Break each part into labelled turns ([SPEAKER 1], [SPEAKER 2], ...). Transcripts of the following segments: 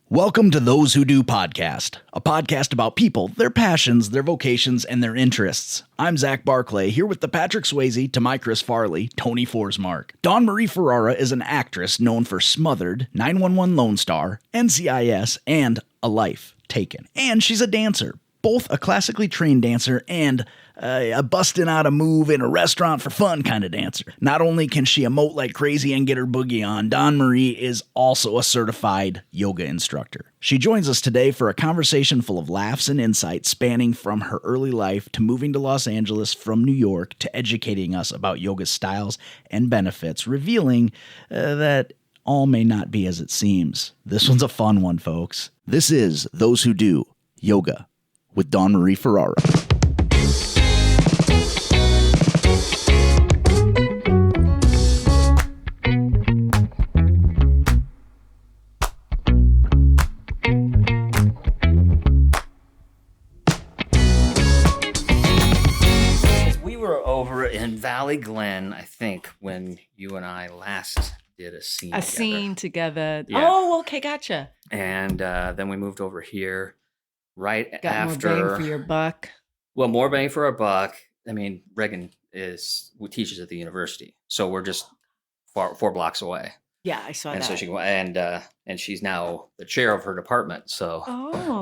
[SPEAKER 1] Welcome to Those Who Do podcast, a podcast about people, their passions, their vocations, and their interests. I'm Zach Barclay, here with the Patrick Swayze to my Chris Farley, Tony Forsmark. DawnMarie Ferrara is an actress known for Smothered, 911 Lonestar, NCIS, and A Life Taken. And she's a dancer, both a classically trained dancer and a bustin' out a move in a restaurant for fun kind of dancer. Not only can she emote like crazy and get her boogie on, DawnMarie is also a certified yoga instructor. She joins us today for a conversation full of laughs and insights spanning from her early life to moving to Los Angeles from New York to educating us about yoga styles and benefits, revealing that all may not be as it seems. This one's a fun one, folks. This is Those Who Do Yoga with DawnMarie Ferrara.
[SPEAKER 2] In Valley Glen, I think, when you and I last did a scene together.
[SPEAKER 3] Yeah. Oh, okay, gotcha.
[SPEAKER 2] And then we moved over here right
[SPEAKER 3] Got
[SPEAKER 2] after.
[SPEAKER 3] More bang for your buck.
[SPEAKER 2] Well, more bang for our buck. I mean, Reagan teaches at the university, so we're just four blocks away.
[SPEAKER 3] Yeah, I saw
[SPEAKER 2] and
[SPEAKER 3] that.
[SPEAKER 2] So she and she's now the chair of her department. So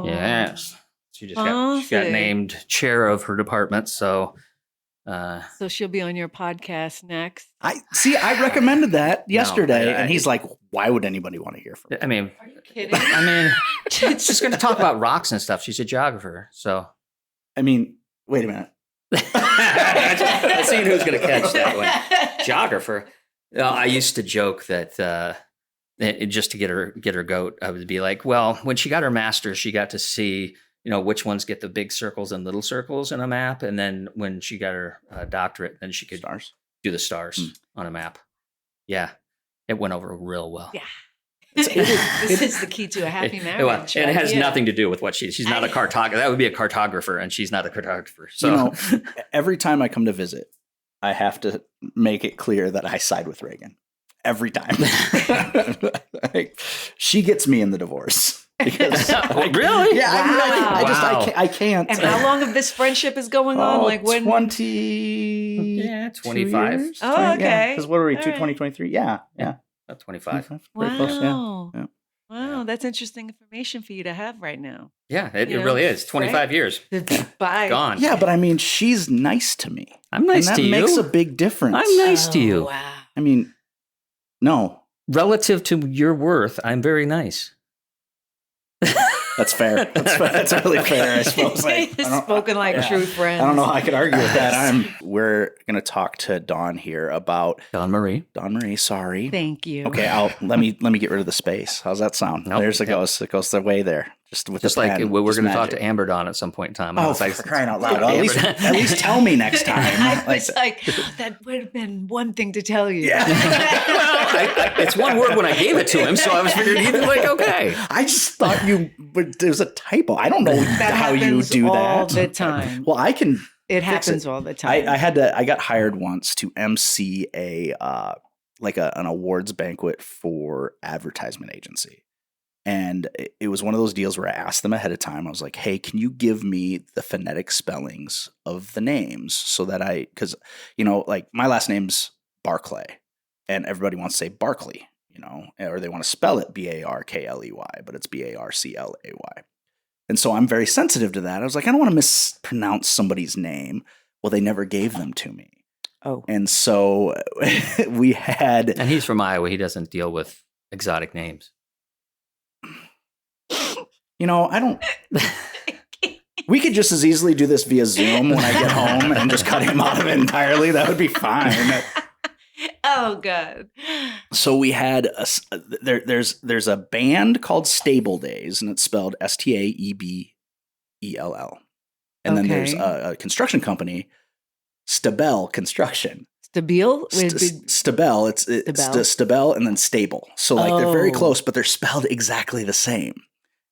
[SPEAKER 2] yes, she got named chair of her department. So.
[SPEAKER 3] So she'll be on your podcast next.
[SPEAKER 1] I recommended that yesterday, and he's like, "Why would anybody want to hear from me?"
[SPEAKER 2] I mean,
[SPEAKER 3] are you kidding?
[SPEAKER 2] I mean, she's going to talk about rocks and stuff. She's a geographer, so.
[SPEAKER 1] I mean, wait a minute.
[SPEAKER 2] I seen who's going to catch that one. Geographer. I used to joke that just to get her goat, I would be like, well, when she got her master's, she got to see. Which ones get the big circles and little circles in a map. And then when she got her doctorate, then she could do the stars on a map. Yeah. It went over real well.
[SPEAKER 3] Yeah. This is the key to a happy marriage.
[SPEAKER 2] And it has nothing to do with what she's not a cartographer. That would be a cartographer, and she's not a cartographer. So
[SPEAKER 1] every time I come to visit, I have to make it clear that I side with Reagan. Every time. She gets me in the divorce. Because
[SPEAKER 2] really?
[SPEAKER 1] Yeah,
[SPEAKER 3] wow.
[SPEAKER 1] I can't.
[SPEAKER 3] And how long of this friendship is going on?
[SPEAKER 1] Like when
[SPEAKER 2] 25
[SPEAKER 1] years?
[SPEAKER 3] Oh, okay.
[SPEAKER 1] Because what are we, 2023? Yeah.
[SPEAKER 2] About 25.
[SPEAKER 1] Pretty close, yeah.
[SPEAKER 3] Wow, that's interesting information for you to have right now.
[SPEAKER 2] Yeah, it really is. 25 years.
[SPEAKER 3] Bye.
[SPEAKER 2] Gone.
[SPEAKER 1] Yeah, but I mean, she's nice to me.
[SPEAKER 2] I'm nice to you.
[SPEAKER 1] That makes a big difference.
[SPEAKER 2] I'm nice to you.
[SPEAKER 3] Wow.
[SPEAKER 1] I mean, no.
[SPEAKER 2] Relative to your worth, I'm very nice.
[SPEAKER 1] That's fair. That's really fair, I suppose.
[SPEAKER 3] Spoken like true friends.
[SPEAKER 1] I don't know how I could argue with that. We're going to talk to Dawn here about DawnMarie, sorry.
[SPEAKER 3] Thank you.
[SPEAKER 1] Okay, let me get rid of the space. How's that sound? Nope. It goes. It goes the way there. Just like pen,
[SPEAKER 2] we're going to talk to Amber Dawn at some point in time.
[SPEAKER 1] Oh, for crying out loud! At least tell me next time.
[SPEAKER 3] That would have been one thing to tell you.
[SPEAKER 1] Yeah.
[SPEAKER 2] It's one word when I gave it to him, so I was figuring he'd be like, okay.
[SPEAKER 1] I just thought there's a typo. I don't know how you do that
[SPEAKER 3] all the time.
[SPEAKER 1] Well, I can.
[SPEAKER 3] It happens all the time.
[SPEAKER 1] I got hired once to MC an awards banquet for advertisement agency. And it was one of those deals where I asked them ahead of time. I was like, hey, can you give me the phonetic spellings of the names so that because, my last name's Barclay and everybody wants to say Barkley, or they want to spell it Barkley, but it's Barclay. And so I'm very sensitive to that. I was like, I don't want to mispronounce somebody's name. Well, they never gave them to me.
[SPEAKER 3] Oh.
[SPEAKER 1] And so we had.
[SPEAKER 2] And he's from Iowa. He doesn't deal with exotic names.
[SPEAKER 1] I don't. We could just as easily do this via Zoom when I get home and just cut him out of it entirely. That would be fine.
[SPEAKER 3] Oh, God.
[SPEAKER 1] So we had there's a band called Stable Days, and it's spelled Staebell. And then there's a construction company, Stabell Construction.
[SPEAKER 3] Stabile?
[SPEAKER 1] Stabell. It's Stabell and then Stable. So they're very close, but they're spelled exactly the same.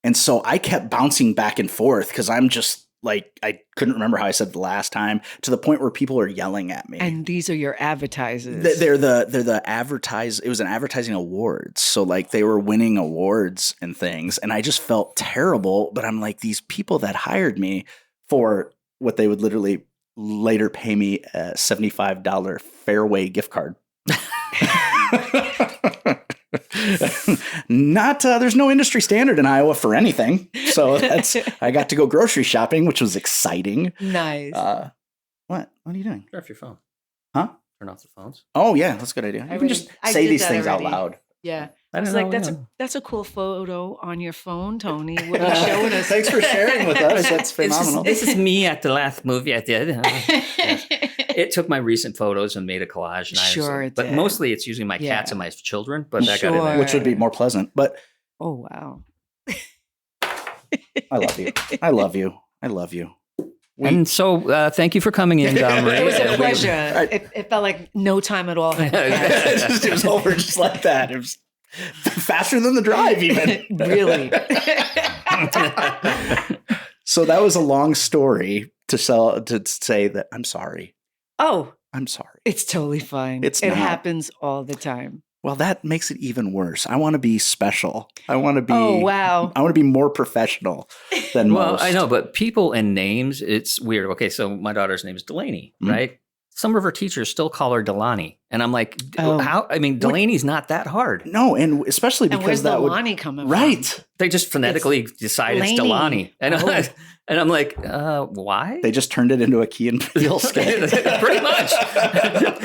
[SPEAKER 1] And so I kept bouncing back and forth because I'm just like I couldn't remember how I said the last time, to the point where people are yelling at me.
[SPEAKER 3] And these are your advertisers.
[SPEAKER 1] They're the advertise. It was an advertising awards, so like they were winning awards and things, and I just felt terrible. But I'm like, these people that hired me for what they would literally later pay me a $75 Fairway gift card. Not there's no industry standard in Iowa for anything, so I got to go grocery shopping, which was exciting.
[SPEAKER 3] Nice.
[SPEAKER 1] What are you doing?
[SPEAKER 2] Turn off your phone.
[SPEAKER 1] Huh?
[SPEAKER 2] Turn off the phones.
[SPEAKER 1] Oh yeah, that's a good idea. You can just say these things out loud.
[SPEAKER 3] Yeah.
[SPEAKER 2] I
[SPEAKER 3] was
[SPEAKER 2] don't
[SPEAKER 3] like,
[SPEAKER 2] know.
[SPEAKER 3] that's a cool photo on your phone, Tony. What are you showing us?
[SPEAKER 1] Thanks for sharing with us. That's phenomenal.
[SPEAKER 2] This is me at the last movie I did. Yes. It took my recent photos and made a collage. And
[SPEAKER 3] Sure, it
[SPEAKER 2] but
[SPEAKER 3] did.
[SPEAKER 2] mostly it's usually my cats and my children. But that got in
[SPEAKER 3] Sure.
[SPEAKER 2] there.
[SPEAKER 1] Which would be more pleasant. But
[SPEAKER 3] Oh, wow.
[SPEAKER 1] I love you. I love you. I love you.
[SPEAKER 2] And so thank you for coming in, DawnMarie.
[SPEAKER 3] It was a pleasure. It felt like no time at all.
[SPEAKER 1] It was over just like that. It was faster than the drive, even.
[SPEAKER 3] Really.
[SPEAKER 1] So that was a long story to say that I'm sorry.
[SPEAKER 3] Oh,
[SPEAKER 1] I'm sorry.
[SPEAKER 3] it's totally fine.
[SPEAKER 1] It's
[SPEAKER 3] it
[SPEAKER 1] not.
[SPEAKER 3] happens all the time.
[SPEAKER 1] Well, that makes it even worse. I want to be special. I want to be.
[SPEAKER 3] Oh, wow.
[SPEAKER 1] I want to be more professional than
[SPEAKER 2] Well,
[SPEAKER 1] most.
[SPEAKER 2] I know, but people and names, it's weird. Okay, so my daughter's name is Delaney,
[SPEAKER 1] Mhm.
[SPEAKER 2] right? Some of her teachers still call her Delani. And I'm like,
[SPEAKER 3] Oh.
[SPEAKER 2] how? I mean, Delaney's not that hard.
[SPEAKER 1] No, and especially
[SPEAKER 3] And
[SPEAKER 1] because
[SPEAKER 3] where's the
[SPEAKER 1] that would
[SPEAKER 3] Lonnie coming
[SPEAKER 1] right.
[SPEAKER 3] from?
[SPEAKER 2] They just phonetically decide it's
[SPEAKER 3] Laney.
[SPEAKER 2] Delani. And,
[SPEAKER 3] Oh.
[SPEAKER 2] and I'm like, why?
[SPEAKER 1] They just turned it into a Key and Peele sketch.
[SPEAKER 2] Pretty much.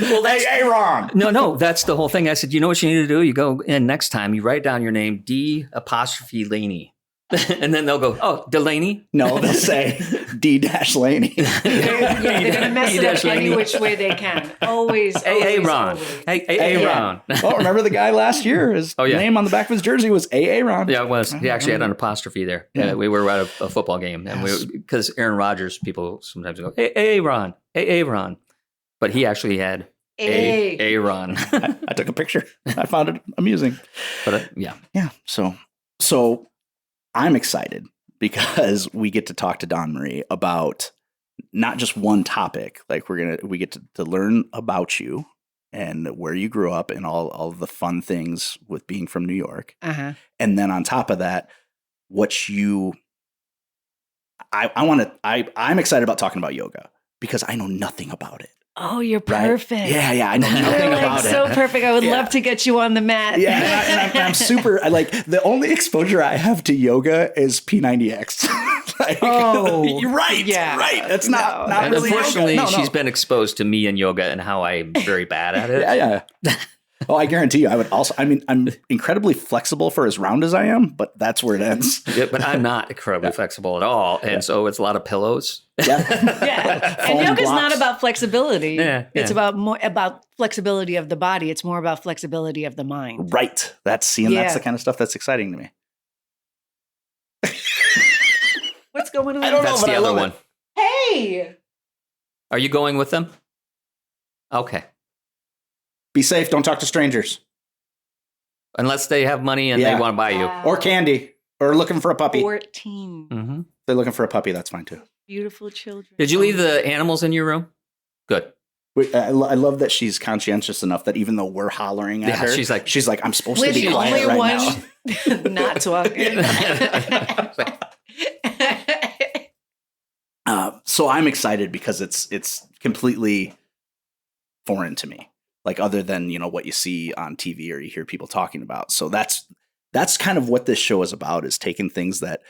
[SPEAKER 2] Well, that's
[SPEAKER 1] Aaron.
[SPEAKER 2] no, that's the whole thing. I said, you know what you need to do? You go in next time, you write down your name, D''Laney. And then they'll go, oh, Delaney?
[SPEAKER 1] No, they'll say D-Laney.
[SPEAKER 3] They're going to mess it up any which way they can. Always,
[SPEAKER 2] Hey,
[SPEAKER 3] always,
[SPEAKER 2] Ron.
[SPEAKER 3] always.
[SPEAKER 2] Hey, Ron.
[SPEAKER 1] Oh, remember the guy last year? His name on the back of his jersey was Aaron.
[SPEAKER 2] Yeah, it was. He actually had an apostrophe there.
[SPEAKER 1] Yeah.
[SPEAKER 2] We were at a football game, and because Aaron Rodgers, people sometimes go, hey, Ron. Hey, Ron. But he actually had Aaron.
[SPEAKER 1] I took a picture. I found it amusing.
[SPEAKER 2] But yeah.
[SPEAKER 1] Yeah. So I'm excited because we get to talk to DawnMarie about not just one topic. Like we get to learn about you and where you grew up and all of the fun things with being from New York.
[SPEAKER 3] Uh-huh.
[SPEAKER 1] And then on top of that, I'm excited about talking about yoga because I know nothing about it.
[SPEAKER 3] Oh, you're
[SPEAKER 1] Right?
[SPEAKER 3] perfect.
[SPEAKER 1] Yeah, I know nothing
[SPEAKER 3] You're like
[SPEAKER 1] about it.
[SPEAKER 3] so perfect. I would
[SPEAKER 1] Yeah.
[SPEAKER 3] love to get you on the mat.
[SPEAKER 1] Yeah, and I'm super. The only exposure I have to yoga is P90X.
[SPEAKER 3] Oh,
[SPEAKER 1] you're right.
[SPEAKER 3] yeah.
[SPEAKER 1] Right. That's not
[SPEAKER 2] And
[SPEAKER 1] really.
[SPEAKER 2] unfortunately,
[SPEAKER 1] yoga. No.
[SPEAKER 2] she's been exposed to me and yoga and how I'm very bad at it.
[SPEAKER 1] Yeah. Oh, I guarantee you, I would also. I mean, I'm incredibly flexible for as round as I am, but that's where it ends.
[SPEAKER 2] Yeah, but I'm not incredibly flexible at all. And so it's a lot of pillows.
[SPEAKER 1] Yeah.
[SPEAKER 3] Yeah.
[SPEAKER 1] Foam
[SPEAKER 3] And yoga's
[SPEAKER 1] blocks.
[SPEAKER 3] not about flexibility.
[SPEAKER 2] Yeah,
[SPEAKER 3] It's
[SPEAKER 2] yeah.
[SPEAKER 3] about flexibility of the body. It's more about flexibility of the mind.
[SPEAKER 1] Right. That's
[SPEAKER 3] Yeah.
[SPEAKER 1] the kind of stuff that's exciting to me.
[SPEAKER 3] What's going on?
[SPEAKER 1] I don't know,
[SPEAKER 2] That's
[SPEAKER 1] but
[SPEAKER 2] the
[SPEAKER 1] I
[SPEAKER 2] other
[SPEAKER 1] love
[SPEAKER 2] one.
[SPEAKER 1] it.
[SPEAKER 3] Hey.
[SPEAKER 2] Are you going with them? Okay.
[SPEAKER 1] Be safe. Don't talk to strangers
[SPEAKER 2] Unless they have money and
[SPEAKER 1] Yeah.
[SPEAKER 2] they want to buy you.
[SPEAKER 1] or candy or looking for a puppy.
[SPEAKER 3] 14
[SPEAKER 2] Mm-hmm.
[SPEAKER 1] They're looking for a puppy. That's fine too.
[SPEAKER 3] beautiful children.
[SPEAKER 2] Did you leave the animals in your room? Good.
[SPEAKER 1] I love that she's conscientious enough that even though we're hollering at
[SPEAKER 2] Yeah,
[SPEAKER 1] her,
[SPEAKER 2] she's like,
[SPEAKER 1] I'm supposed
[SPEAKER 3] We're
[SPEAKER 1] to be
[SPEAKER 3] the
[SPEAKER 1] quiet
[SPEAKER 3] only
[SPEAKER 1] right
[SPEAKER 3] one not talking.
[SPEAKER 1] now. So I'm excited because it's completely foreign to me. Like other than what you see on TV or you hear people talking about. So that's kind of what this show is about: is taking things that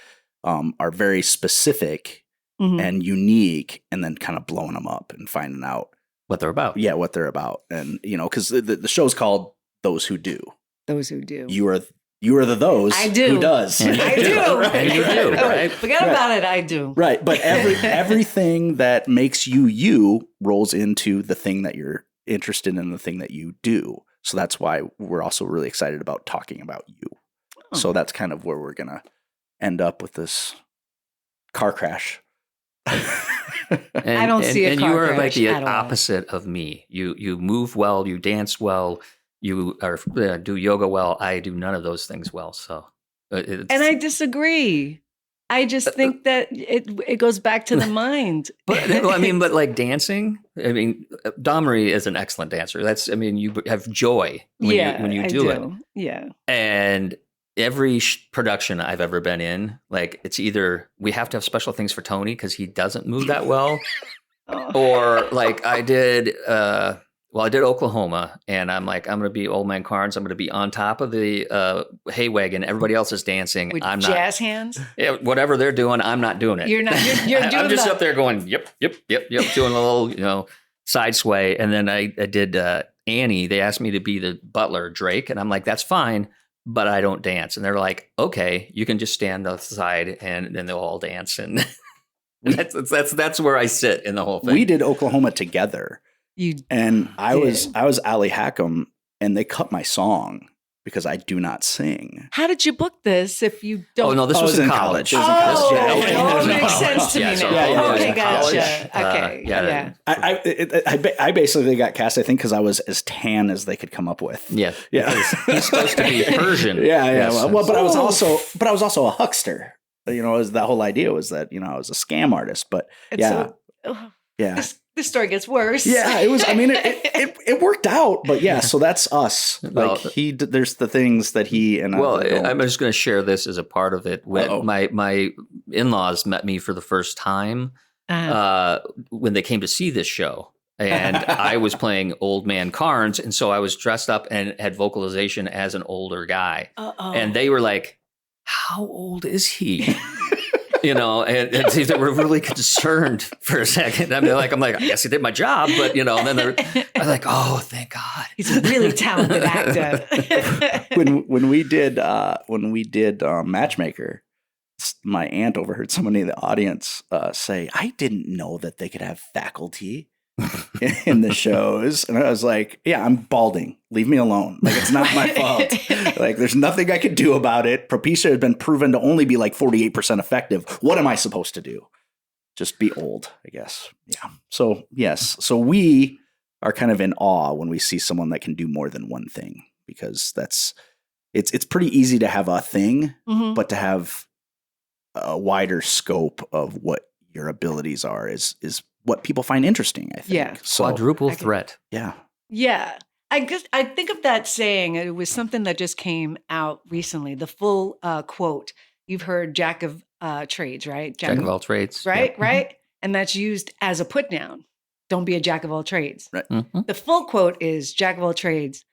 [SPEAKER 1] are very specific
[SPEAKER 3] Mhm.
[SPEAKER 1] and unique, and then kind of blowing them up and finding out
[SPEAKER 2] what they're about.
[SPEAKER 1] what they're about. And because the show's called Those Who Do.
[SPEAKER 3] Those who do.
[SPEAKER 1] You are the those
[SPEAKER 3] I do.
[SPEAKER 1] who does.
[SPEAKER 2] And
[SPEAKER 3] I do.
[SPEAKER 2] And you do, right?
[SPEAKER 3] Forget
[SPEAKER 1] Right.
[SPEAKER 3] about it. I do.
[SPEAKER 1] Right. But everything that makes you rolls into the thing that you're interested in, the thing that you do. So that's why we're also really excited about talking about you.
[SPEAKER 3] Oh.
[SPEAKER 1] So that's kind of where we're going to end up with this car crash.
[SPEAKER 2] And,
[SPEAKER 3] I don't see a
[SPEAKER 2] and
[SPEAKER 3] car
[SPEAKER 2] you are like
[SPEAKER 3] crash
[SPEAKER 2] the
[SPEAKER 3] at all.
[SPEAKER 2] opposite of me. You move well, you dance well, you are do yoga well. I do none of those things well. So,
[SPEAKER 3] And I disagree. I just think that it goes back to the mind.
[SPEAKER 2] But like dancing, DawnMarie is an excellent dancer. You have joy when you do it.
[SPEAKER 3] Yeah.
[SPEAKER 2] And every production I've ever been in, like it's either we have to have special things for Tony because he doesn't move that well, or like I did Oklahoma, and I'm like, I'm going to be Old Man Carnes. I'm going to be on top of the hay wagon. Everybody else is dancing.
[SPEAKER 3] With
[SPEAKER 2] I'm
[SPEAKER 3] jazz hands?
[SPEAKER 2] Yeah, whatever they're doing, I'm not doing it.
[SPEAKER 3] You're not. You're doing
[SPEAKER 2] I'm just up there going, yep, doing a little, side sway. And then I did Annie. They asked me to be the butler, Drake. And I'm like, that's fine, but I don't dance. And they're like, okay, you can just stand outside and then they'll all dance. And that's where I sit in the whole thing.
[SPEAKER 1] We did Oklahoma together. I was Allie Hackham, and they cut my song because I do not sing.
[SPEAKER 3] How did you book this if you don't?
[SPEAKER 2] Oh, no, this was in college.
[SPEAKER 3] It all makes sense to me now. Okay, gotcha. Okay, yeah.
[SPEAKER 1] I basically got cast, I think, because I was as tan as they could come up with.
[SPEAKER 2] Yeah. He's supposed to be Persian.
[SPEAKER 1] Yeah. Yes. Well, but I was also a huckster. As that whole idea was that I was a scam artist. But
[SPEAKER 3] This story gets worse.
[SPEAKER 1] Yeah, it was. I mean, it worked out, but yeah. So that's us. Like there's the things that he and
[SPEAKER 2] I'm just going to share this as a part of it. When my in-laws met me for the first time when they came to see this show, and I was playing Old Man Carnes, and so I was dressed up and had vocalization as an older guy, and they were like, "How old is he?" And they were really concerned for a second. I'm like, I guess I did my job, but and then they're like, oh, thank God,
[SPEAKER 3] he's a really talented actor.
[SPEAKER 1] when we did Matchmaker, my aunt overheard somebody in the audience say, "I didn't know that they could have faculty in the shows," and I was like, "Yeah, I'm balding. Leave me alone. Like, it's not my fault. Like, there's nothing I could do about it. Propecia has been proven to only be like 48% effective. What am I supposed to do? Just be old, I guess." Yeah. So yes. So we are kind of in awe when we see someone that can do more than one thing, because it's pretty easy to have a thing, but to have a wider scope of what your abilities are is what people find interesting, I think.
[SPEAKER 3] Yeah.
[SPEAKER 2] So, quadruple threat.
[SPEAKER 1] Yeah.
[SPEAKER 3] Yeah. I think of that saying. It was something that just came out recently. The full quote. You've heard jack of trades, right?
[SPEAKER 2] Jack of all trades.
[SPEAKER 3] Right,
[SPEAKER 2] yeah.
[SPEAKER 3] right. And that's used as a put down. Don't be a jack of all trades.
[SPEAKER 1] Right.
[SPEAKER 2] Mm-hmm.
[SPEAKER 3] The full quote is jack of all trades,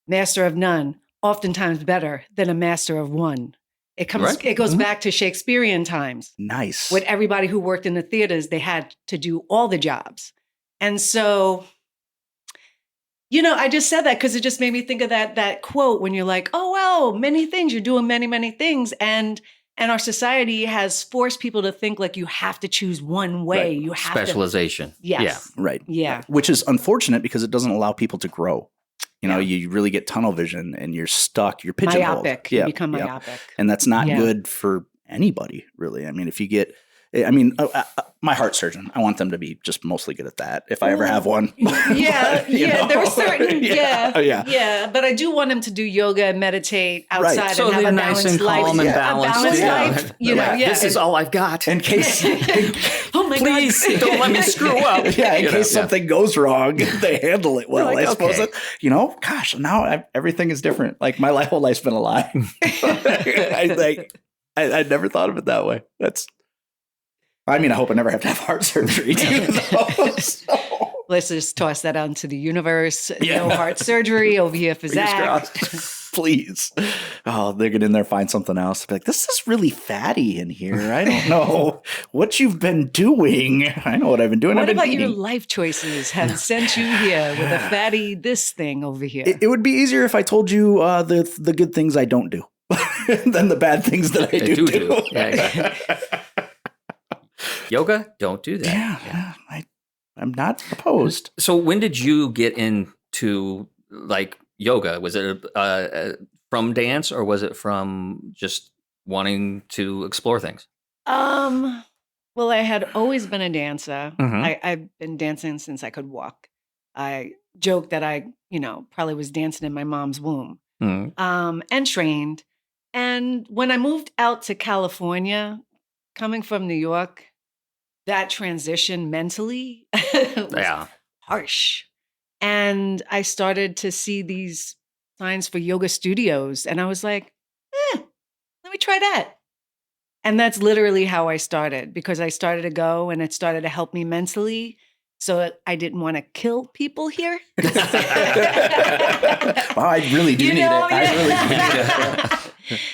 [SPEAKER 3] master of none, oftentimes better than a master of one. It goes back to Shakespearean times.
[SPEAKER 1] Nice.
[SPEAKER 3] With everybody who worked in the theaters, they had to do all the jobs. And so, I just said that because it just made me think of that quote when you're like, oh, well, many things, you're doing many, many things. And our society has forced people to think like you have to choose one way.
[SPEAKER 1] Right.
[SPEAKER 3] You have
[SPEAKER 2] specialization.
[SPEAKER 3] Yes.
[SPEAKER 1] Yeah. Right.
[SPEAKER 3] Yeah.
[SPEAKER 1] Which is unfortunate because it doesn't allow people to grow. You really get tunnel vision and you're stuck. You're pigeonholed.
[SPEAKER 3] Myopic. You become myopic.
[SPEAKER 1] And that's not good for anybody, really. I mean, if you get, my heart surgeon, I want them to be just mostly good at that if I ever have one.
[SPEAKER 3] Yeah. There were certain,
[SPEAKER 1] yeah.
[SPEAKER 3] But I do want him to do yoga and meditate outside and
[SPEAKER 2] so
[SPEAKER 3] have a
[SPEAKER 2] nice
[SPEAKER 3] balanced
[SPEAKER 2] and
[SPEAKER 3] life.
[SPEAKER 2] calm and balanced
[SPEAKER 3] Life.
[SPEAKER 2] This is all I've got.
[SPEAKER 1] In case,
[SPEAKER 3] oh my
[SPEAKER 2] please
[SPEAKER 3] God.
[SPEAKER 2] don't let me screw up.
[SPEAKER 1] In case something goes wrong, they handle it well.
[SPEAKER 2] Like,
[SPEAKER 1] I suppose gosh, now everything is different. Like my whole life's been a lie. I never thought of it that way. I hope I never have to have heart surgery.
[SPEAKER 3] Let's just toss that out into the universe. No heart surgery over here for Zach.
[SPEAKER 1] Please. Oh, they get in there, find something else. Be like, this is really fatty in here. I don't know what you've been doing. I know what I've been doing.
[SPEAKER 3] What about your life choices have sent you here with a fatty this thing over here?
[SPEAKER 1] It would be easier if I told you the good things I don't do than the bad things that I do.
[SPEAKER 2] Yeah, exactly. Yoga? Don't do that.
[SPEAKER 1] Yeah. I'm not opposed.
[SPEAKER 2] So when did you get into like yoga? Was it from dance or was it from just wanting to explore things?
[SPEAKER 3] Well, I had always been a dancer.
[SPEAKER 2] Mm-hmm.
[SPEAKER 3] I've been dancing since I could walk. I joke that I, probably was dancing in my mom's womb, and trained. And when I moved out to California, coming from New York, that transition mentally was harsh. And I started to see these signs for yoga studios. And I was like, let me try that. And that's literally how I started, because I started to go and it started to help me mentally. So I didn't want to kill people here.
[SPEAKER 1] Wow, I really do need it. I really do need it.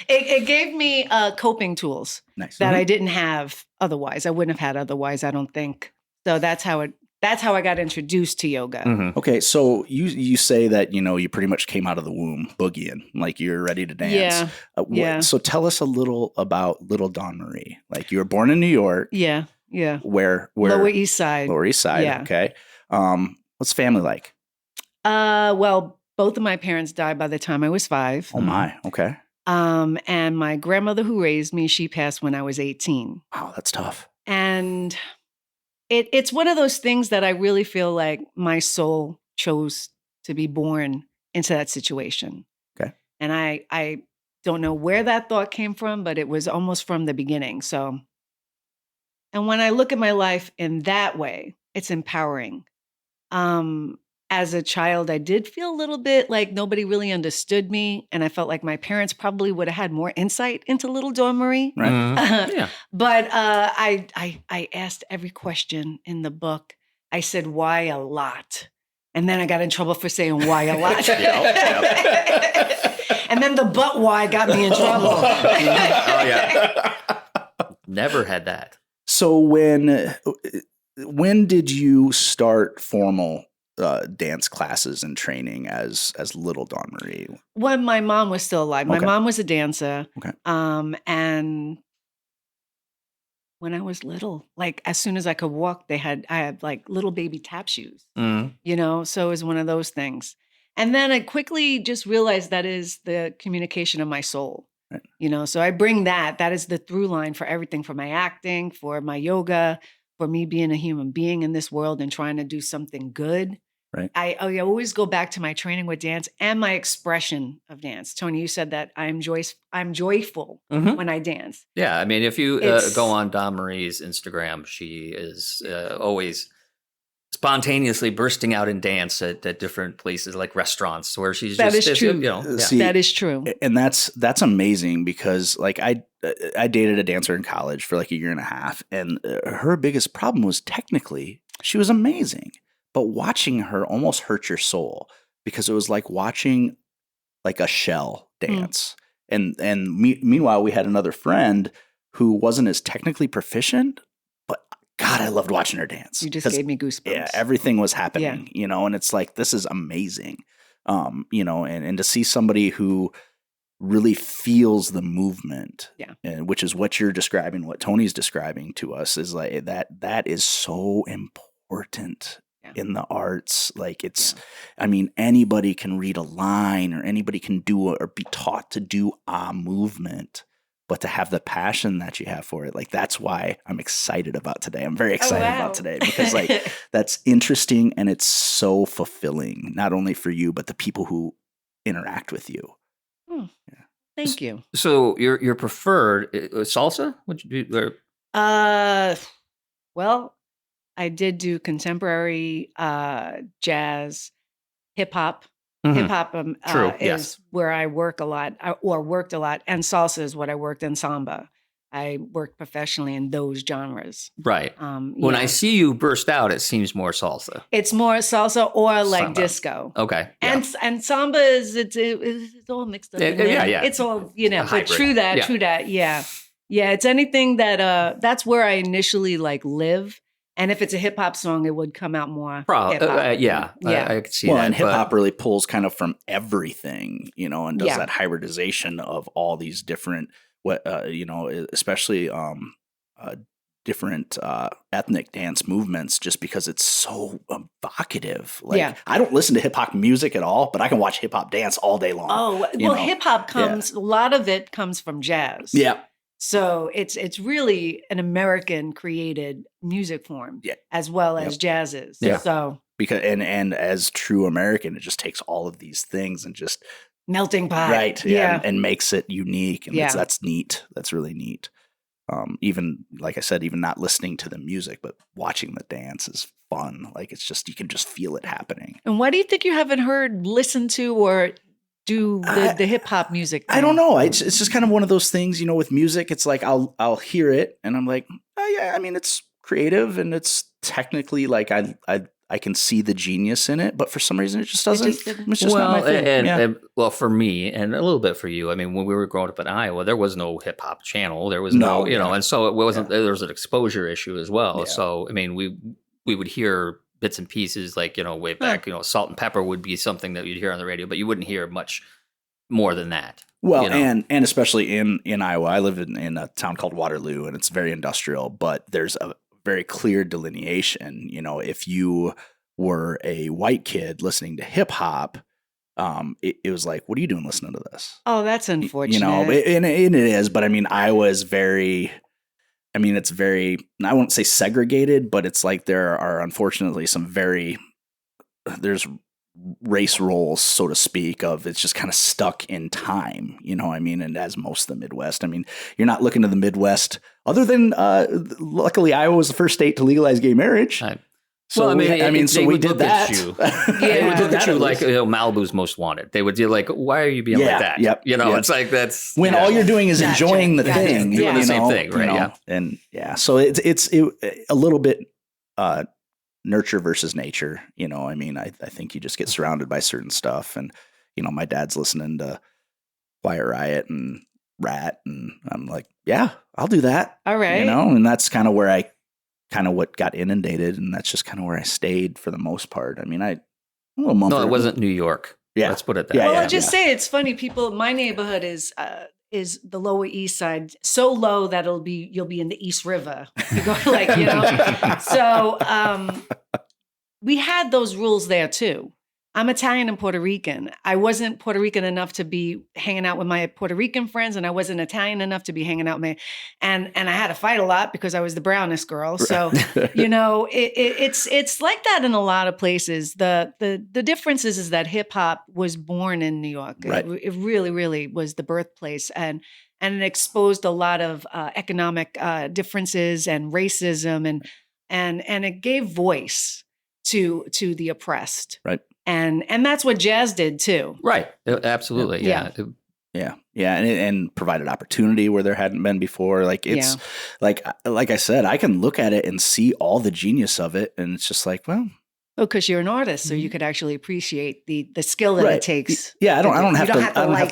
[SPEAKER 3] It gave me coping tools that I didn't have otherwise. I wouldn't have had otherwise, I don't think. So that's how I got introduced to yoga.
[SPEAKER 2] Mm-hmm.
[SPEAKER 1] Okay, so you say that, you pretty much came out of the womb boogieing, like you're ready to dance.
[SPEAKER 3] Yeah.
[SPEAKER 1] So tell us a little about little DawnMarie. Like you were born in New York.
[SPEAKER 3] Yeah.
[SPEAKER 1] Where?
[SPEAKER 3] Lower East Side.
[SPEAKER 1] Lower East Side.
[SPEAKER 3] Yeah.
[SPEAKER 1] Okay. What's family like?
[SPEAKER 3] Well, both of my parents died by the time I was 5.
[SPEAKER 1] Oh my. Okay.
[SPEAKER 3] And my grandmother who raised me, she passed when I was 18.
[SPEAKER 1] Wow, that's tough.
[SPEAKER 3] And it's one of those things that I really feel like my soul chose to be born into that situation.
[SPEAKER 1] Okay.
[SPEAKER 3] And I don't know where that thought came from, but it was almost from the beginning. So, and when I look at my life in that way, it's empowering. As a child, I did feel a little bit like nobody really understood me. And I felt like my parents probably would have had more insight into little DawnMarie.
[SPEAKER 1] Right.
[SPEAKER 2] Yeah.
[SPEAKER 3] But I asked every question in the book. I said, why a lot? And then I got in trouble for saying why a lot. And then the but why got me in trouble.
[SPEAKER 2] Oh, yeah. Never had that.
[SPEAKER 1] So when did you start formal dance classes and training as little DawnMarie?
[SPEAKER 3] When my mom was still alive. My mom was a dancer.
[SPEAKER 1] Okay.
[SPEAKER 3] And when I was little, like as soon as I could walk, I had like little baby tap shoes, so it was one of those things. And then I quickly just realized that is the communication of my soul, right. So I bring that is the through line for everything, for my acting, for my yoga, for me being a human being in this world and trying to do something good.
[SPEAKER 1] Right.
[SPEAKER 3] I always go back to my training with dance and my expression of dance. Tony, you said that I'm joyful when I dance.
[SPEAKER 2] Yeah, I mean, if you go on DawnMarie's Instagram, she is always spontaneously bursting out in dance at different places, like restaurants, where she's
[SPEAKER 3] that
[SPEAKER 2] just
[SPEAKER 3] is true.
[SPEAKER 1] See,
[SPEAKER 3] that is true,
[SPEAKER 1] and that's amazing because like I dated a dancer in college for like a year and a half, and her biggest problem was technically she was amazing. But watching her almost hurt your soul because it was like watching like a shell dance. Meanwhile, we had another friend who wasn't as technically proficient, but God, I loved watching her dance.
[SPEAKER 3] You just gave me goosebumps.
[SPEAKER 1] Yeah, everything was happening, and it's like, this is amazing. And to see somebody who really feels the movement, and which is what you're describing, what Tony's describing to us, is like that is so important. In the arts, like I mean, anybody can read a line or anybody can do or be taught to do a movement, but to have the passion that you have for it, like that's why I'm excited about today. I'm very excited about today because like that's interesting and it's so fulfilling, not only for you, but the people who interact with you.
[SPEAKER 3] Thank you.
[SPEAKER 2] So your preferred salsa? Would you do?
[SPEAKER 3] Well, I did do contemporary, jazz, hip hop. Hip hop is where I work a lot, or worked a lot, and salsa is what I worked in. Samba. I worked professionally in those genres.
[SPEAKER 2] Right. When I see you burst out, it seems more salsa.
[SPEAKER 3] It's more salsa or like
[SPEAKER 2] Samba.
[SPEAKER 3] Disco.
[SPEAKER 2] Okay.
[SPEAKER 3] And samba is it's all mixed up. In there. Yeah. It's all but true that. Yeah. It's anything that's where I initially like live. And if it's a hip hop song, it would come out more.
[SPEAKER 2] I could see that.
[SPEAKER 1] Well, and hip hop really pulls kind of from everything, and does that hybridization of all these different, especially different ethnic dance movements, just because it's so evocative. Like, I don't listen to hip hop music at all, but I can watch hip hop dance all day long.
[SPEAKER 3] Oh, well, hip hop comes. A lot of it comes from jazz.
[SPEAKER 1] Yeah.
[SPEAKER 3] So it's really an American created music form, as well as jazz is.
[SPEAKER 1] Yeah.
[SPEAKER 3] So
[SPEAKER 1] because and as true American, it just takes all of these things and just
[SPEAKER 3] melting pot,
[SPEAKER 1] right? Yeah, and makes it unique, and that's neat. That's really neat. Even like I said, even not listening to the music, but watching the dance is fun. Like it's just, you can just feel it happening.
[SPEAKER 3] And why do you think you haven't listened to, or do the hip hop music thing?
[SPEAKER 1] I don't know. It's just kind of one of those things, with music. It's like I'll hear it and I'm like, oh yeah, I mean, it's creative and it's technically like I can see the genius in it, but for some reason it just doesn't. It's just not my thing.
[SPEAKER 2] And well, for me and a little bit for you, I mean, when we were growing up in Iowa, there was no hip hop channel. There was no, and so it wasn't. There was an exposure issue as well. Yeah. So I mean, we would hear bits and pieces like way back. Salt and pepper would be something that you'd hear on the radio, but you wouldn't hear much more than that.
[SPEAKER 1] Well, and especially in Iowa, I live in a town called Waterloo, and it's very industrial, but there's a very clear delineation. If you were a white kid listening to hip hop, it was like, what are you doing listening to this?
[SPEAKER 3] Oh, that's unfortunate.
[SPEAKER 1] And it is, but I mean, Iowa is it's very, I won't say segregated, but it's like there are unfortunately there's race roles, so to speak, of it's just kind of stuck in time, and as most of the Midwest, I mean, you're not looking to the Midwest other than, luckily Iowa was the first state to legalize gay marriage. So we did that.
[SPEAKER 2] They would look at you like Malibu's Most Wanted. They would be like, "Why are you being like that?"
[SPEAKER 1] Yep,
[SPEAKER 2] it's like that's
[SPEAKER 1] when all you're doing is enjoying the thing,
[SPEAKER 2] doing the same thing, right?
[SPEAKER 1] And so it's a little bit nurture versus nature. I think you just get surrounded by certain stuff, and my dad's listening to Quiet Riot and Rat, and I'm like, yeah, I'll do that.
[SPEAKER 3] All right,
[SPEAKER 1] and that's kind of where what got inundated, and that's just kind of where I stayed for the most part. I mean, it
[SPEAKER 2] wasn't New York. Yeah, let's put it that way.
[SPEAKER 3] Well, I'll just say it's funny. People, my neighborhood is the Lower East Side, so low that you'll be in the East River. You go So we had those rules there too. I'm Italian and Puerto Rican. I wasn't Puerto Rican enough to be hanging out with my Puerto Rican friends, and I wasn't Italian enough to be hanging out with and I had to fight a lot because I was the brownest girl. So, it's like that in a lot of places. The difference is that hip hop was born in New York.
[SPEAKER 1] Right.
[SPEAKER 3] It really, really was the birthplace, and it exposed a lot of economic differences and racism, and it gave voice to the oppressed.
[SPEAKER 1] Right.
[SPEAKER 3] And that's what jazz did too.
[SPEAKER 2] Right. Absolutely. Yeah.
[SPEAKER 1] And provided opportunity where there hadn't been before. Like it's like I said, I can look at it and see all the genius of it. And it's just like, well,
[SPEAKER 3] because you're an artist, so you could actually appreciate the skill that it takes.
[SPEAKER 1] Yeah. I don't have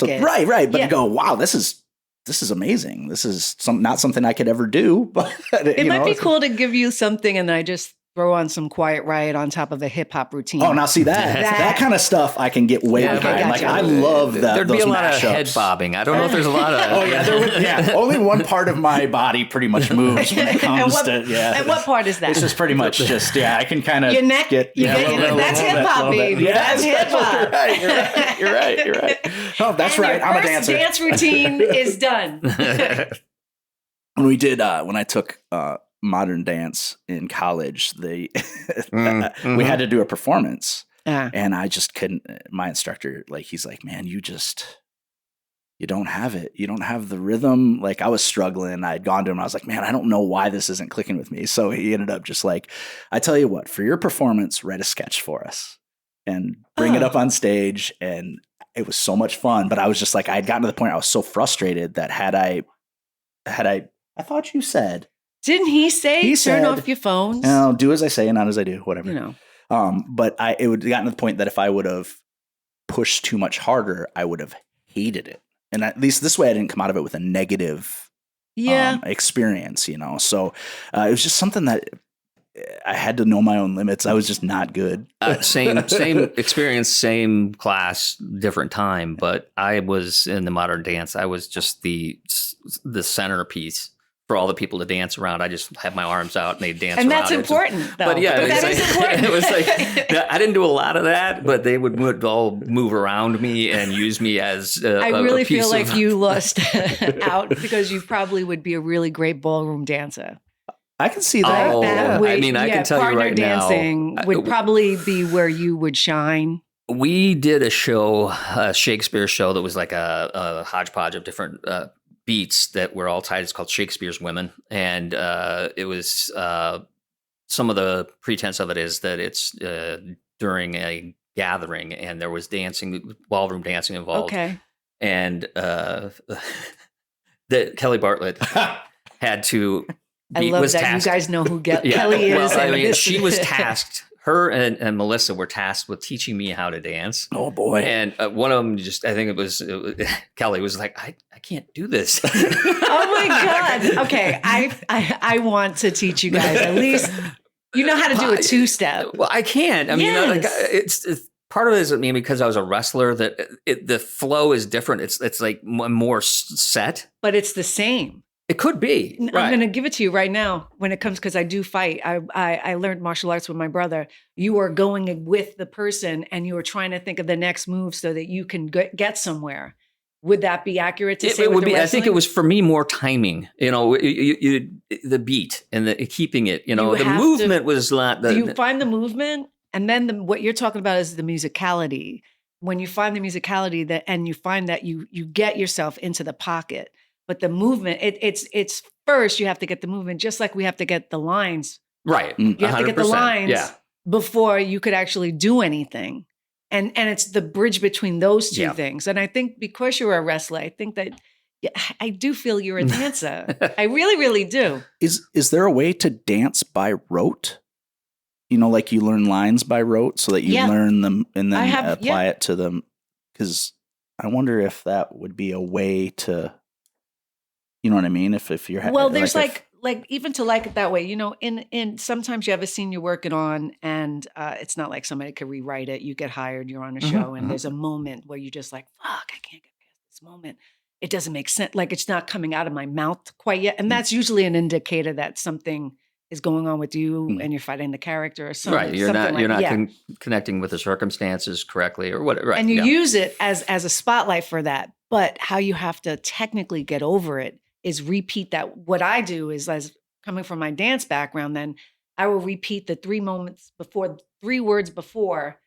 [SPEAKER 1] to.
[SPEAKER 3] It.
[SPEAKER 1] Right. But go, wow, this is amazing. This is not something I could ever do, but
[SPEAKER 3] it might be cool to give you something and I just throw on some Quiet Riot on top of a hip hop routine.
[SPEAKER 1] Oh, now see that kind of stuff I can get way behind.
[SPEAKER 3] Gotcha.
[SPEAKER 1] Like I love that.
[SPEAKER 2] There'd be a lot of head bobbing. I don't know if there's a lot of.
[SPEAKER 1] Oh yeah, there would. Yeah, only one part of my body pretty much moves when it comes to. Yeah.
[SPEAKER 3] And what part is that?
[SPEAKER 1] It's just pretty much just I can kind of
[SPEAKER 3] your neck. That's hip hop, baby. That's hip hop.
[SPEAKER 1] You're right. Oh, that's right. I'm a dancer.
[SPEAKER 3] Dance routine is done.
[SPEAKER 1] When I took modern dance in college, we had to do a performance, and I just couldn't. My instructor, he's like, man, you don't have it. You don't have the rhythm. Like I was struggling. I'd gone to him. I was like, man, I don't know why this isn't clicking with me. So he ended up just like, I tell you what, for your performance, write a sketch for us and bring it up on stage. And it was so much fun. But I was just like, I had gotten to the point I was so frustrated that had I thought you said.
[SPEAKER 3] Didn't he say turn off your phones?
[SPEAKER 1] No, do as I say and not as I do, whatever. But it would have gotten to the point that if I would have pushed too much harder, I would have hated it. And at least this way I didn't come out of it with a negative experience, So it was just something that I had to know my own limits. I was just not good.
[SPEAKER 2] Same experience, same class, different time. But I was in the modern dance. I was just the centerpiece for all the people to dance around. I just had my arms out and they dance around.
[SPEAKER 3] And that's important, though.
[SPEAKER 2] But yeah,
[SPEAKER 3] that is important.
[SPEAKER 2] It was like, I didn't do a lot of that, but they would all move around me and use me as
[SPEAKER 3] I really feel like you lost out because you probably would be a really great ballroom dancer.
[SPEAKER 1] I can see that.
[SPEAKER 2] I can tell you right now.
[SPEAKER 3] Partner dancing would probably be where you would shine.
[SPEAKER 2] We did a show, a Shakespeare show that was like a hodgepodge of different beats that were all tied. It's called Shakespeare's Women. And it was some of the pretense of it is that it's during a gathering and there was dancing, ballroom dancing involved.
[SPEAKER 3] Okay.
[SPEAKER 2] And that Kelly Bartlett had to
[SPEAKER 3] I love that tasked. You guys know who Kelly is.
[SPEAKER 2] Well, I mean, she was tasked. Her and Melissa were tasked with teaching me how to dance.
[SPEAKER 1] Oh boy!
[SPEAKER 2] And one of them I think it was Kelly was like, I can't do this.
[SPEAKER 3] Oh my God! Okay, I want to teach you guys at least. You know how to do a 2-step.
[SPEAKER 2] Well, I can. I mean, it's part of it is because I was a wrestler that the flow is different. It's like more set,
[SPEAKER 3] but it's the same.
[SPEAKER 2] It could be.
[SPEAKER 3] I'm going to give it to you right now when it comes, because I do fight. I learned martial arts with my brother. You are going with the person and you are trying to think of the next move so that you can get somewhere. Would that be accurate to say?
[SPEAKER 2] It would be. I think it was for me more timing. The beat and the keeping it. The movement was not.
[SPEAKER 3] Do you find the movement, and then what you're talking about is the musicality. When you find the musicality and you find that you get yourself into the pocket. But the movement, it's first you have to get the movement, just like we have to get the lines.
[SPEAKER 2] Right.
[SPEAKER 3] You have to get the lines before you could actually do anything. And it's the bridge between those two things. And I think because you're a wrestler, I think that I do feel you're a dancer. I really, really do.
[SPEAKER 1] Is there a way to dance by rote? Like you learn lines by rote so that you learn them and then apply it to them. Because I wonder if that would be a way to... You know what I mean? If you're
[SPEAKER 3] there's like even to like it that way, in sometimes you have a scene you're working on and it's not like somebody could rewrite it. You get hired, you're on a show, and there's a moment where you're just like, fuck, I can't get past this moment. It doesn't make sense. Like it's not coming out of my mouth quite yet. And that's usually an indicator that something is going on with you and you're fighting the character or something.
[SPEAKER 2] Right. You're not connecting with the circumstances correctly or whatever. Right.
[SPEAKER 3] And you use it as a spotlight for that. But how you have to technically get over it is repeat that. What I do is, as coming from my dance background, then I will repeat the 3 words before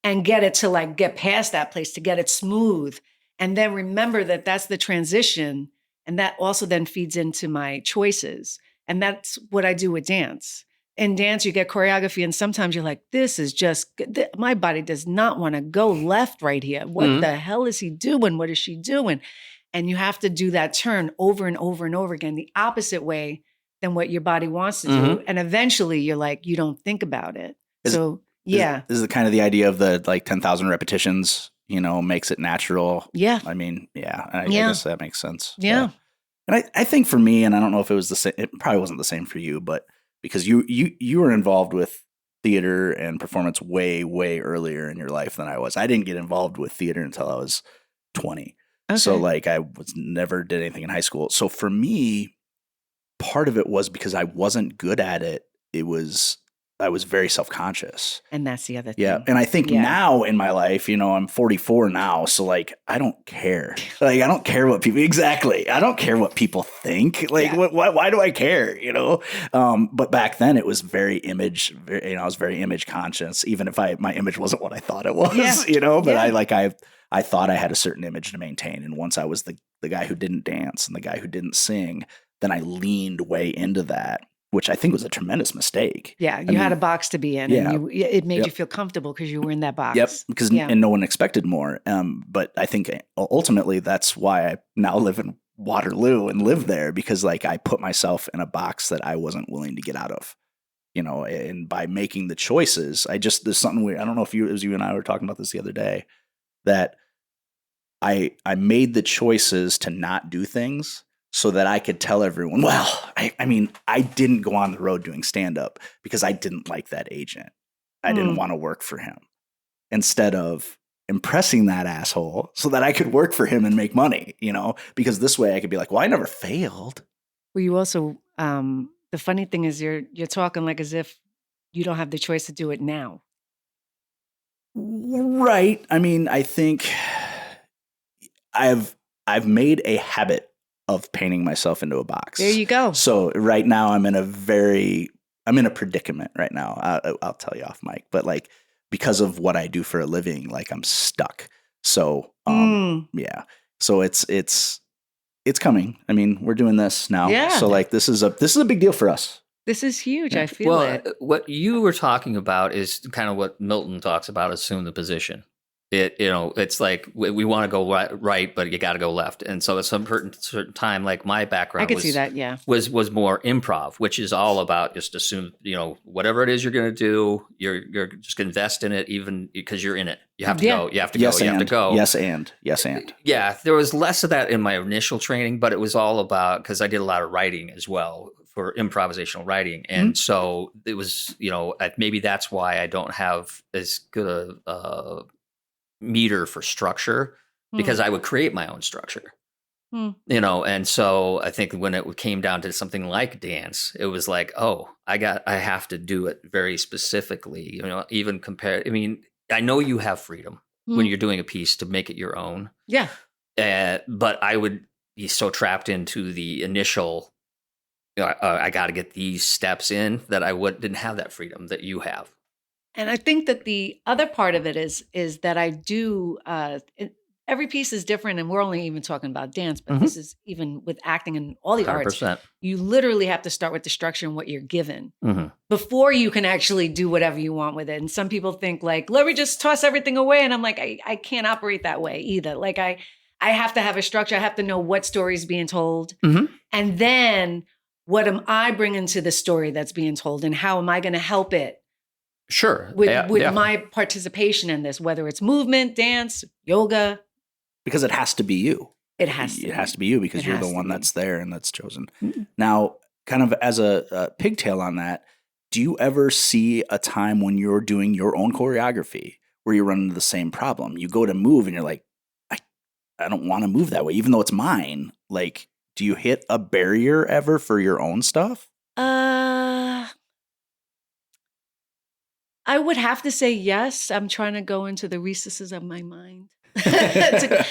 [SPEAKER 3] and get it to get past that place, to get it smooth. And then remember that that's the transition. And that also then feeds into my choices. And that's what I do with dance. In dance, you get choreography and sometimes you're like, this is just, my body does not want to go left right here. What the hell is he doing? What is she doing? And you have to do that turn over and over and over again, the opposite way than what your body wants to do. And eventually you're like, you don't think about it. Is it kind
[SPEAKER 1] of the idea of the 10,000 repetitions, makes it natural?
[SPEAKER 3] Yeah.
[SPEAKER 1] I mean, I guess that makes sense.
[SPEAKER 3] Yeah.
[SPEAKER 1] And I think for me, and I don't know if it was the same, it probably wasn't the same for you, but because you were involved with theater and performance way, way earlier in your life than I was. I didn't get involved with theater until I was 20. Okay. So I never did anything in high school. So for me, part of it was because I wasn't good at it. I was very self-conscious.
[SPEAKER 3] And that's the other thing.
[SPEAKER 1] Yeah. And I think now in my life, I'm 44 now. So I don't care. I don't care what people, exactly. I don't care what people think. Why do I care? But back then it was very I was very image conscious, even if my image wasn't what I thought it was, but I thought I had a certain image to maintain. And once I was the guy who didn't dance and the guy who didn't sing, then I leaned way into that, which I think was a tremendous mistake. Yeah,
[SPEAKER 3] you had a box to be in, and it made you feel comfortable because you were in that box.
[SPEAKER 1] Yep, because and no one expected more. But I think ultimately that's why I now live in Waterloo and live there, because I put myself in a box that I wasn't willing to get out of. And by making the choices, there's something weird. I don't know if it was you and I were talking about this the other day, that I made the choices to not do things so that I could tell everyone, well, I didn't go on the road doing stand-up because I didn't like that agent. I didn't want to work for him. Instead of impressing that asshole so that I could work for him and make money, because this way I could be like, well, I never failed.
[SPEAKER 3] Well, you also, the funny thing is you're talking as if you don't have the choice to do it now.
[SPEAKER 1] Right. I think I've made a habit of painting myself into a box.
[SPEAKER 3] There you go.
[SPEAKER 1] So right now I'm in a predicament right now. I'll tell you off mic, but because of what I do for a living, I'm stuck. So, yeah. So it's it's coming. I mean, we're doing this now.
[SPEAKER 3] Yeah.
[SPEAKER 1] So like, this is a big deal for us.
[SPEAKER 3] This is huge. I feel it.
[SPEAKER 2] What you were talking about is kind of what Milton talks about, assume the position. It's like we want to go right, but you got to go left. And so at some certain time, like my background,
[SPEAKER 3] I could see that. Yeah.
[SPEAKER 2] was more improv, which is all about just assume, whatever it is you're going to do, you're just invest in it, even because you're in it. You have to go. You have to go. You have to go.
[SPEAKER 1] Yes, and yes, and
[SPEAKER 2] yeah. There was less of that in my initial training, but it was all about because I did a lot of writing as well for improvisational writing, and so it was maybe that's why I don't have as good a meter for structure because I would create my own structure, and so I think when it came down to something like dance, it was like, I have to do it very specifically, even compared. I mean, I know you have freedom when you're doing a piece to make it your own.
[SPEAKER 3] Yeah.
[SPEAKER 2] But I would be so trapped into the initial, I got to get these steps in that I didn't have that freedom that you have.
[SPEAKER 3] And I think that the other part of it is that I do, every piece is different, and we're only even talking about dance, but this is even with acting and all the
[SPEAKER 2] 100%.
[SPEAKER 3] arts. You literally have to start with the structure and what you're given before you can actually do whatever you want with it. And some people think like, let me just toss everything away. And I'm like, I can't operate that way either. Like I have to have a structure. I have to know what story is being told. And then what am I bringing to the story that's being told, and how am I going to help it?
[SPEAKER 2] Sure.
[SPEAKER 3] With my participation in this, whether it's movement, dance, yoga.
[SPEAKER 1] Because it has to be you.
[SPEAKER 3] It has to
[SPEAKER 1] be you because you're the one that's there and that's chosen. Now, kind of as a pigtail on that, do you ever see a time when you're doing your own choreography where you run into the same problem? You go to move and you're like, I don't want to move that way, even though it's mine. Like, do you hit a barrier ever for your own stuff?
[SPEAKER 3] I would have to say yes. I'm trying to go into the recesses of my mind.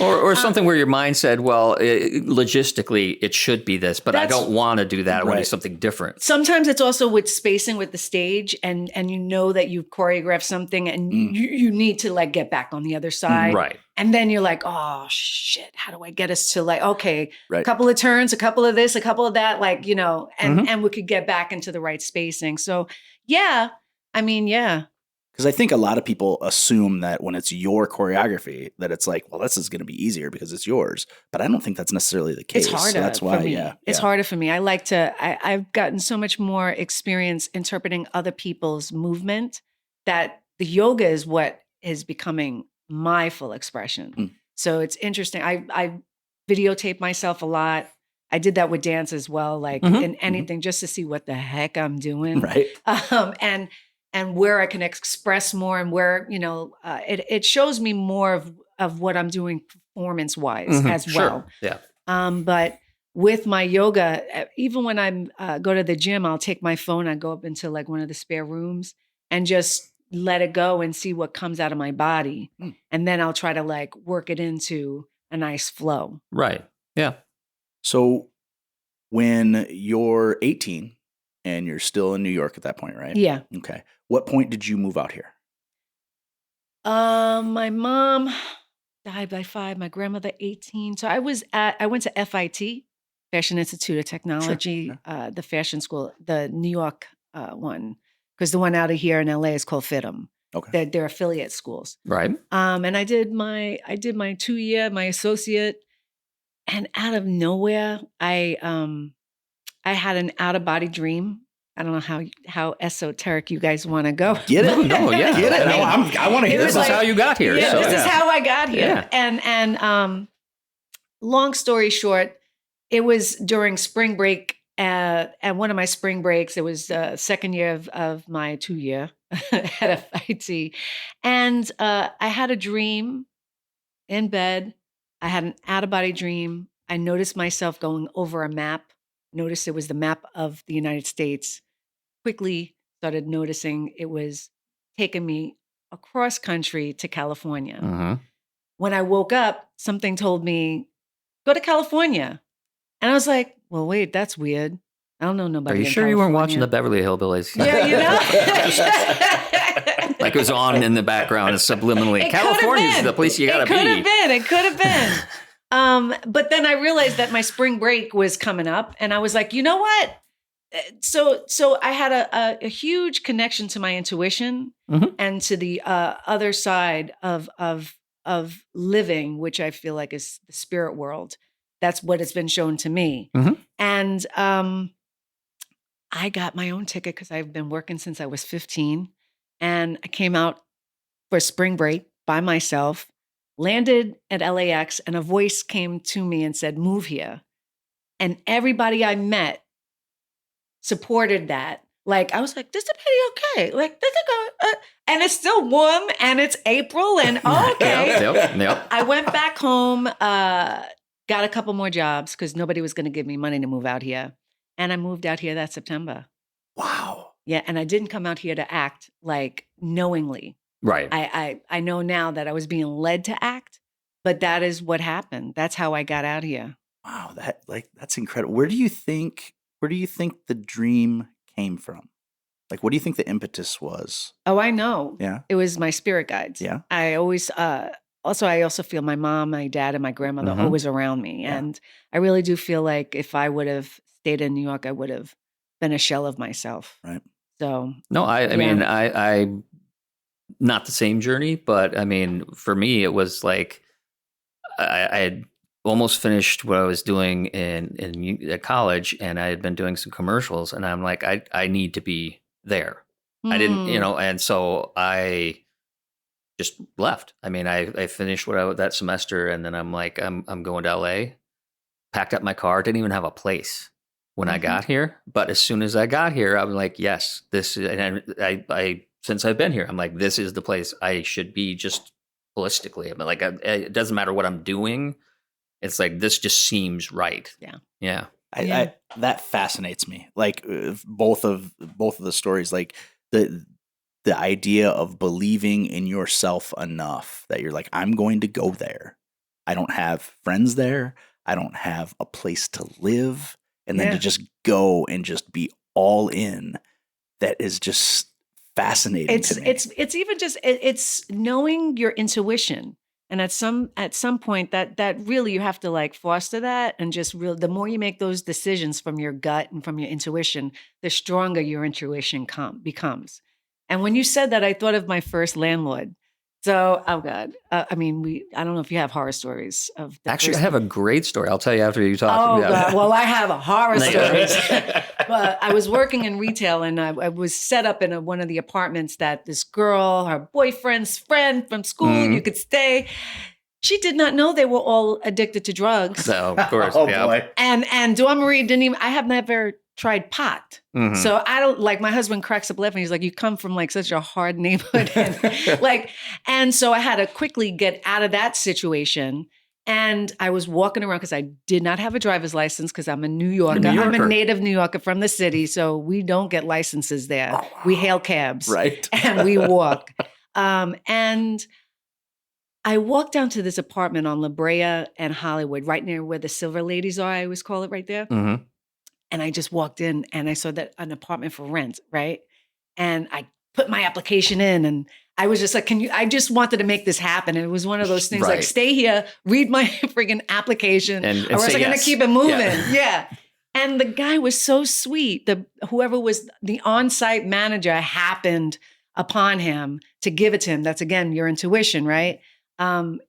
[SPEAKER 2] or something where your mind said, well, logistically, it should be this, but I don't want to do that. I want to do something different.
[SPEAKER 3] Sometimes it's also with spacing with the stage, and you know that you've choreographed something, and you need to like get back on the other side.
[SPEAKER 2] Right.
[SPEAKER 3] And then you're like, oh, shit, how do I get us to like, okay, a couple of turns, a couple of this, a couple of that, like, and we could get back into the right spacing. So, yeah. I mean, yeah.
[SPEAKER 1] Because I think a lot of people assume that when it's your choreography, that it's like, well, this is going to be easier because it's yours. But I don't think that's necessarily the case.
[SPEAKER 3] It's harder.
[SPEAKER 1] So that's why,
[SPEAKER 3] for me. It's harder for me. I've gotten so much more experience interpreting other people's movement that the yoga is what is becoming my full expression. So it's interesting. I videotape myself a lot. I did that with dance as well, like in anything, just to see what the heck I'm doing.
[SPEAKER 1] Right.
[SPEAKER 3] And where I can express more, and where, it shows me more of what I'm doing performance-wise as well.
[SPEAKER 2] Yeah.
[SPEAKER 3] But with my yoga, even when I'm go to the gym, I'll take my phone, I go up into like one of the spare rooms and just let it go and see what comes out of my body. And then I'll try to like work it into a nice flow.
[SPEAKER 2] Right. Yeah.
[SPEAKER 1] So when you're 18 and you're still in New York at that point, right?
[SPEAKER 3] Yeah.
[SPEAKER 1] Okay. What point did you move out here?
[SPEAKER 3] My mom died by 5, my grandmother 18. So I went to FIT, Fashion Institute of Technology, the fashion school, the New York one, because the one out of here in LA is called FITM.
[SPEAKER 1] Okay.
[SPEAKER 3] They're affiliate schools.
[SPEAKER 2] Right.
[SPEAKER 3] And I did my 2-year, my associate, and out of nowhere, I had an out-of-body dream. I don't know how esoteric you guys want to go.
[SPEAKER 1] Get it?
[SPEAKER 2] No, yeah.
[SPEAKER 1] Get it? I want to hear
[SPEAKER 2] this. This is how you got here.
[SPEAKER 3] Yeah,
[SPEAKER 2] so,
[SPEAKER 3] this is how I got here.
[SPEAKER 2] Yeah.
[SPEAKER 3] And long story short, it was during spring break. And one of my spring breaks, it was the second year of my 2-year at FIT. And I had a dream in bed. I had an out-of-body dream. I noticed myself going over a map. Noticed it was the map of the United States. Quickly started noticing it was taking me across country to California. When I woke up, something told me, go to California. And I was like, well, wait, that's weird. I don't know nobody.
[SPEAKER 2] Are you sure you weren't watching the Beverly Hillbillies?
[SPEAKER 3] Yeah,
[SPEAKER 2] Like it was on in the background subliminally. California's the place you got to be.
[SPEAKER 3] It could have been. But then I realized that my spring break was coming up, and I was like, you know what? So I had a huge connection to my intuition and to the other side of living, which I feel like is the spirit world. That's what it's been shown to me. And I got my own ticket because I've been working since I was 15. And I came out for spring break by myself, landed at LAX, and a voice came to me and said, move here. And everybody I met supported that. Like, I was like, this is pretty okay. Like, this is good. And it's still warm and it's April and okay.
[SPEAKER 2] Yep.
[SPEAKER 3] I went back home, got a couple more jobs because nobody was going to give me money to move out here. And I moved out here that September.
[SPEAKER 1] Wow.
[SPEAKER 3] Yeah. And I didn't come out here to act like knowingly.
[SPEAKER 2] Right.
[SPEAKER 3] I know now that I was being led to act, but that is what happened. That's how I got out here.
[SPEAKER 1] Wow. That's incredible. Where do you think the dream came from? Like, what do you think the impetus was?
[SPEAKER 3] Oh, I know.
[SPEAKER 1] Yeah.
[SPEAKER 3] It was my spirit guides.
[SPEAKER 1] Yeah.
[SPEAKER 3] I always, I also feel my mom, my dad, and my grandmother always around me.
[SPEAKER 1] Yeah.
[SPEAKER 3] And I really do feel like if I would have stayed in New York, I would have been a shell of myself.
[SPEAKER 1] Right.
[SPEAKER 3] So.
[SPEAKER 2] No, I mean, I not the same journey, but I mean, for me, it was like I had almost finished what I was doing at college, and I had been doing some commercials, and I'm like, I need to be there. I didn't, and so I just left. I mean, I finished that semester, and then I'm like, I'm going to LA, packed up my car, didn't even have a place when I got here. But as soon as I got here, I was like, yes, this is, and I since I've been here, I'm like, this is the place I should be just holistically. I mean, like, it doesn't matter what I'm doing. It's like, this just seems right. Yeah.
[SPEAKER 1] I that fascinates me. Like both of the stories, like the idea of believing in yourself enough that you're like, I'm going to go there. I don't have friends there. I don't have a place to live. And then to just go and just be all in. That is just fascinating to me.
[SPEAKER 3] It's even just it's knowing your intuition. And at some point that really you have to like foster that, and just the more you make those decisions from your gut and from your intuition, the stronger your intuition becomes. And when you said that, I thought of my first landlord. So, oh God, I mean, I don't know if you have horror stories of.
[SPEAKER 2] Actually, I have a great story. I'll tell you after you talk.
[SPEAKER 3] Oh God, well, I have a horror stories. But I was working in retail, and I was set up in one of the apartments that this girl, her boyfriend's friend from school, you could stay. She did not know they were all addicted to drugs.
[SPEAKER 2] So, of course,
[SPEAKER 1] boy.
[SPEAKER 3] And DawnMarie didn't even. I have never tried pot. So I don't, like, my husband cracks up laughing. He's like, you come from like such a hard neighborhood. And so I had to quickly get out of that situation. And I was walking around because I did not have a driver's license because I'm a New Yorker. I'm a native New Yorker from the city. So we don't get licenses there. Oh, wow. We hail cabs.
[SPEAKER 1] Right.
[SPEAKER 3] And we walk. And I walked down to this apartment on La Brea and Hollywood, right near where the Silver Ladies are. I always call it right there. And I just walked in and I saw that an apartment for rent, right? And I put my application in, and I was just like, I just wanted to make this happen. And it was one of those things like, stay here, read my friggin' application, or else I'm going to keep it moving. Yeah. And the guy was so sweet. Whoever was the on-site manager happened upon him to give it to him. That's, again, your intuition, right?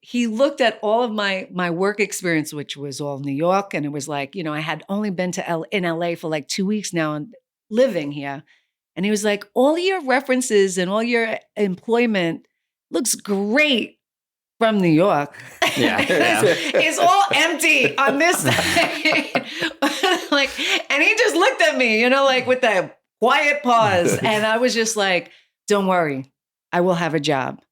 [SPEAKER 3] He looked at all of my work experience, which was all New York. And it was like, I had only been in LA for like 2 weeks now and living here. And he was like, all your references and all your employment looks great from New York.
[SPEAKER 2] Yeah.
[SPEAKER 3] It's all empty on this side. And he just looked at me, like with that quiet pause. And I was just like, don't worry, I will have a job.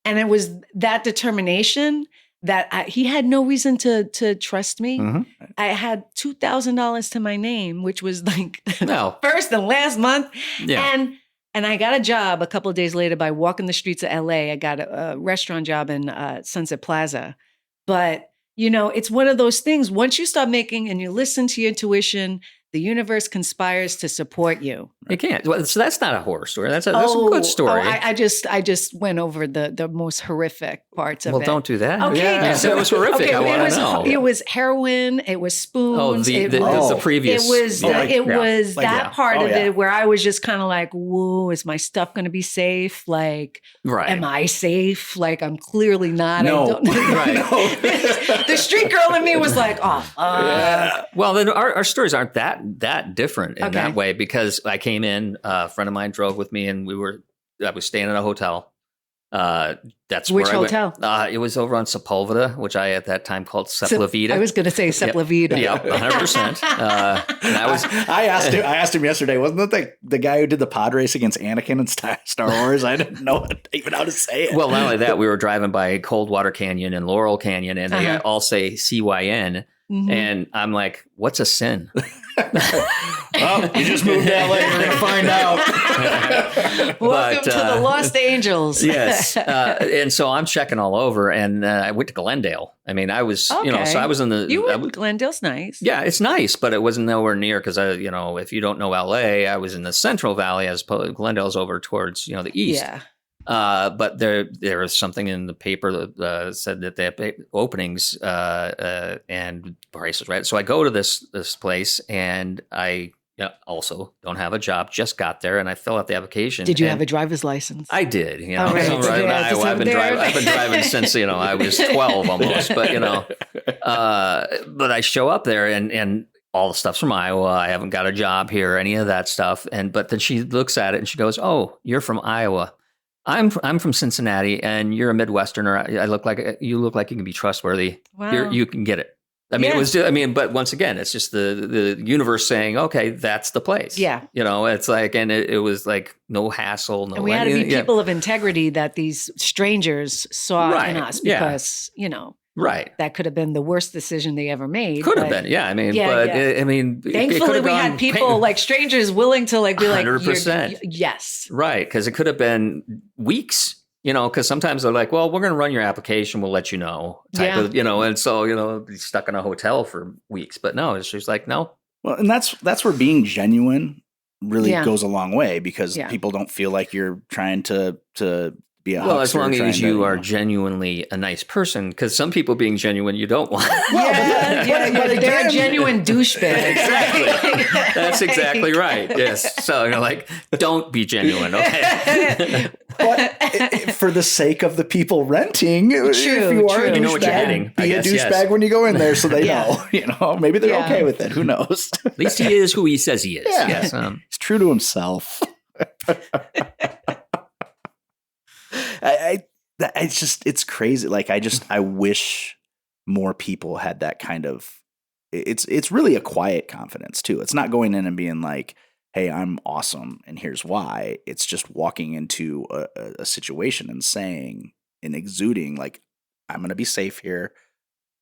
[SPEAKER 3] And it was that determination that he had no reason to trust me. I had $2,000 to my name, which was like first and last month. Yeah. And I got a job a couple of days later by walking the streets of LA. I got a restaurant job in Sunset Plaza. But, it's one of those things. Once you start making and you listen to your intuition, the universe conspires to support you.
[SPEAKER 2] You can't. Well, so that's not a horror story. That's a good story.
[SPEAKER 3] I just went over the most horrific parts of it.
[SPEAKER 2] Well, don't do that.
[SPEAKER 3] Okay,
[SPEAKER 2] Yeah. So it was horrific.
[SPEAKER 3] Okay,
[SPEAKER 2] I want to know.
[SPEAKER 3] It was heroin. It was spoons.
[SPEAKER 2] The previous.
[SPEAKER 3] It was that part of it where I was just kind of like, "Whoa, is my stuff going to be safe? Like, am I safe? Like, I'm clearly not."
[SPEAKER 1] No.
[SPEAKER 3] I don't know.
[SPEAKER 2] Right.
[SPEAKER 3] The street girl in me was like, "Oh,
[SPEAKER 2] Well, then our stories aren't that different in that way, because I came in, a friend of mine drove with me, and I was staying in a hotel. That's
[SPEAKER 3] which
[SPEAKER 2] where
[SPEAKER 3] hotel?
[SPEAKER 2] I went. It was over on Sepulveda, which I at that time called Sepulveda.
[SPEAKER 3] I was going to say Sepulveda.
[SPEAKER 2] Yep, 100%.
[SPEAKER 1] I asked him yesterday. Wasn't that the guy who did the pod race against Anakin in Star Wars? I didn't know even how to say it.
[SPEAKER 2] Well, not only that, we were driving by Coldwater Canyon and Laurel Canyon, and they all say CYN. Mm-hmm. And I'm like, what's a sin?
[SPEAKER 1] Well, you just moved to LA. You're going to find out.
[SPEAKER 3] Welcome to the Lost Angels.
[SPEAKER 2] Yes. And so I'm checking all over, and I went to Glendale. I mean, I was, so I was in the...
[SPEAKER 3] Glendale's nice.
[SPEAKER 2] Yeah, it's nice, but it wasn't nowhere near, because, if you don't know LA, I was in the Central Valley, as opposed to Glendale's over towards, the east.
[SPEAKER 3] Yeah.
[SPEAKER 2] But there was something in the paper that said that they have openings and prices, right? So I go to this place, and I also don't have a job. Just got there, and I fill out the application.
[SPEAKER 3] Did you have a driver's license?
[SPEAKER 2] I did.
[SPEAKER 3] Right.
[SPEAKER 2] So in Iowa, I've been driving since I was 12 almost. But but I show up there, and all the stuff's from Iowa. I haven't got a job here, any of that stuff. But then she looks at it and she goes, "Oh, you're from Iowa. I'm from Cincinnati, and you're a Midwesterner. You look like you can be trustworthy.
[SPEAKER 3] Wow.
[SPEAKER 2] You can get it." I mean, but once again, it's just the universe saying, "Okay, that's the place."
[SPEAKER 3] Yeah.
[SPEAKER 2] It's like, and it was like no hassle. No,
[SPEAKER 3] and we had to be people of integrity that these strangers saw in us, because
[SPEAKER 2] right.
[SPEAKER 3] That could have been the worst decision they ever made.
[SPEAKER 2] Could have been, yeah. I mean,
[SPEAKER 3] thankfully we had people like strangers willing to be
[SPEAKER 2] 100%.
[SPEAKER 3] Yes,
[SPEAKER 2] right, because it could have been weeks. Because sometimes they're like, "Well, we're going to run your application. We'll let you know." And so be stuck in a hotel for weeks. But no, it's just like, no.
[SPEAKER 1] Well, and that's where being genuine really goes a long way, because people don't feel like you're trying to be a
[SPEAKER 2] as long as you are genuinely a nice person, because some people being genuine you don't want.
[SPEAKER 3] But they're a genuine douchebag.
[SPEAKER 2] Exactly. That's exactly right. Yes. So don't be genuine. Okay.
[SPEAKER 1] But for the sake of the people renting, if you are a douchebag,
[SPEAKER 2] you know what you're getting.
[SPEAKER 1] Be a douchebag when you go in there, so they know. Maybe they're okay with it. Who knows?
[SPEAKER 2] At least he is who he says he is.
[SPEAKER 1] Yeah.
[SPEAKER 2] Yes.
[SPEAKER 1] He's true to himself. It's crazy. I wish more people had that kind of, it's really a quiet confidence too. It's not going in and being like, "Hey, I'm awesome, and here's why." It's just walking into a situation and saying and exuding, like, "I'm going to be safe here.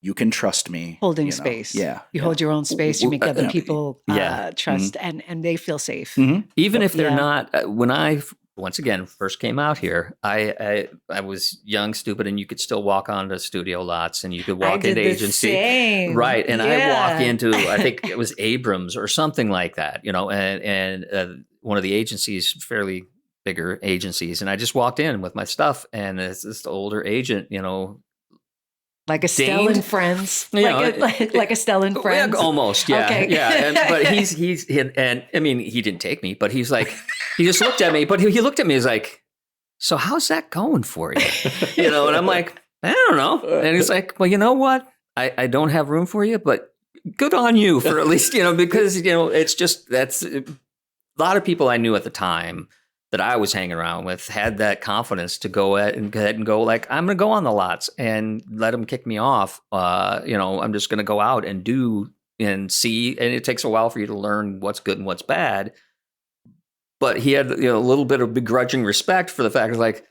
[SPEAKER 1] You can trust me."
[SPEAKER 3] Holding space.
[SPEAKER 1] Yeah.
[SPEAKER 3] You hold your own space. You make other people trust,
[SPEAKER 2] mm-hmm.
[SPEAKER 3] and they feel safe.
[SPEAKER 1] Mm-hmm.
[SPEAKER 2] Even if they're not, when I once again first came out here, I was young, stupid, and you could still walk onto studio lots, and you could walk into agency.
[SPEAKER 3] Same.
[SPEAKER 2] Right. And I walk into, I think it was Abrams or something like that, and one of the agencies, fairly bigger agencies. And I just walked in with my stuff, and it's this older agent,
[SPEAKER 3] like Estelle and Friends, like Estelle and Friends,
[SPEAKER 2] almost, yeah,
[SPEAKER 3] okay.
[SPEAKER 2] yeah. But he didn't take me, but he's like, he just looked at me, but he looked at me as like, "So how's that going for you?" And I'm like, "I don't know." And he's like, "Well, you know what? I don't have room for you, but good on you for at least, because it's just that's a lot of people I knew at the time that I was hanging around with had that confidence to go ahead and go like, "I'm going to go on the lots and let them kick me off. I'm just going to go out and do and see." And it takes a while for you to learn what's good and what's bad. But he had a little bit of begrudging respect for the fact of like,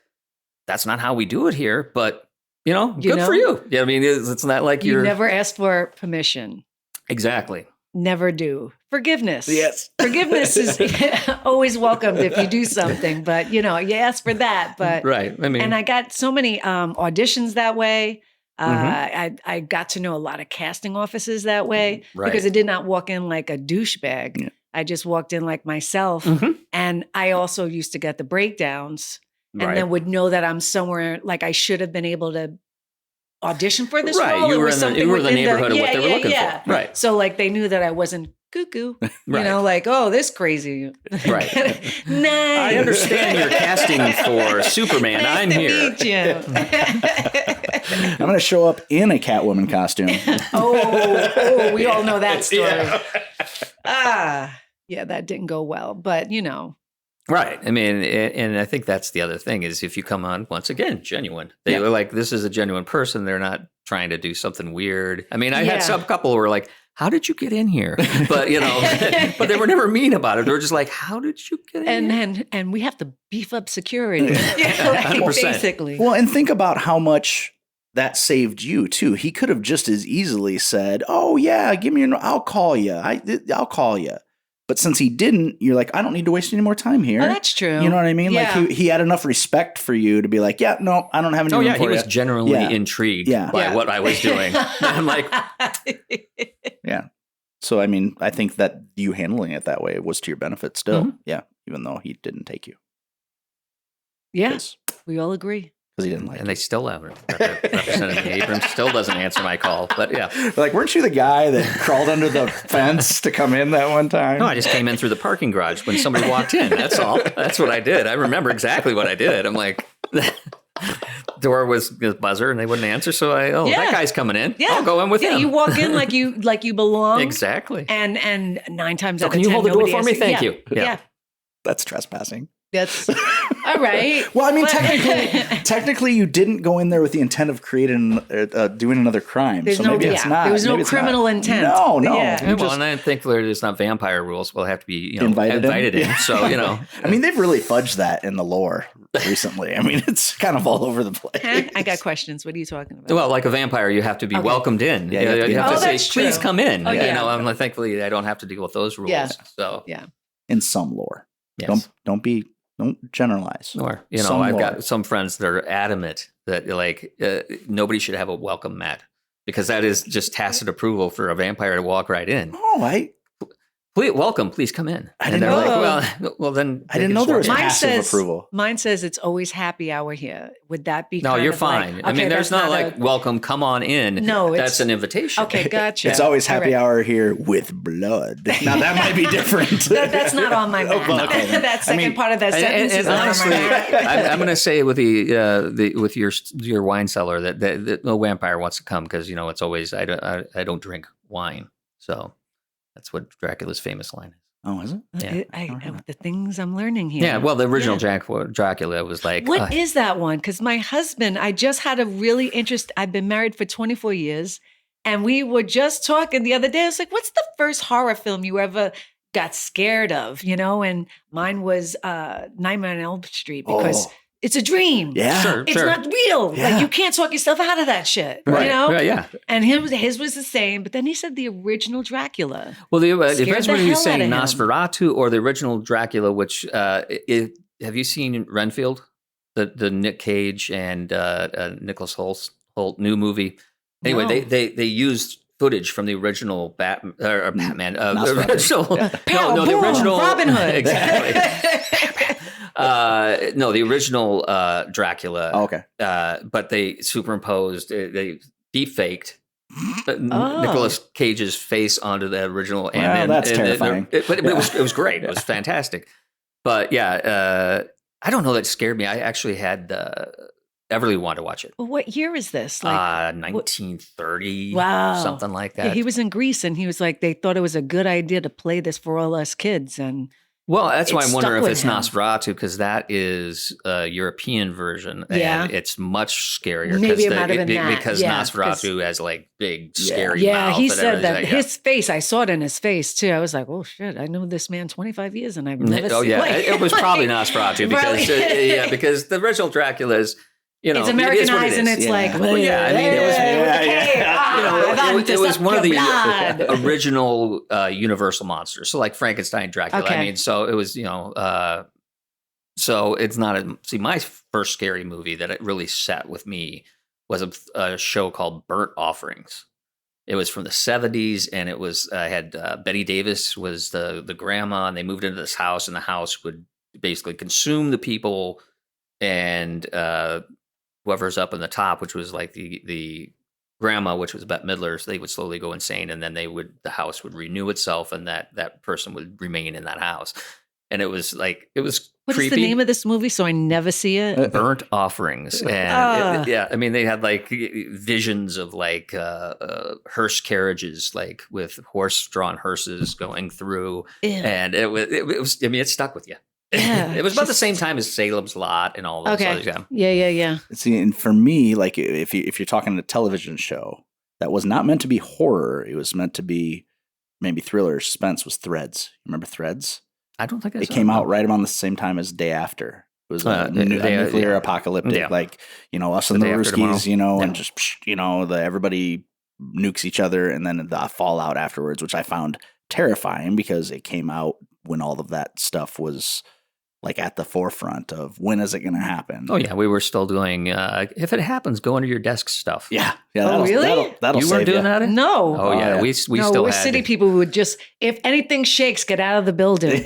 [SPEAKER 2] that's not how we do it here. But good for you. Yeah, I mean, it's not like
[SPEAKER 3] you never asked for permission.
[SPEAKER 2] Exactly.
[SPEAKER 3] Never do. Forgiveness.
[SPEAKER 1] Yes.
[SPEAKER 3] Forgiveness is always welcomed if you do something, but you ask for that. But
[SPEAKER 2] right. I mean,
[SPEAKER 3] and I got so many auditions that way.
[SPEAKER 2] Mm-hmm.
[SPEAKER 3] I got to know a lot of casting offices that way
[SPEAKER 2] right.
[SPEAKER 3] because I did not walk in like a douchebag.
[SPEAKER 1] Yeah.
[SPEAKER 3] I just walked in like myself.
[SPEAKER 2] Mhm.
[SPEAKER 3] And I also used to get the breakdowns and
[SPEAKER 2] Right.
[SPEAKER 3] then would know that I'm somewhere like I should have been able to audition for this
[SPEAKER 2] Right.
[SPEAKER 3] role.
[SPEAKER 2] You
[SPEAKER 3] It
[SPEAKER 2] were
[SPEAKER 3] was
[SPEAKER 2] in the,
[SPEAKER 3] something
[SPEAKER 2] you were in the
[SPEAKER 3] within
[SPEAKER 2] neighborhood of what they were looking for. Right.
[SPEAKER 3] So like they knew that I wasn't cuckoo, you
[SPEAKER 2] Right.
[SPEAKER 3] know, like, oh, this crazy.
[SPEAKER 2] Right.
[SPEAKER 3] Nice.
[SPEAKER 2] I understand you're casting for Superman.
[SPEAKER 3] Nice
[SPEAKER 2] I'm
[SPEAKER 3] to
[SPEAKER 2] here.
[SPEAKER 3] meet you.
[SPEAKER 1] I'm going to show up in a Catwoman costume.
[SPEAKER 3] oh, we all know that story.
[SPEAKER 2] Yeah.
[SPEAKER 3] Yeah, that didn't go well, but you know.
[SPEAKER 2] Right. I mean, and I think that's the other thing is if you come on, once again, genuine. They were like, this is a genuine person. They're not trying to do something weird. I mean, I had some couple who were like, how did you get in here? But, you know, but they were never mean about it. They were just like, how did you get in here?
[SPEAKER 3] And we have to beef up security.
[SPEAKER 2] Yeah, 100%.
[SPEAKER 3] Basically.
[SPEAKER 1] Well, and think about how much that saved you too. He could have just as easily said, "Oh yeah, give me I'll call you. I'll call you." But since he didn't, you're like, "I don't need to waste any more time here."
[SPEAKER 3] Oh, that's true.
[SPEAKER 1] You know what I mean?
[SPEAKER 3] Yeah.
[SPEAKER 1] Like he had enough respect for you to be like, "Yeah, no, I don't have any room
[SPEAKER 2] Oh, yeah.
[SPEAKER 1] for
[SPEAKER 2] He
[SPEAKER 1] you."
[SPEAKER 2] was genuinely
[SPEAKER 1] Yeah.
[SPEAKER 2] intrigued
[SPEAKER 1] Yeah.
[SPEAKER 2] by what I was doing. And I'm like,
[SPEAKER 1] Yeah. So I mean, I think that you handling it that way was to your benefit still.
[SPEAKER 2] Mhm.
[SPEAKER 1] Yeah, even though he didn't take you.
[SPEAKER 3] Yeah,
[SPEAKER 1] Because
[SPEAKER 3] we all agree.
[SPEAKER 1] he didn't like
[SPEAKER 2] and
[SPEAKER 1] you.
[SPEAKER 2] they still haven't. Representative Abrams still doesn't answer my call. But yeah.
[SPEAKER 1] Like, weren't you the guy that crawled under the fence to come in that one time?
[SPEAKER 2] No, I just came in through the parking garage when somebody walked in. That's all. That's what I did. I remember exactly what I did. I'm like, door was a buzzer and they wouldn't answer. So that guy's coming in.
[SPEAKER 3] Yeah.
[SPEAKER 2] I'll go in with him.
[SPEAKER 3] You walk in like you belong.
[SPEAKER 2] Exactly.
[SPEAKER 3] And 9 times out of 10,
[SPEAKER 2] can you hold the door
[SPEAKER 3] nobody
[SPEAKER 2] for me?
[SPEAKER 3] answers.
[SPEAKER 2] Thank
[SPEAKER 3] Yeah.
[SPEAKER 2] you. Yeah.
[SPEAKER 3] Yeah.
[SPEAKER 1] That's trespassing.
[SPEAKER 3] That's all right.
[SPEAKER 1] Well, I mean,
[SPEAKER 3] But-
[SPEAKER 1] technically, you didn't go in there with the intent of creating, doing another crime.
[SPEAKER 3] There's
[SPEAKER 1] so
[SPEAKER 3] no-
[SPEAKER 1] maybe it's
[SPEAKER 3] yeah,
[SPEAKER 1] not.
[SPEAKER 3] there was no
[SPEAKER 1] Maybe it's not.
[SPEAKER 3] criminal intent.
[SPEAKER 1] No.
[SPEAKER 3] Yeah.
[SPEAKER 1] You
[SPEAKER 2] Well,
[SPEAKER 1] just-
[SPEAKER 2] and I think there's not vampire rules. We'll have to be
[SPEAKER 1] Invited in?
[SPEAKER 2] in. So,
[SPEAKER 1] I mean, they've really fudged that in the lore recently. I mean, it's kind of all over the place.
[SPEAKER 3] I got questions. What are you talking about?
[SPEAKER 2] well, like a vampire, you have to be
[SPEAKER 3] Okay.
[SPEAKER 2] welcomed in.
[SPEAKER 1] Yeah,
[SPEAKER 2] you have to
[SPEAKER 3] Oh,
[SPEAKER 2] say,
[SPEAKER 3] that's
[SPEAKER 2] please
[SPEAKER 3] true.
[SPEAKER 2] come in.
[SPEAKER 3] Oh, yeah.
[SPEAKER 2] I'm like, thankfully, I don't have to deal with those rules.
[SPEAKER 3] Yeah.
[SPEAKER 2] So,
[SPEAKER 1] In some lore.
[SPEAKER 2] yes.
[SPEAKER 1] Don't generalize.
[SPEAKER 2] Or,
[SPEAKER 1] Some
[SPEAKER 2] I've
[SPEAKER 1] lore.
[SPEAKER 2] got some friends that are adamant that nobody should have a welcome mat because that is just tacit approval for a vampire to walk right in.
[SPEAKER 1] Oh,
[SPEAKER 2] Please, welcome, please come in.
[SPEAKER 1] I
[SPEAKER 2] And
[SPEAKER 1] didn't
[SPEAKER 2] they're
[SPEAKER 1] know.
[SPEAKER 2] like, well, then
[SPEAKER 1] I didn't know there was
[SPEAKER 3] Mine
[SPEAKER 1] passive
[SPEAKER 3] says-
[SPEAKER 1] approval.
[SPEAKER 3] Mine says it's always happy hour here. Would that be?
[SPEAKER 2] No,
[SPEAKER 3] kind
[SPEAKER 2] you're
[SPEAKER 3] of like-
[SPEAKER 2] fine. I
[SPEAKER 3] okay,
[SPEAKER 2] mean, there's
[SPEAKER 3] that's
[SPEAKER 2] not like
[SPEAKER 3] a-
[SPEAKER 2] welcome, come on in.
[SPEAKER 3] No,
[SPEAKER 2] that's
[SPEAKER 3] it's-
[SPEAKER 2] an invitation.
[SPEAKER 3] Okay, gotcha.
[SPEAKER 1] It's always
[SPEAKER 3] All
[SPEAKER 1] happy
[SPEAKER 3] right.
[SPEAKER 1] hour here with blood. Now that might be different.
[SPEAKER 3] That's not on my map.
[SPEAKER 1] Oh, okay.
[SPEAKER 3] That second
[SPEAKER 1] mean,
[SPEAKER 3] part of that sentence is not
[SPEAKER 2] honestly,
[SPEAKER 3] on my map.
[SPEAKER 2] I'm going to say with with your wine cellar that no vampire wants to come because it's always I don't drink wine, so that's what Dracula's famous line is.
[SPEAKER 1] Oh, is it?
[SPEAKER 2] Yeah.
[SPEAKER 3] The things I'm learning here.
[SPEAKER 2] Yeah, well, the original
[SPEAKER 3] Yeah.
[SPEAKER 2] Dracula was like
[SPEAKER 3] What is that one? Because my husband, I just had a really interest. I've been married for 24 years, and we were just talking the other day. I was like, "What's the first horror film you ever got scared of?" And mine was Nightmare on Elm Street because it's a dream.
[SPEAKER 1] Yeah.
[SPEAKER 2] Sure,
[SPEAKER 3] It's
[SPEAKER 2] sure.
[SPEAKER 3] not real.
[SPEAKER 1] Yeah.
[SPEAKER 3] Like you can't talk yourself out of that shit.
[SPEAKER 2] Right.
[SPEAKER 3] Right.
[SPEAKER 2] Yeah.
[SPEAKER 3] And his was the same, but then he said the original Dracula.
[SPEAKER 2] Well, it
[SPEAKER 3] Scared
[SPEAKER 2] depends
[SPEAKER 3] the
[SPEAKER 2] whether you're
[SPEAKER 3] hell out
[SPEAKER 2] saying
[SPEAKER 3] of him.
[SPEAKER 2] Nosferatu or the original Dracula. Which have you seen Renfield, the Nick Cage and Nicholas Holt new movie? Anyway,
[SPEAKER 3] No.
[SPEAKER 2] they used footage from the original Batman, the
[SPEAKER 1] Nosferatu.
[SPEAKER 2] original
[SPEAKER 3] Pow,
[SPEAKER 2] no, the
[SPEAKER 3] boom,
[SPEAKER 2] original
[SPEAKER 3] Robin Hood.
[SPEAKER 2] exactly. No, the original Dracula.
[SPEAKER 1] Oh, okay.
[SPEAKER 2] But they superimposed, they deepfaked
[SPEAKER 3] Oh.
[SPEAKER 2] Nicolas Cage's face onto the original.
[SPEAKER 1] Well,
[SPEAKER 2] And
[SPEAKER 1] that's
[SPEAKER 2] and
[SPEAKER 1] terrifying.
[SPEAKER 2] But it was great. It was fantastic. But yeah, I don't know that scared me. I actually had Everly wanted to watch it.
[SPEAKER 3] Well, what year is this?
[SPEAKER 2] 1930,
[SPEAKER 3] Wow.
[SPEAKER 2] something like
[SPEAKER 3] Yeah,
[SPEAKER 2] that.
[SPEAKER 3] he was in Greece, and he was like, they thought it was a good idea to play this for all us kids, and
[SPEAKER 2] Well, that's why
[SPEAKER 3] It
[SPEAKER 2] I'm wondering
[SPEAKER 3] stuck
[SPEAKER 2] if
[SPEAKER 3] with
[SPEAKER 2] it's
[SPEAKER 3] him.
[SPEAKER 2] Nosferatu because that is a European version,
[SPEAKER 3] Yeah.
[SPEAKER 2] and it's much scarier.
[SPEAKER 3] Maybe it might have been that,
[SPEAKER 2] because
[SPEAKER 3] yeah,
[SPEAKER 2] Nosferatu has like big,
[SPEAKER 1] Yeah.
[SPEAKER 2] scary.
[SPEAKER 3] yeah,
[SPEAKER 2] mouth
[SPEAKER 3] he
[SPEAKER 2] and
[SPEAKER 3] said that
[SPEAKER 2] everything.
[SPEAKER 3] his face. I saw it in his face too. I was like, oh shit, I know this man 25 years, and I've never.
[SPEAKER 2] Oh
[SPEAKER 3] seen,
[SPEAKER 2] yeah,
[SPEAKER 3] like-
[SPEAKER 2] it was probably Nosferatu because
[SPEAKER 3] Probably.
[SPEAKER 2] because the original Dracula is
[SPEAKER 3] it's
[SPEAKER 2] it is what it
[SPEAKER 3] Americanized, and
[SPEAKER 2] is.
[SPEAKER 3] it's
[SPEAKER 1] Yeah.
[SPEAKER 3] like,
[SPEAKER 2] Well, yeah, I mean, it was- it was one of the
[SPEAKER 3] blood.
[SPEAKER 2] original Universal monsters. So like Frankenstein, Dracula.
[SPEAKER 3] Okay.
[SPEAKER 2] I mean, so it was so it's not my first scary movie that it really sat with me was a show called Burnt Offerings. It was from the 70s, and it was I had Betty Davis was the grandma, and they moved into this house, and the house would basically consume the people, and whoever's up in the top, which was like the grandma, which was Bette Midler's, they would slowly go insane, and then the house would renew itself, and that person would remain in that house. And it was
[SPEAKER 3] What
[SPEAKER 2] creepy.
[SPEAKER 3] is the name of this movie so I never see it?
[SPEAKER 2] Burnt Offerings. And I mean, they had like visions of like hearse carriages, like with horse-drawn hearses going through.
[SPEAKER 3] Ew.
[SPEAKER 2] And it was, I mean, it stuck with you.
[SPEAKER 3] Yeah,
[SPEAKER 2] It was about the same time as Salem's Lot and all those
[SPEAKER 3] Okay.
[SPEAKER 2] others.
[SPEAKER 3] Yeah.
[SPEAKER 4] See, and for me, like if you're talking a television show that was not meant to be horror, it was meant to be maybe thriller, suspense, was Threads. Remember Threads?
[SPEAKER 2] I don't think
[SPEAKER 4] It came out right around the same time as Day After. It was a nuclear apocalyptic, like, us and the
[SPEAKER 2] Day After Tomorrow.
[SPEAKER 4] Ruskies, and just, everybody nukes each other, and then the fallout afterwards, which I found terrifying because it came out when all of that stuff was like at the forefront of when is it going to happen?
[SPEAKER 2] Oh yeah, we were still doing. If it happens, go under your desk stuff.
[SPEAKER 4] Yeah.
[SPEAKER 3] Oh, really?
[SPEAKER 4] That'll
[SPEAKER 2] You
[SPEAKER 4] save
[SPEAKER 2] weren't doing that?
[SPEAKER 3] No.
[SPEAKER 2] Oh yeah,
[SPEAKER 4] yeah.
[SPEAKER 2] we
[SPEAKER 3] no,
[SPEAKER 2] still
[SPEAKER 3] we're
[SPEAKER 2] had
[SPEAKER 3] city people who would just, if anything shakes, get out of the building.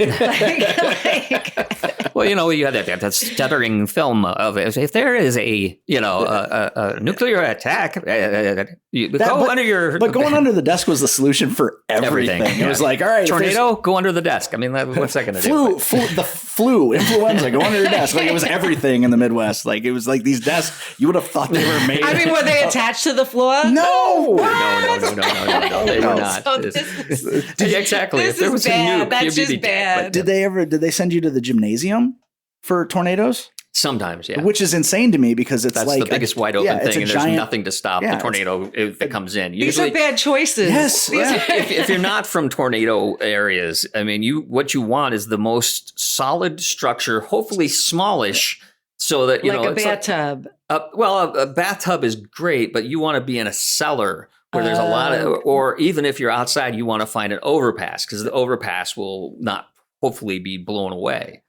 [SPEAKER 2] Well, you had that stuttering film of if there is a nuclear attack, go under your.
[SPEAKER 4] But going under the desk was the solution for everything. It was like, all right,
[SPEAKER 2] tornado, go under the desk. I mean, what's that going to do?
[SPEAKER 4] The flu, influenza, go under your desk. Like it was everything in the Midwest. Like it was like these desks, you would have thought they were made.
[SPEAKER 3] I mean, were they attached to the floor?
[SPEAKER 4] No.
[SPEAKER 2] No, they were not.
[SPEAKER 3] So
[SPEAKER 2] Exactly.
[SPEAKER 3] This
[SPEAKER 2] If there
[SPEAKER 3] is
[SPEAKER 2] was
[SPEAKER 3] bad.
[SPEAKER 2] a nuke,
[SPEAKER 3] That's
[SPEAKER 2] you'd be
[SPEAKER 3] just
[SPEAKER 2] dead.
[SPEAKER 3] bad.
[SPEAKER 4] Did they send you to the gymnasium for tornadoes?
[SPEAKER 2] Sometimes, yeah.
[SPEAKER 4] Which is insane to me because it's
[SPEAKER 2] That's
[SPEAKER 4] like
[SPEAKER 2] the biggest wide open
[SPEAKER 4] it's
[SPEAKER 2] thing,
[SPEAKER 4] a
[SPEAKER 2] and
[SPEAKER 4] giant-
[SPEAKER 2] there's nothing to stop
[SPEAKER 4] yeah,
[SPEAKER 2] the tornado if it comes in.
[SPEAKER 3] These are bad choices.
[SPEAKER 4] Yes.
[SPEAKER 3] These
[SPEAKER 4] Yeah.
[SPEAKER 3] are-
[SPEAKER 2] if you're not from tornado areas, I mean, what you want is the most solid structure, hopefully smallish, so that
[SPEAKER 3] like a
[SPEAKER 2] it's
[SPEAKER 3] bathtub.
[SPEAKER 2] a bathtub is great, but you want to be in a cellar where there's a lot of, or even if you're outside, you want to find an overpass because the overpass will not hopefully be blown away.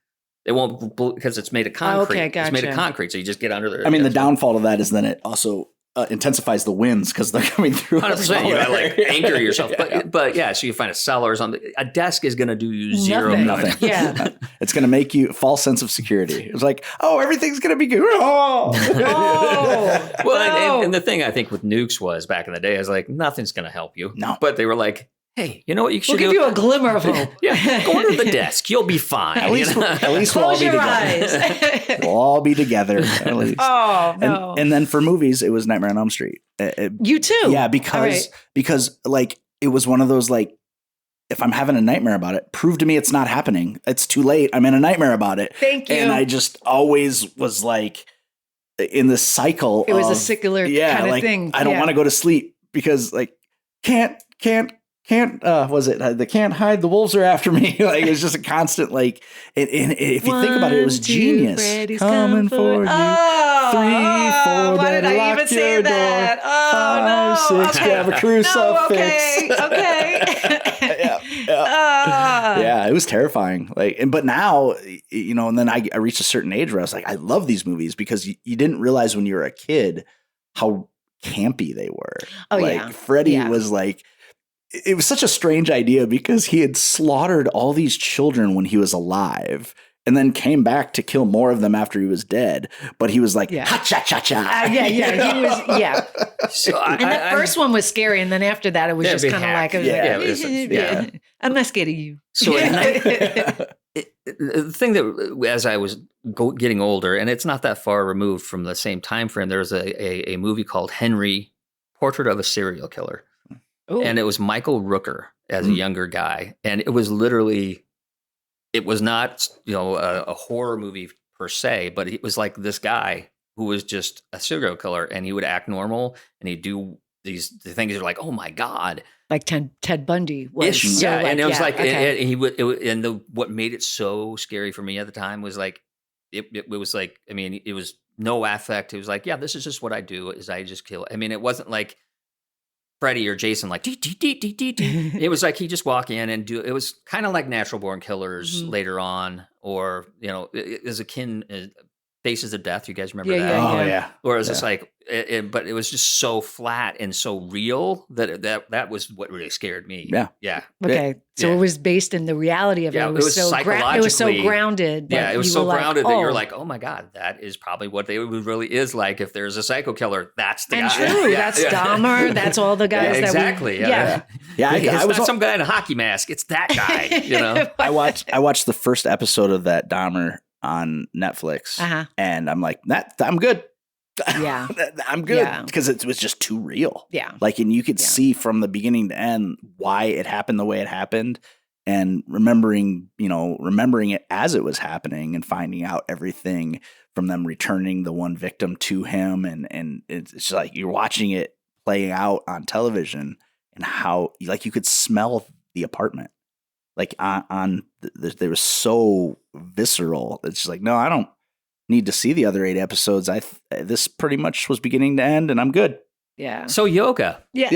[SPEAKER 2] It won't because it's made of concrete.
[SPEAKER 3] Okay,
[SPEAKER 2] It's made of
[SPEAKER 3] gotcha.
[SPEAKER 2] concrete, so you just get under there.
[SPEAKER 4] I mean, the downfall of that is then it also intensifies the winds because they're coming through.
[SPEAKER 2] 100%. You gotta like anchor yourself,
[SPEAKER 4] Yeah.
[SPEAKER 2] but yeah. So you find a cellar or something. A desk is going to do you zero.
[SPEAKER 3] Nothing.
[SPEAKER 4] Nothing.
[SPEAKER 3] Yeah.
[SPEAKER 4] It's going to make you a false sense of security. It's like, oh, everything's going to be good. Oh.
[SPEAKER 3] Oh.
[SPEAKER 2] Well, and the thing I think with nukes was back in the day, I was like, nothing's going to help you.
[SPEAKER 4] No.
[SPEAKER 2] But they were like, hey, you know what you
[SPEAKER 3] We'll
[SPEAKER 2] should
[SPEAKER 3] give
[SPEAKER 2] do?
[SPEAKER 3] you a glimmer of hope.
[SPEAKER 2] Yeah, go under the desk. You'll be fine.
[SPEAKER 4] At least we'll all
[SPEAKER 3] Close
[SPEAKER 4] be
[SPEAKER 3] your
[SPEAKER 4] together.
[SPEAKER 3] eyes.
[SPEAKER 4] We'll all be together at least.
[SPEAKER 3] Oh, no.
[SPEAKER 4] And then for movies, it was Nightmare on Elm Street.
[SPEAKER 3] You too.
[SPEAKER 4] Yeah,
[SPEAKER 3] All
[SPEAKER 4] because
[SPEAKER 3] right.
[SPEAKER 4] like it was one of those like, if I'm having a nightmare about it, prove to me it's not happening. It's too late. I'm in a nightmare about it.
[SPEAKER 3] Thank you.
[SPEAKER 4] And I just always was like in this cycle.
[SPEAKER 3] It was
[SPEAKER 4] of,
[SPEAKER 3] a secular kind of
[SPEAKER 4] like,
[SPEAKER 3] thing.
[SPEAKER 4] I don't
[SPEAKER 3] Yeah.
[SPEAKER 4] want to go to sleep because like can't was it the can't hide, the wolves are after me. Like it was just a constant like and if you think about it, it was
[SPEAKER 3] 1, 2,
[SPEAKER 4] genius.
[SPEAKER 3] Freddy's
[SPEAKER 4] Coming for you.
[SPEAKER 3] Oh,
[SPEAKER 4] 3, 4,
[SPEAKER 3] why
[SPEAKER 4] better
[SPEAKER 3] did I
[SPEAKER 4] lock
[SPEAKER 3] even say
[SPEAKER 4] your
[SPEAKER 3] that?
[SPEAKER 4] door.
[SPEAKER 3] Oh,
[SPEAKER 4] 5,
[SPEAKER 3] no.
[SPEAKER 4] 6,
[SPEAKER 3] Okay.
[SPEAKER 4] grab a crucifix.
[SPEAKER 3] No, okay.
[SPEAKER 4] Yeah.
[SPEAKER 3] Ah.
[SPEAKER 4] Yeah, it was terrifying. Like, but now, and then I reached a certain age where I was like, I love these movies because you didn't realize when you were a kid how campy they were.
[SPEAKER 3] Oh,
[SPEAKER 4] like,
[SPEAKER 3] yeah.
[SPEAKER 4] Freddy
[SPEAKER 3] Yeah.
[SPEAKER 4] was like, it was such a strange idea because he had slaughtered all these children when he was alive and then came back to kill more of them after he was dead. But he was like,
[SPEAKER 3] Yeah.
[SPEAKER 4] ha cha cha cha.
[SPEAKER 3] Yeah. He was, yeah.
[SPEAKER 2] So
[SPEAKER 3] And the first one was scary, and then after that, it was
[SPEAKER 2] Yeah,
[SPEAKER 3] just
[SPEAKER 2] big
[SPEAKER 3] kind of
[SPEAKER 2] hack.
[SPEAKER 3] like,
[SPEAKER 4] Yeah,
[SPEAKER 2] it was- yeah.
[SPEAKER 3] I'm not scared of you.
[SPEAKER 2] So the thing that as I was getting older, and it's not that far removed from the same time frame, there was a movie called Henry, Portrait of a Serial Killer.
[SPEAKER 3] Ooh.
[SPEAKER 2] And it was Michael Rooker as a younger guy. And it was literally, it was not, a horror movie per se, but it was like this guy who was just a serial killer and he would act normal and he'd do the things that are like, oh my God.
[SPEAKER 3] Like Ted Bundy was.
[SPEAKER 2] Ish.
[SPEAKER 3] So
[SPEAKER 2] Yeah. And it was like,
[SPEAKER 3] okay.
[SPEAKER 2] and he would, what made it so scary for me at the time was like, it was like, I mean, it was no affect. It was like, yeah, this is just what I do is I just kill. I mean, it wasn't like Freddy or Jason, like, dee, dee, dee, dee, dee, dee. It was like, he just walk in and do, it was kind of like Natural Born Killers later on, or, as akin, Faces of Death. You guys remember that?
[SPEAKER 3] Yeah.
[SPEAKER 4] Oh, yeah.
[SPEAKER 2] Or it was just like, but it was just so flat and so real that was what really scared me.
[SPEAKER 4] Yeah.
[SPEAKER 2] Yeah.
[SPEAKER 3] Okay. So
[SPEAKER 2] Yeah.
[SPEAKER 3] it was based in the reality of it.
[SPEAKER 2] Yeah,
[SPEAKER 3] It was so
[SPEAKER 2] psychologically.
[SPEAKER 3] it was so grounded.
[SPEAKER 2] Yeah,
[SPEAKER 3] that
[SPEAKER 2] it was
[SPEAKER 3] you
[SPEAKER 2] so
[SPEAKER 3] were like,
[SPEAKER 2] grounded that you're
[SPEAKER 3] oh.
[SPEAKER 2] like, oh my God, that is probably what they really is like. If there's a psycho killer, that's the
[SPEAKER 3] And
[SPEAKER 2] guy.
[SPEAKER 3] true.
[SPEAKER 2] Yeah,
[SPEAKER 3] That's
[SPEAKER 2] yeah.
[SPEAKER 3] Dahmer. That's all the guys that
[SPEAKER 2] Exactly.
[SPEAKER 3] we,
[SPEAKER 2] Yeah.
[SPEAKER 4] Yeah,
[SPEAKER 2] It's
[SPEAKER 4] I was
[SPEAKER 2] not some guy in a hockey mask. It's that guy. You know.
[SPEAKER 4] I watched the first episode of that Dahmer on Netflix,
[SPEAKER 3] Uh-huh.
[SPEAKER 4] and I'm like, I'm good.
[SPEAKER 3] Yeah.
[SPEAKER 4] I'm good
[SPEAKER 3] Yeah.
[SPEAKER 4] because it was just too real.
[SPEAKER 3] Yeah.
[SPEAKER 4] Like, and you could
[SPEAKER 3] Yeah.
[SPEAKER 4] see from the beginning to end why it happened the way it happened, and remembering it as it was happening and finding out everything from them returning the one victim to him, and it's just like you're watching it play out on television, and how like you could smell the apartment. Like they were so visceral. It's just like, no, I don't need to see the other 8 episodes. This pretty much was beginning to end, and I'm good.
[SPEAKER 3] Yeah.
[SPEAKER 2] So yoga.
[SPEAKER 3] Yeah.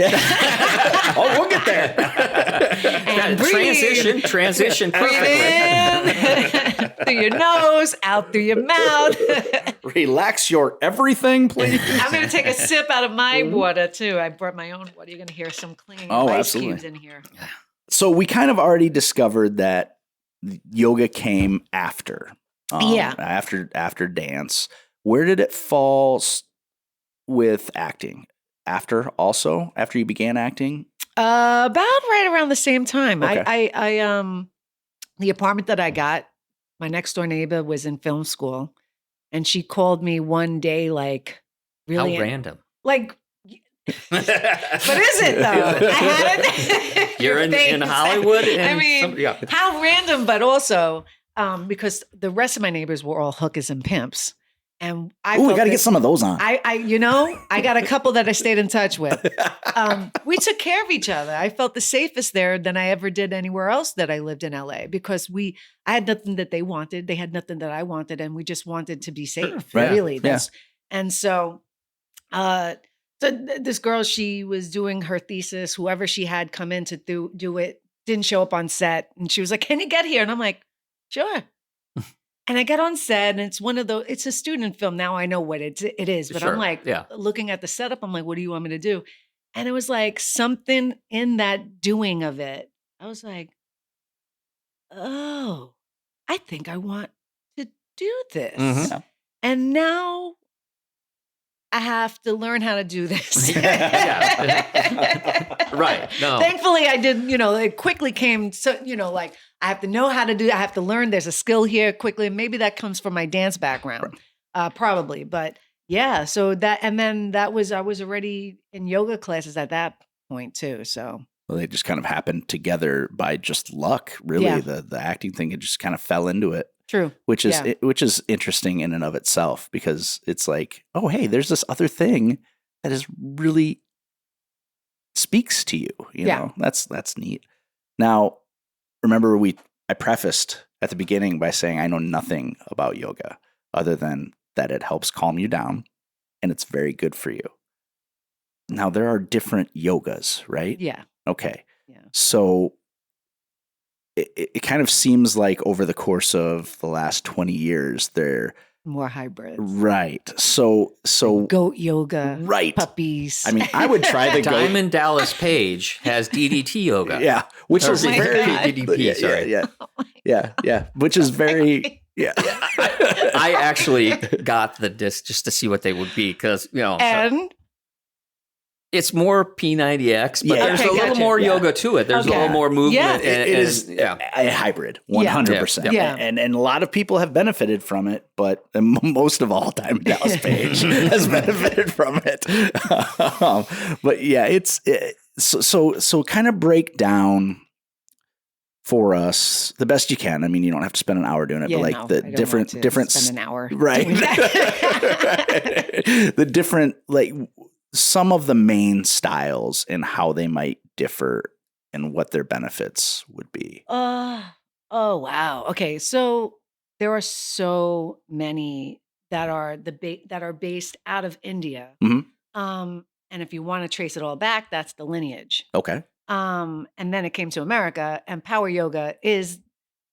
[SPEAKER 4] Oh, we'll get there.
[SPEAKER 3] And breathe.
[SPEAKER 2] Transition
[SPEAKER 3] Breathe
[SPEAKER 2] perfectly.
[SPEAKER 3] in through your nose, out through your mouth.
[SPEAKER 4] Relax your everything, please.
[SPEAKER 3] I'm going to take a sip out of my water too. I brought my own water. You're going to hear some clinging
[SPEAKER 4] Oh,
[SPEAKER 3] ice
[SPEAKER 4] absolutely.
[SPEAKER 3] cubes in here.
[SPEAKER 4] So we kind of already discovered that yoga came after.
[SPEAKER 3] Yeah.
[SPEAKER 4] After dance. Where did it fall with acting? After you began acting?
[SPEAKER 3] About right around the same time.
[SPEAKER 4] Okay.
[SPEAKER 3] I the apartment that I got, my next door neighbor was in film school, and she called me one day, like, really,
[SPEAKER 2] How random.
[SPEAKER 3] like, what is it though? I had it.
[SPEAKER 2] You're in Hollywood.
[SPEAKER 3] I
[SPEAKER 2] And
[SPEAKER 3] mean, how random, but also because the rest of my neighbors were all hookers and pimps, and
[SPEAKER 4] We got to get some of those on.
[SPEAKER 3] I got a couple that I stayed in touch with. We took care of each other. I felt the safest there than I ever did anywhere else that I lived in LA, because I had nothing that they wanted. They had nothing that I wanted. And we just wanted to be safe.
[SPEAKER 4] Right.
[SPEAKER 3] Really. And so, this girl, she was doing her thesis, whoever she had come in to do it, didn't show up on set. And she was like, "Can you get here?" And I'm like, "Sure." And I got on set, and it's a student film. Now I know what it is, but
[SPEAKER 2] Sure,
[SPEAKER 3] I'm like,
[SPEAKER 2] yeah.
[SPEAKER 3] looking at the setup, I'm like, what do you want me to do? And it was like something in that doing of it. I was like, oh, I think I want to do this.
[SPEAKER 2] Mhm.
[SPEAKER 3] And now I have to learn how to do this.
[SPEAKER 2] Yeah. Right. No.
[SPEAKER 3] Thankfully, I did, it quickly came. So, like, I have to know how to do it. I have to learn. There's a skill here quickly. Maybe that comes from my dance background, probably. But yeah, so I was already in yoga classes at that point too. So.
[SPEAKER 4] Well, they just kind of happened together by just luck, really.
[SPEAKER 3] Yeah.
[SPEAKER 4] The acting thing, it just kind of fell into it.
[SPEAKER 3] True.
[SPEAKER 4] Which is interesting in and of itself, because it's like, oh, hey, there's this other thing that is really speaks to you. You know, that's neat. Now, remember I prefaced at the beginning by saying I know nothing about yoga other than that it helps calm you down and it's very good for you. Now, there are different yogas, right?
[SPEAKER 3] Yeah.
[SPEAKER 4] Okay.
[SPEAKER 3] Yeah.
[SPEAKER 4] So it kind of seems like over the course of the last 20 years, they're
[SPEAKER 3] More hybrids.
[SPEAKER 4] right. So
[SPEAKER 3] Goat yoga.
[SPEAKER 4] right.
[SPEAKER 3] Puppies.
[SPEAKER 4] I mean, I would try the goat.
[SPEAKER 2] Diamond Dallas Page has DDT yoga.
[SPEAKER 4] Yeah, which
[SPEAKER 2] Or
[SPEAKER 4] is
[SPEAKER 3] my
[SPEAKER 4] very
[SPEAKER 3] God.
[SPEAKER 2] DDP, sorry.
[SPEAKER 4] Yeah, which is very yeah.
[SPEAKER 2] I actually got the disc just to see what they would be, because
[SPEAKER 3] and
[SPEAKER 2] it's more P90X, but
[SPEAKER 4] Yeah.
[SPEAKER 2] there's
[SPEAKER 3] Okay,
[SPEAKER 2] a little
[SPEAKER 3] gotcha.
[SPEAKER 2] more
[SPEAKER 4] Yeah.
[SPEAKER 2] yoga to it. There's a
[SPEAKER 3] Okay.
[SPEAKER 2] little more movement.
[SPEAKER 3] Yeah.
[SPEAKER 2] and,
[SPEAKER 4] It is
[SPEAKER 2] yeah.
[SPEAKER 4] a hybrid, 100%.
[SPEAKER 3] Yeah.
[SPEAKER 4] And a lot of people have benefited from it, but most of all, Diamond Dallas Page has benefited from it. But yeah, so kind of break down for us the best you can. I mean, you don't have to spend an hour doing it, but like
[SPEAKER 3] I
[SPEAKER 4] the
[SPEAKER 3] don't
[SPEAKER 4] different
[SPEAKER 3] want to spend an hour
[SPEAKER 4] right.
[SPEAKER 3] doing that.
[SPEAKER 4] The different, like, some of the main styles and how they might differ and what their benefits would be.
[SPEAKER 3] Oh wow. Okay, so there are so many that are that are based out of India.
[SPEAKER 4] Mhm.
[SPEAKER 3] And if you want to trace it all back, that's the lineage.
[SPEAKER 4] Okay.
[SPEAKER 3] And then it came to America, and power yoga is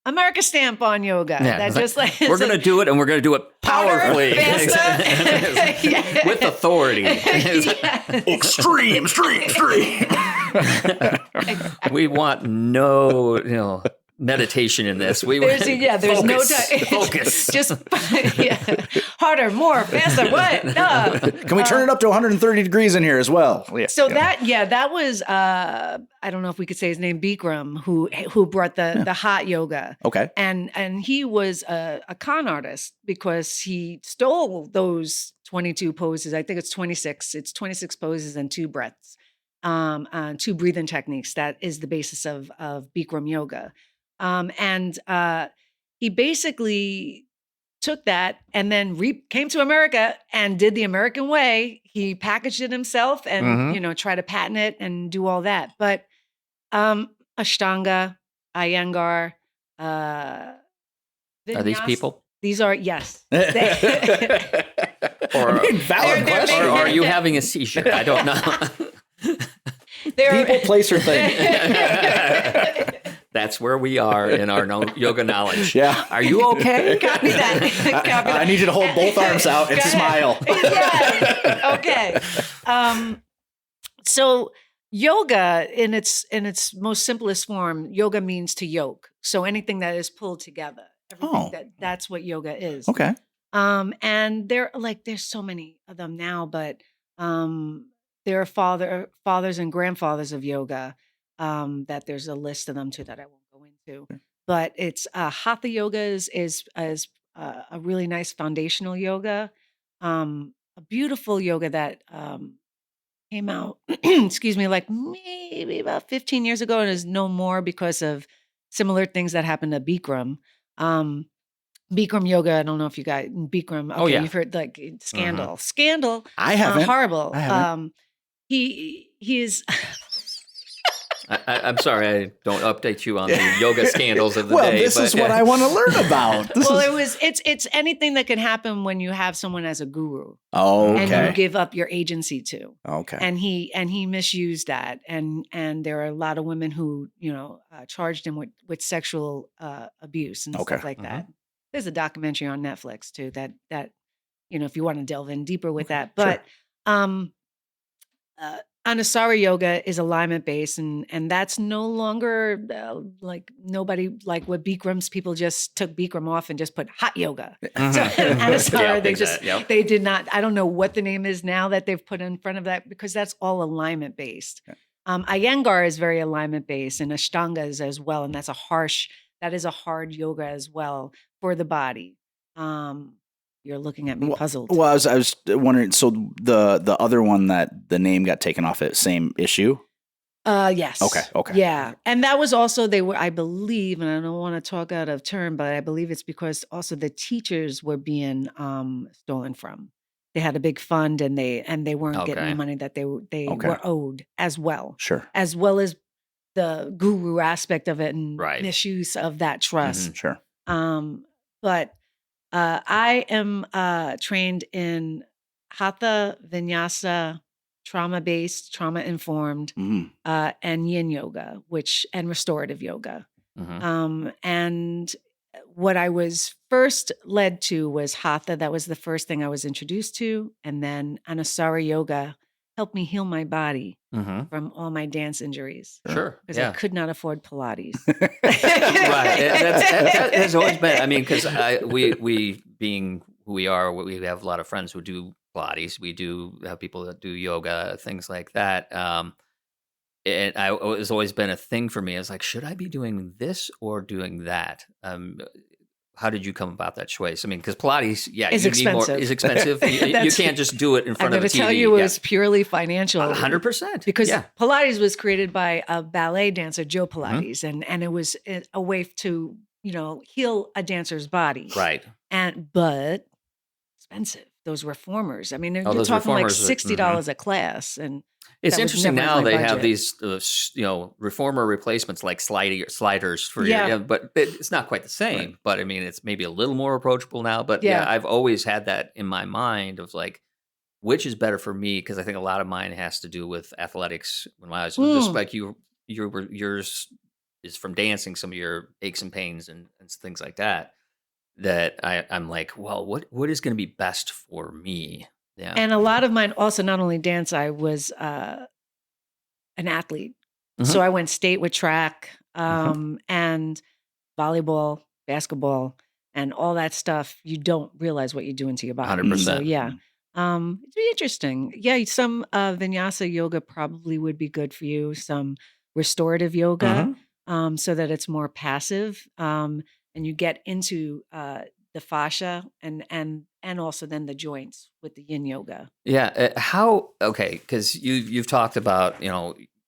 [SPEAKER 3] America stamp on yoga.
[SPEAKER 2] Yeah,
[SPEAKER 3] That just like
[SPEAKER 2] we're going to do it, and we're going to do it
[SPEAKER 3] Harder,
[SPEAKER 2] powerfully.
[SPEAKER 3] faster. Yeah.
[SPEAKER 2] With authority.
[SPEAKER 3] Yes.
[SPEAKER 4] Extreme.
[SPEAKER 2] We want no, meditation in this. We
[SPEAKER 3] There's no
[SPEAKER 2] focus,
[SPEAKER 3] time.
[SPEAKER 2] Focus.
[SPEAKER 3] Just harder, more, faster. What? No.
[SPEAKER 4] Can we turn it up to 130 degrees in here as well? Yeah.
[SPEAKER 3] So that was I don't know if we could say his name, Bikram, who brought the hot yoga.
[SPEAKER 4] Okay.
[SPEAKER 3] And he was a con artist because he stole those 22 poses. I think it's 26. It's 26 poses and 2 breaths, 2 breathing techniques. That is the basis of Bikram yoga. And he basically took that and then came to America and did the American way. He packaged it himself and, try to patent it and do all that. But Ashtanga, Iyengar,
[SPEAKER 2] Are these people?
[SPEAKER 3] These are, yes.
[SPEAKER 2] Or,
[SPEAKER 4] valid question.
[SPEAKER 2] Or are you having a seizure? I don't know.
[SPEAKER 4] People, place, or thing.
[SPEAKER 2] That's where we are in our yoga knowledge.
[SPEAKER 4] Yeah.
[SPEAKER 2] Are you okay?
[SPEAKER 3] Copy that. Copy that.
[SPEAKER 4] I need you to hold both arms out and smile.
[SPEAKER 3] Yes. Okay. So yoga in its most simplest form, yoga means to yoke. So anything that is pulled together. That's what yoga is.
[SPEAKER 4] Okay.
[SPEAKER 3] And there's so many of them now, but there are fathers and grandfathers of yoga. That there's a list of them too that I won't go into. But it's Hatha yoga is a really nice foundational yoga, a beautiful yoga that came out, excuse me, like maybe about 15 years ago, and is no more because of similar things that happened to Bikram. Bikram yoga. I don't know if you got Bikram. Okay, you've heard like Scandal. Scandal.
[SPEAKER 4] I haven't.
[SPEAKER 3] Horrible.
[SPEAKER 4] I haven't.
[SPEAKER 3] He is.
[SPEAKER 2] I'm sorry, I don't update you on the yoga scandals of the day.
[SPEAKER 4] Well, this is what I want to learn about.
[SPEAKER 3] It's anything that can happen when you have someone as a guru.
[SPEAKER 4] Okay.
[SPEAKER 3] And you give up your agency to.
[SPEAKER 4] Okay.
[SPEAKER 3] And he misused that. And there are a lot of women who, charged him with sexual abuse and stuff like that. There's a documentary on Netflix too that if you want to delve in deeper with that. But Anusara yoga is alignment based, and that's no longer like nobody like what Bikram's people just took Bikram off and just put hot yoga. So Anusara, they did not. I don't know what the name is now that they've put in front of that because that's all alignment based. Iyengar is very alignment based, and Ashtanga is as well, and that is a hard yoga as well for the body. You're looking at me puzzled.
[SPEAKER 4] Well, I was wondering. So the other one that the name got taken off it, same issue.
[SPEAKER 3] Yes.
[SPEAKER 4] Okay.
[SPEAKER 3] Yeah, and that was also I believe, and I don't want to talk out of turn, but I believe it's because also the teachers were being stolen from. They had a big fund, and they weren't getting the money that they were owed as well.
[SPEAKER 4] Sure.
[SPEAKER 3] As well as the guru aspect of it and misuse of that trust.
[SPEAKER 4] Mm-hmm. Sure.
[SPEAKER 3] But. I am trained in Hatha, Vinyasa, trauma-based, trauma-informed, and Yin yoga, and restorative yoga. And what I was first led to was Hatha. That was the first thing I was introduced to. And then Anusara yoga helped me heal my body from all my dance injuries.
[SPEAKER 2] Sure.
[SPEAKER 3] Because I could not afford Pilates.
[SPEAKER 2] That has always been, I mean, because we being who we are, we have a lot of friends who do Pilates. We do have people that do yoga, things like that. And it's always been a thing for me. I was like, should I be doing this or doing that? How did you come about that choice? I mean, because Pilates,
[SPEAKER 3] is expensive.
[SPEAKER 2] Is expensive. You can't just do it in front of a TV.
[SPEAKER 3] I'm going to tell you, it was purely financial.
[SPEAKER 2] 100%.
[SPEAKER 3] Because Pilates was created by a ballet dancer, Joe Pilates, and it was a way to, heal a dancer's body.
[SPEAKER 2] Right.
[SPEAKER 3] But expensive. Those reformers. I mean, you're talking like $60 a class, and
[SPEAKER 2] it's interesting now they have these, reformer replacements like sliders for but it's not quite the same. Right. But I mean, it's maybe a little more approachable now. But I've always had that in my mind of like, which is better for me? Because I think a lot of mine has to do with athletics. When I was just like yours is from dancing, some of your aches and pains and things like that. That I'm like, well, what is going to be best for me? Yeah.
[SPEAKER 3] And a lot of mine also, not only dance, I was an athlete.
[SPEAKER 2] Mhm.
[SPEAKER 3] So I went state with track and volleyball, basketball, and all that stuff. You don't realize what you're doing to your body.
[SPEAKER 2] 100%.
[SPEAKER 3] So yeah. It'd be interesting. Yeah, some vinyasa yoga probably would be good for you. Some restorative yoga, so that it's more passive, and you get into the fascia and also then the joints with the yin yoga.
[SPEAKER 2] Yeah. Because you've talked about,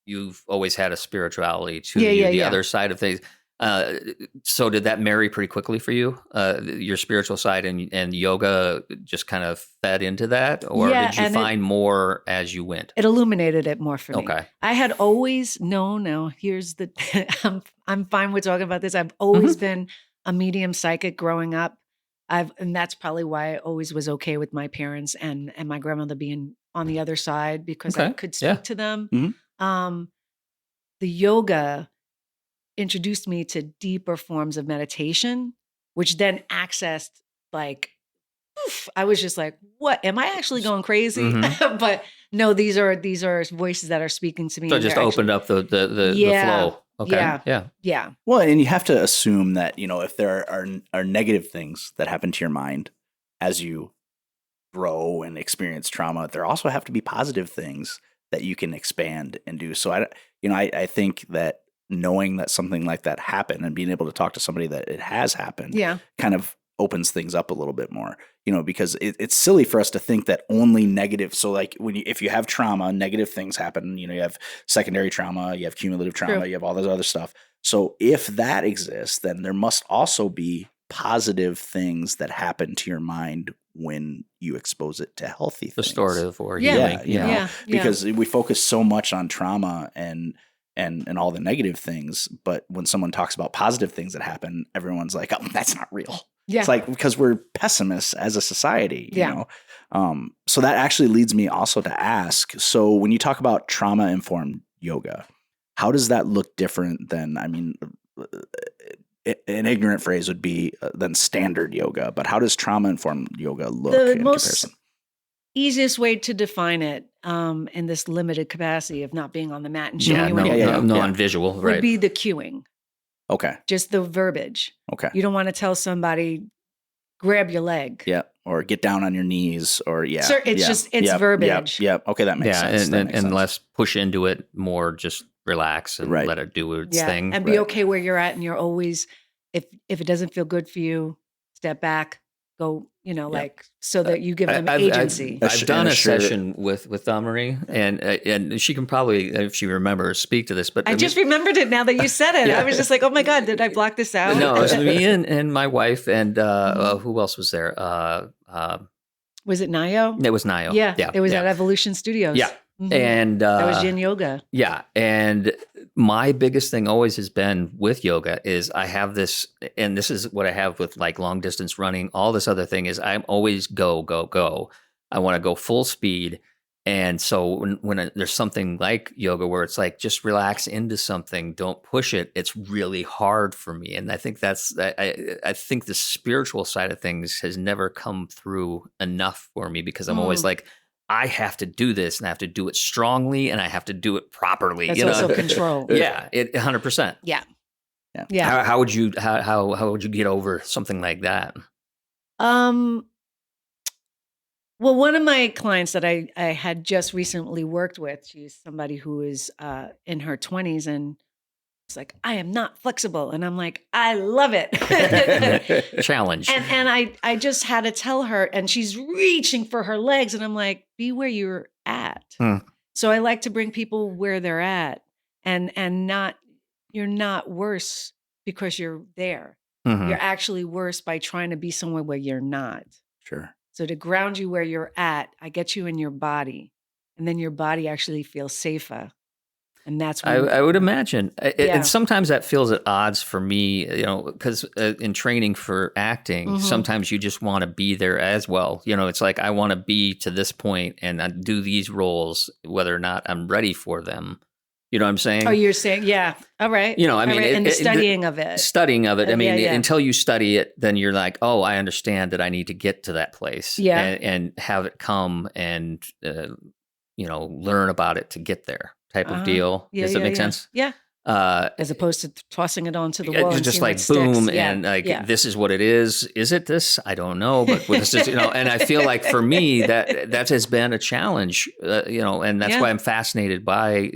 [SPEAKER 2] you've always had a spirituality to the other side of things. So did that marry pretty quickly for you? Your spiritual side and yoga just kind of fed into that, or did you find more as you went?
[SPEAKER 3] It illuminated it more for me.
[SPEAKER 2] Okay.
[SPEAKER 3] I had always known. Now here's the. I'm fine with talking about this. I've always been a medium psychic growing up. And that's probably why I always was okay with my parents and my grandmother being on the other side, because I could speak to them. The yoga introduced me to deeper forms of meditation, which then accessed I was just like, what? Am I actually going crazy? But no, these are voices that are speaking to me.
[SPEAKER 2] So it just opened up the flow. Okay.
[SPEAKER 3] Yeah.
[SPEAKER 4] Well, and you have to assume that, if there are negative things that happen to your mind as you grow and experience trauma, there also have to be positive things that you can expand and do. So I think that knowing that something like that happened and being able to talk to somebody that it has happened kind of opens things up a little bit more, because it's silly for us to think that only negative. So like if you have trauma, negative things happen, you have secondary trauma, you have cumulative trauma, you have all this other stuff. So if that exists, then there must also be positive things that happen to your mind when you expose it to healthy things.
[SPEAKER 2] Restorative or healing.
[SPEAKER 4] Because we focus so much on trauma and all the negative things, but when someone talks about positive things that happen, everyone's like, oh, that's not real. Yeah. It's like, because we're pessimists as a society, you know? So that actually leads me also to ask, so when you talk about trauma-informed yoga, how does that look different than, an ignorant phrase would be than standard yoga, but how does trauma-informed yoga look in comparison?
[SPEAKER 3] Easiest way to define it in this limited capacity of not being on the mat and showing you anything
[SPEAKER 2] non-visual, right?
[SPEAKER 3] Would be the cueing.
[SPEAKER 4] Okay.
[SPEAKER 3] Just the verbiage.
[SPEAKER 4] Okay.
[SPEAKER 3] You don't want to tell somebody, grab your leg.
[SPEAKER 4] Yeah. Or get down on your knees or
[SPEAKER 3] it's verbiage.
[SPEAKER 4] Yeah. Okay. That makes sense.
[SPEAKER 2] And less push into it, more just relax and let it do its thing.
[SPEAKER 3] And be okay where you're at. And you're always, if it doesn't feel good for you, step back, go, so that you give them agency.
[SPEAKER 2] I've done a session with DawnMarie, and she can probably, if she remembers, speak to this. But
[SPEAKER 3] I just remembered it now that you said it. I was just like, oh my God, did I block this out?
[SPEAKER 2] No, it was me and my wife, and who else was there?
[SPEAKER 3] Was it Nayo?
[SPEAKER 2] It was Nayo.
[SPEAKER 3] Yeah. It was at Evolution Studios.
[SPEAKER 2] Yeah. And
[SPEAKER 3] that was yin yoga.
[SPEAKER 2] Yeah. And my biggest thing always has been with yoga is I have this, and this is what I have with like long distance running, all this other thing is I'm always go, go, go. I want to go full speed. And so when there's something like yoga where it's like, just relax into something, don't push it, it's really hard for me. And I think I think the spiritual side of things has never come through enough for me, because I'm always like, I have to do this, and I have to do it strongly, and I have to do it properly.
[SPEAKER 3] That's also control.
[SPEAKER 2] Yeah, 100%.
[SPEAKER 3] Yeah.
[SPEAKER 2] How would you get over something like that?
[SPEAKER 3] Well, one of my clients that I had just recently worked with, she's somebody who is in her 20s, and it's like, I am not flexible. And I'm like, I love it.
[SPEAKER 2] Challenge.
[SPEAKER 3] And I just had to tell her, and she's reaching for her legs. And I'm like, be where you're at. So I like to bring people where they're at, and you're not worse because you're there. You're actually worse by trying to be somewhere where you're not.
[SPEAKER 4] Sure.
[SPEAKER 3] So to ground you where you're at, I get you in your body, and then your body actually feels safer. And that's when
[SPEAKER 2] I would imagine. And sometimes that feels at odds for me, because in training for acting, sometimes you just want to be there as well. It's like, I want to be to this point and I do these roles, whether or not I'm ready for them. You know what I'm saying?
[SPEAKER 3] Oh, you're saying, yeah. All right.
[SPEAKER 2] You know, I
[SPEAKER 3] All
[SPEAKER 2] mean,
[SPEAKER 3] right. And the studying of it.
[SPEAKER 2] Studying of it. I mean,
[SPEAKER 3] yeah.
[SPEAKER 2] until you study it, then you're like, oh, I understand that I need to get to that place.
[SPEAKER 3] Yeah.
[SPEAKER 2] And have it come and, learn about it to get there type of deal.
[SPEAKER 3] Yeah,
[SPEAKER 2] Does that make sense?
[SPEAKER 3] Yeah. As opposed to tossing it onto the wall.
[SPEAKER 2] It's
[SPEAKER 3] and
[SPEAKER 2] just
[SPEAKER 3] seeing
[SPEAKER 2] like
[SPEAKER 3] what
[SPEAKER 2] boom,
[SPEAKER 3] sticks.
[SPEAKER 2] and this is what it is. Is it this? I don't know, but this is, and I feel like for me that has been a challenge, and that's why I'm fascinated by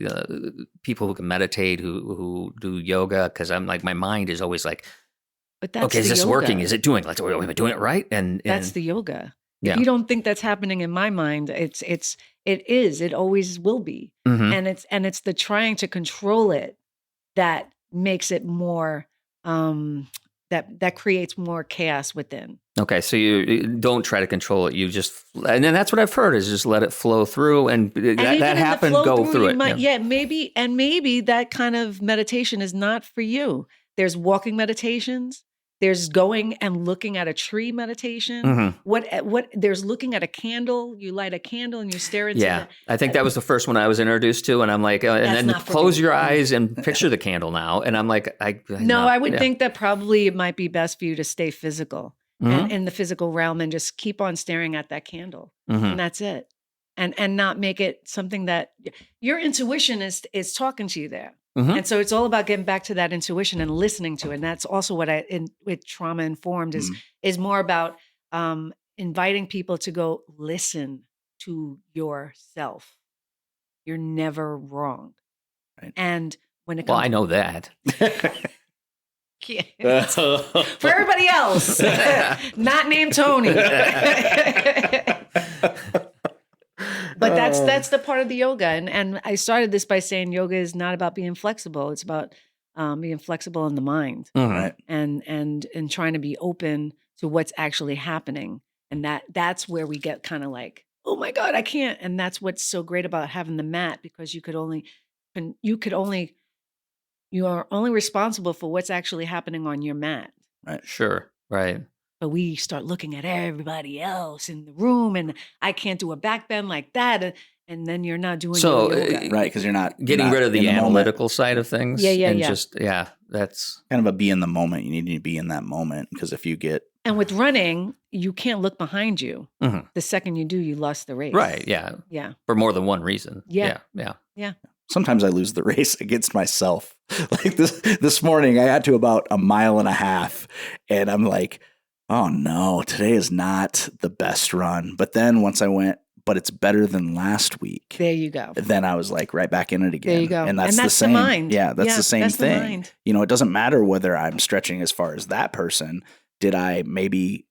[SPEAKER 2] people who can meditate, who do yoga, because I'm like, my mind is always like,
[SPEAKER 3] but that's
[SPEAKER 2] okay, is this
[SPEAKER 3] yoga.
[SPEAKER 2] working? Is it doing? Like, am I doing it right? And
[SPEAKER 3] that's the yoga.
[SPEAKER 2] Yeah.
[SPEAKER 3] If you don't think that's happening in my mind, it is. It always will be.
[SPEAKER 2] Mm-hmm.
[SPEAKER 3] And it's the trying to control it that makes it more that creates more chaos within.
[SPEAKER 2] Okay, so you don't try to control it. You just, and then that's what I've heard is just let it flow through, and that happened. Go through it.
[SPEAKER 3] Maybe that kind of meditation is not for you. There's walking meditations. There's going and looking at a tree meditation.
[SPEAKER 2] Mm-hmm.
[SPEAKER 3] What there's looking at a candle. You light a candle and you stare into
[SPEAKER 2] it. I think that was the first one I was introduced to, and I'm like, and then close your eyes and picture the candle now. And I'm like,
[SPEAKER 3] I would think that probably it might be best for you to stay physical and in the physical realm and just keep on staring at that candle, and that's it, and not make it something that your intuition is talking to you there. And so it's all about getting back to that intuition and listening to it. And that's also what with Trauma Informed is more about inviting people to go listen to yourself. You're never wrong. Right. And when it comes
[SPEAKER 2] I know that.
[SPEAKER 3] For everybody else, not named Tony. But that's the part of the yoga. And I started this by saying yoga is not about being flexible. It's about being flexible in the mind,
[SPEAKER 4] right?
[SPEAKER 3] And trying to be open to what's actually happening. And that's where we get kind of like, oh my God, I can't. And that's what's so great about having the mat, because you are only responsible for what's actually happening on your mat.
[SPEAKER 2] Right. Sure. Right.
[SPEAKER 3] But we start looking at everybody else in the room, and I can't do a back bend like that. And then you're not doing yoga.
[SPEAKER 4] Right, because you're not
[SPEAKER 2] getting rid of the analytical side of things. That's
[SPEAKER 4] kind of a be in the moment. You need to be in that moment, because if you get...
[SPEAKER 3] And with running, you can't look behind you. Mm-hmm. The second you do, you lost the race.
[SPEAKER 2] Right, yeah.
[SPEAKER 3] Yeah.
[SPEAKER 2] For more than one reason.
[SPEAKER 3] Yeah.
[SPEAKER 4] Sometimes I lose the race against myself. Like this morning, I got to about 1.5 miles, and I'm like, oh no, today is not the best run. But then once I went, but it's better than last week.
[SPEAKER 3] There you go.
[SPEAKER 4] Then I was like right back in it again.
[SPEAKER 3] There you go.
[SPEAKER 4] And that's the same.
[SPEAKER 3] Mind.
[SPEAKER 4] Yeah, that's the same thing.
[SPEAKER 3] The mind.
[SPEAKER 4] It doesn't matter whether I'm stretching as far as that person. Did I maybe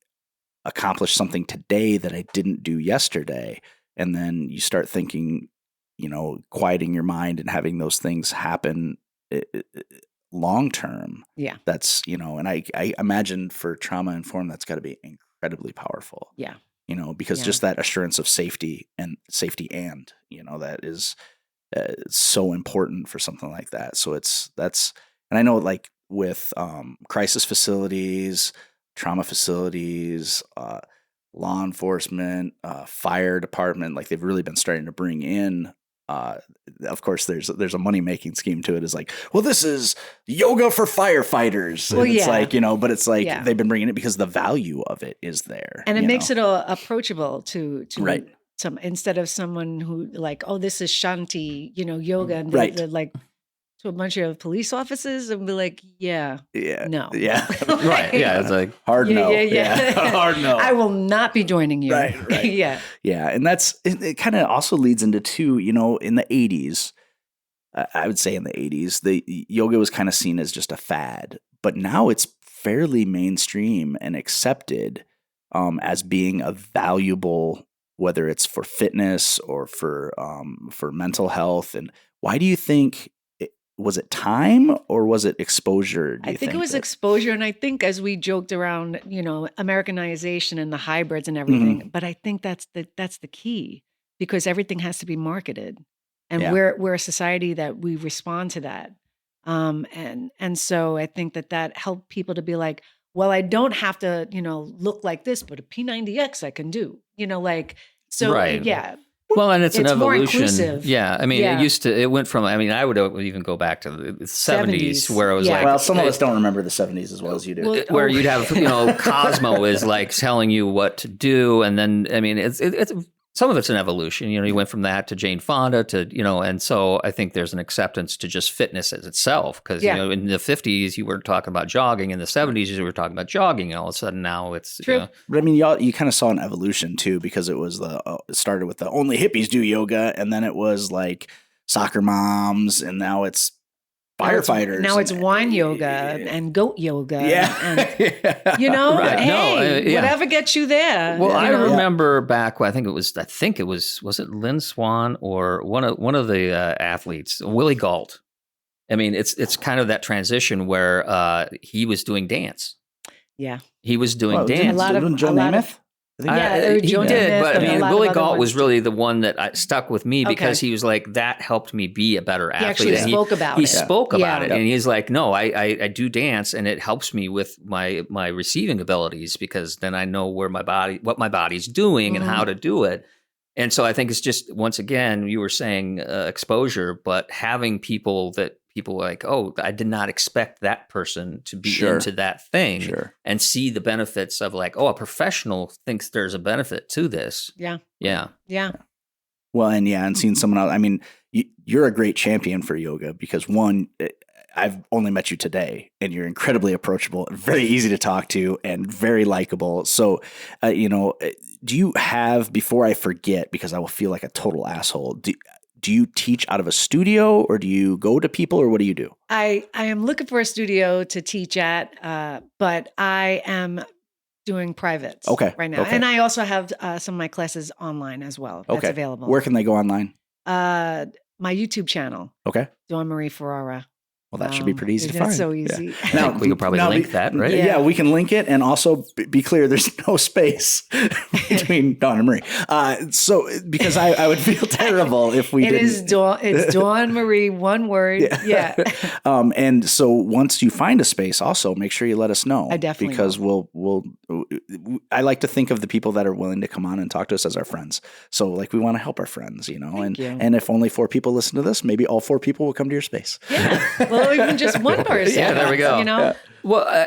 [SPEAKER 4] accomplish something today that I didn't do yesterday? And then you start thinking, quieting your mind and having those things happen long term.
[SPEAKER 3] Yeah.
[SPEAKER 4] That's, and I imagine for Trauma Informed, that's got to be incredibly powerful.
[SPEAKER 3] Yeah.
[SPEAKER 4] Because just that assurance of safety and that is so important for something like that. So and I know like with crisis facilities, trauma facilities, law enforcement, fire department, like they've really been starting to bring in. Of course, there's a money making scheme to it. Is like, well, this is yoga for firefighters.
[SPEAKER 3] Well,
[SPEAKER 4] and it's like, but it's like
[SPEAKER 3] yeah.
[SPEAKER 4] they've been bringing it because the value of it is there,
[SPEAKER 3] and it makes it approachable to
[SPEAKER 4] right.
[SPEAKER 3] Some instead of someone who like, oh, this is Shanti, yoga, and
[SPEAKER 4] right.
[SPEAKER 3] they're like to a bunch of police officers and be like, no,
[SPEAKER 2] right, yeah, it's like
[SPEAKER 4] hard no,
[SPEAKER 3] hard
[SPEAKER 4] no.
[SPEAKER 3] I will not be joining you,
[SPEAKER 4] right.
[SPEAKER 3] yeah,
[SPEAKER 4] and that's it. Kind of also leads into too, in the 80s, I would say in the 80s, the yoga was kind of seen as just a fad, but now it's fairly mainstream and accepted as being a valuable, whether it's for fitness or for mental health. And why do you think? Was it time or was it exposure?
[SPEAKER 3] I think it was exposure. And I think as we joked around, Americanization and the hybrids and everything, but I think that's the key, because everything has to be marketed. And we're a society that we respond to that. And so I think that helped people to be like, well, I don't have to, look like this, but a P90X I can do, right. Yeah.
[SPEAKER 2] Well, and it's an
[SPEAKER 3] more
[SPEAKER 2] evolution.
[SPEAKER 3] inclusive.
[SPEAKER 2] Yeah. I mean,
[SPEAKER 3] Yeah.
[SPEAKER 2] it went from, I mean, I would even go back to the 70s where it was
[SPEAKER 3] Yeah.
[SPEAKER 2] like,
[SPEAKER 4] Well, some of us don't remember the 70s as well as you do.
[SPEAKER 3] Well,
[SPEAKER 2] where you'd have, Cosmo is like telling you what to do. And then, I mean, it's some of it's an evolution. You went from that to Jane Fonda to, and so I think there's an acceptance to just fitness as itself. Because, in the 50s, you were talking about jogging. In the 70s, you were talking about jogging. And all of a sudden now it's,
[SPEAKER 3] True.
[SPEAKER 4] But I mean, you kind of saw an evolution too, because it was it started with the only hippies do yoga. And then it was like soccer moms. And now it's firefighters.
[SPEAKER 3] Now it's wine yoga and goat yoga.
[SPEAKER 4] Yeah.
[SPEAKER 3] And,
[SPEAKER 2] Right.
[SPEAKER 3] hey, whatever gets you there.
[SPEAKER 2] Well, I remember back when I think it was it Lynn Swan or one of the athletes, Willie Gault. I mean, it's kind of that transition where he was doing dance.
[SPEAKER 3] Yeah.
[SPEAKER 2] He was doing dance.
[SPEAKER 4] Joe Namath?
[SPEAKER 2] He did, but I mean, Willie Gault was really the one that stuck with me because he was like, that helped me be a better athlete.
[SPEAKER 3] He actually spoke about it.
[SPEAKER 2] He spoke about it, and he's like, no, I do dance, and it helps me with my receiving abilities because then I know what my body's doing and how to do it. And so I think it's just, once again, you were saying exposure, but having people like, oh, I did not expect that person to be into that thing and see the benefits of like, oh, a professional thinks there's a benefit to this.
[SPEAKER 3] Yeah.
[SPEAKER 2] Yeah.
[SPEAKER 3] Yeah.
[SPEAKER 4] Well, and seeing someone else, I mean, you're a great champion for yoga because one, I've only met you today and you're incredibly approachable, very easy to talk to and very likable. So, do you have, before I forget, because I will feel like a total asshole, do you teach out of a studio or do you go to people or what do you do?
[SPEAKER 3] I am looking for a studio to teach at, but I am doing privates right now.
[SPEAKER 4] Okay.
[SPEAKER 3] And I also have some of my classes online as well. That's available.
[SPEAKER 4] Where can they go online?
[SPEAKER 3] My YouTube channel.
[SPEAKER 4] Okay.
[SPEAKER 3] DawnMarie Ferrara.
[SPEAKER 4] Well, that should be pretty easy to find.
[SPEAKER 3] That's so easy.
[SPEAKER 4] Yeah.
[SPEAKER 2] Now, we could probably link that, right?
[SPEAKER 4] Yeah, we can link it. And also be clear, there's no space between Dawn and Marie. So, because I would feel terrible if we didn't.
[SPEAKER 3] It's DawnMarie, one word. Yeah.
[SPEAKER 4] And so once you find a space, also make sure you let us know.
[SPEAKER 3] I definitely
[SPEAKER 4] because I like to think of the people that are willing to come on and talk to us as our friends. So like we want to help our friends, and if only 4 people listen to this, maybe all 4 people will come to your space.
[SPEAKER 3] Yeah. Well, even just one person.
[SPEAKER 2] Yeah, there we go.
[SPEAKER 3] Yeah.
[SPEAKER 2] Well,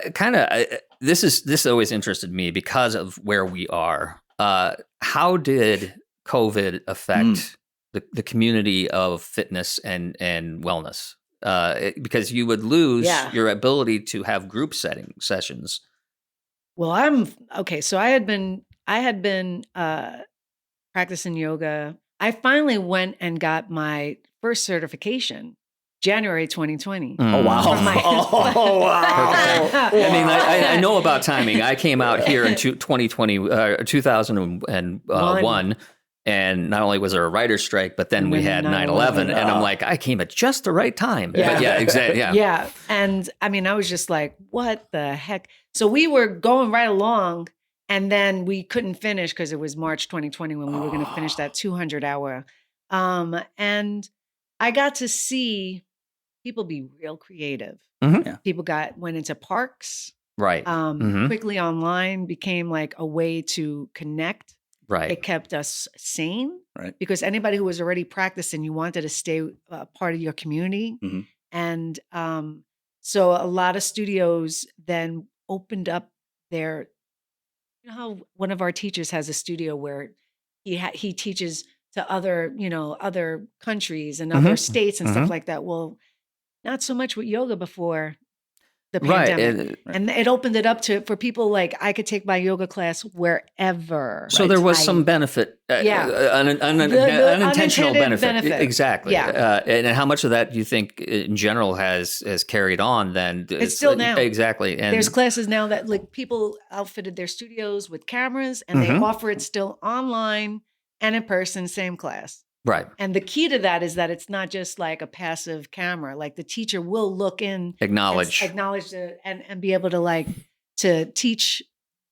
[SPEAKER 2] this always interested me because of where we are. How did COVID affect the community of fitness and wellness? Because you would lose your ability to have group sessions.
[SPEAKER 3] Well, so I had been practicing yoga. I finally went and got my first certification. January 2020.
[SPEAKER 4] Oh, wow.
[SPEAKER 2] Oh, wow. I mean, I know about timing. I came out here in 2001, and not only was there a writer's strike, but then we had 9/11, and I'm like, I came at just the right time.
[SPEAKER 3] Yeah.
[SPEAKER 2] But yeah, exactly. Yeah.
[SPEAKER 3] Yeah. And I mean, I was just like, what the heck? So we were going right along, and then we couldn't finish because it was March 2020 when we were going to finish that 200-hour. And I got to see people be real creative.
[SPEAKER 2] Mm-hmm.
[SPEAKER 4] Yeah.
[SPEAKER 3] People went into parks.
[SPEAKER 2] Right.
[SPEAKER 3] Quickly online became like a way to connect.
[SPEAKER 2] Right.
[SPEAKER 3] It kept us sane.
[SPEAKER 4] Right.
[SPEAKER 3] Because anybody who was already practicing, you wanted to stay part of your community.
[SPEAKER 4] Mm-hmm.
[SPEAKER 3] And so a lot of studios then opened up their, how one of our teachers has a studio where he teaches to other countries and other states and stuff like that. Well, not so much with yoga before the pandemic. And it opened it up for people like I could take my yoga class wherever.
[SPEAKER 2] So there was some benefit, unintentional benefit. Exactly.
[SPEAKER 3] Yeah.
[SPEAKER 2] And how much of that do you think in general has carried on then?
[SPEAKER 3] It's still now.
[SPEAKER 2] Exactly. And
[SPEAKER 3] there's classes now that like people outfitted their studios with cameras and they offer it still online and in person, same class.
[SPEAKER 2] Right.
[SPEAKER 3] And the key to that is that it's not just like a passive camera. Like the teacher will look in,
[SPEAKER 2] acknowledge
[SPEAKER 3] and be able to to teach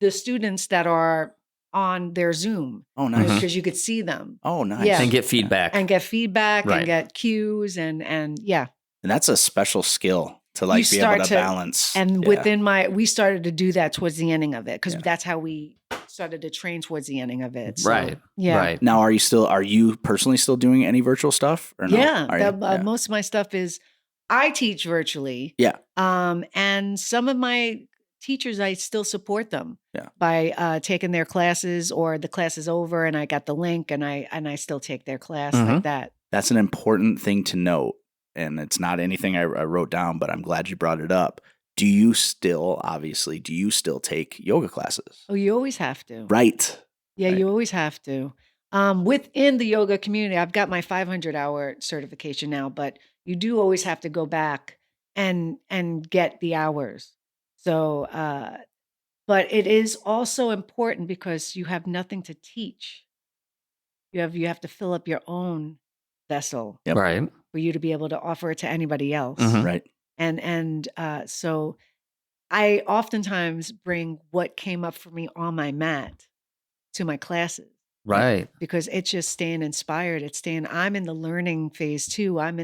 [SPEAKER 3] the students that are on their Zoom.
[SPEAKER 4] Oh, nice.
[SPEAKER 3] Because you could see them.
[SPEAKER 4] Oh, nice.
[SPEAKER 3] Yeah.
[SPEAKER 2] And get feedback.
[SPEAKER 3] And get cues and yeah.
[SPEAKER 4] And that's a special skill to be able to balance.
[SPEAKER 3] And we started to do that towards the ending of it because that's how we started to train towards the ending of it. So,
[SPEAKER 2] Right.
[SPEAKER 3] Yeah.
[SPEAKER 2] Right.
[SPEAKER 4] Now, are you personally still doing any virtual stuff or no?
[SPEAKER 3] Yeah.
[SPEAKER 4] Are you? Yeah.
[SPEAKER 3] Most of my stuff is I teach virtually.
[SPEAKER 4] Yeah.
[SPEAKER 3] And some of my teachers, I still support them
[SPEAKER 4] Yeah.
[SPEAKER 3] by taking their classes, or the class is over and I got the link and I still take their class like that.
[SPEAKER 4] That's an important thing to note. And it's not anything I wrote down, but I'm glad you brought it up. Do you still take yoga classes?
[SPEAKER 3] Oh, you always have to.
[SPEAKER 4] Right.
[SPEAKER 3] Yeah,
[SPEAKER 4] Right.
[SPEAKER 3] you always have to. Within the yoga community, I've got my 500-hour certification now, but you do always have to go back and get the hours. So, but it is also important because you have nothing to teach. You have to fill up your own vessel
[SPEAKER 4] Yep.
[SPEAKER 2] Right.
[SPEAKER 3] for you to be able to offer it to anybody else.
[SPEAKER 2] Mhm.
[SPEAKER 4] Right.
[SPEAKER 3] And so I oftentimes bring what came up for me on my mat to my classes.
[SPEAKER 2] Right.
[SPEAKER 3] Because it's just staying inspired. I'm in the learning phase too. I'm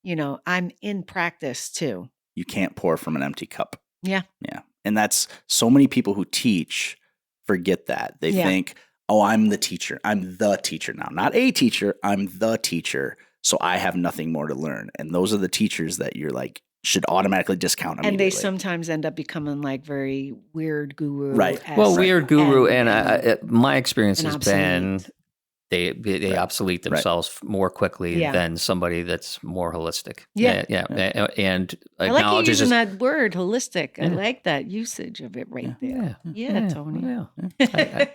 [SPEAKER 3] in practice too.
[SPEAKER 4] You can't pour from an empty cup.
[SPEAKER 3] Yeah.
[SPEAKER 4] Yeah. And that's so many people who teach forget that. They
[SPEAKER 3] Yeah.
[SPEAKER 4] think, oh, I'm the teacher. I'm the teacher now. Not a teacher. I'm the teacher. So I have nothing more to learn. And those are the teachers that you're like, should automatically discount
[SPEAKER 3] And they
[SPEAKER 4] immediately.
[SPEAKER 3] sometimes end up becoming like very weird guru.
[SPEAKER 4] Right.
[SPEAKER 2] Well, weird guru,
[SPEAKER 3] and-
[SPEAKER 2] and my experience
[SPEAKER 3] and
[SPEAKER 2] has been
[SPEAKER 3] obsolete.
[SPEAKER 2] they obsolete
[SPEAKER 4] Right.
[SPEAKER 2] themselves more quickly
[SPEAKER 3] Yeah.
[SPEAKER 2] than somebody that's more holistic.
[SPEAKER 3] Yeah.
[SPEAKER 2] And
[SPEAKER 3] I like you
[SPEAKER 2] acknowledges
[SPEAKER 3] using that word, holistic. I
[SPEAKER 2] Yeah.
[SPEAKER 3] like that usage of it right there.
[SPEAKER 2] Yeah.
[SPEAKER 3] Yeah, Tony.
[SPEAKER 2] Yeah.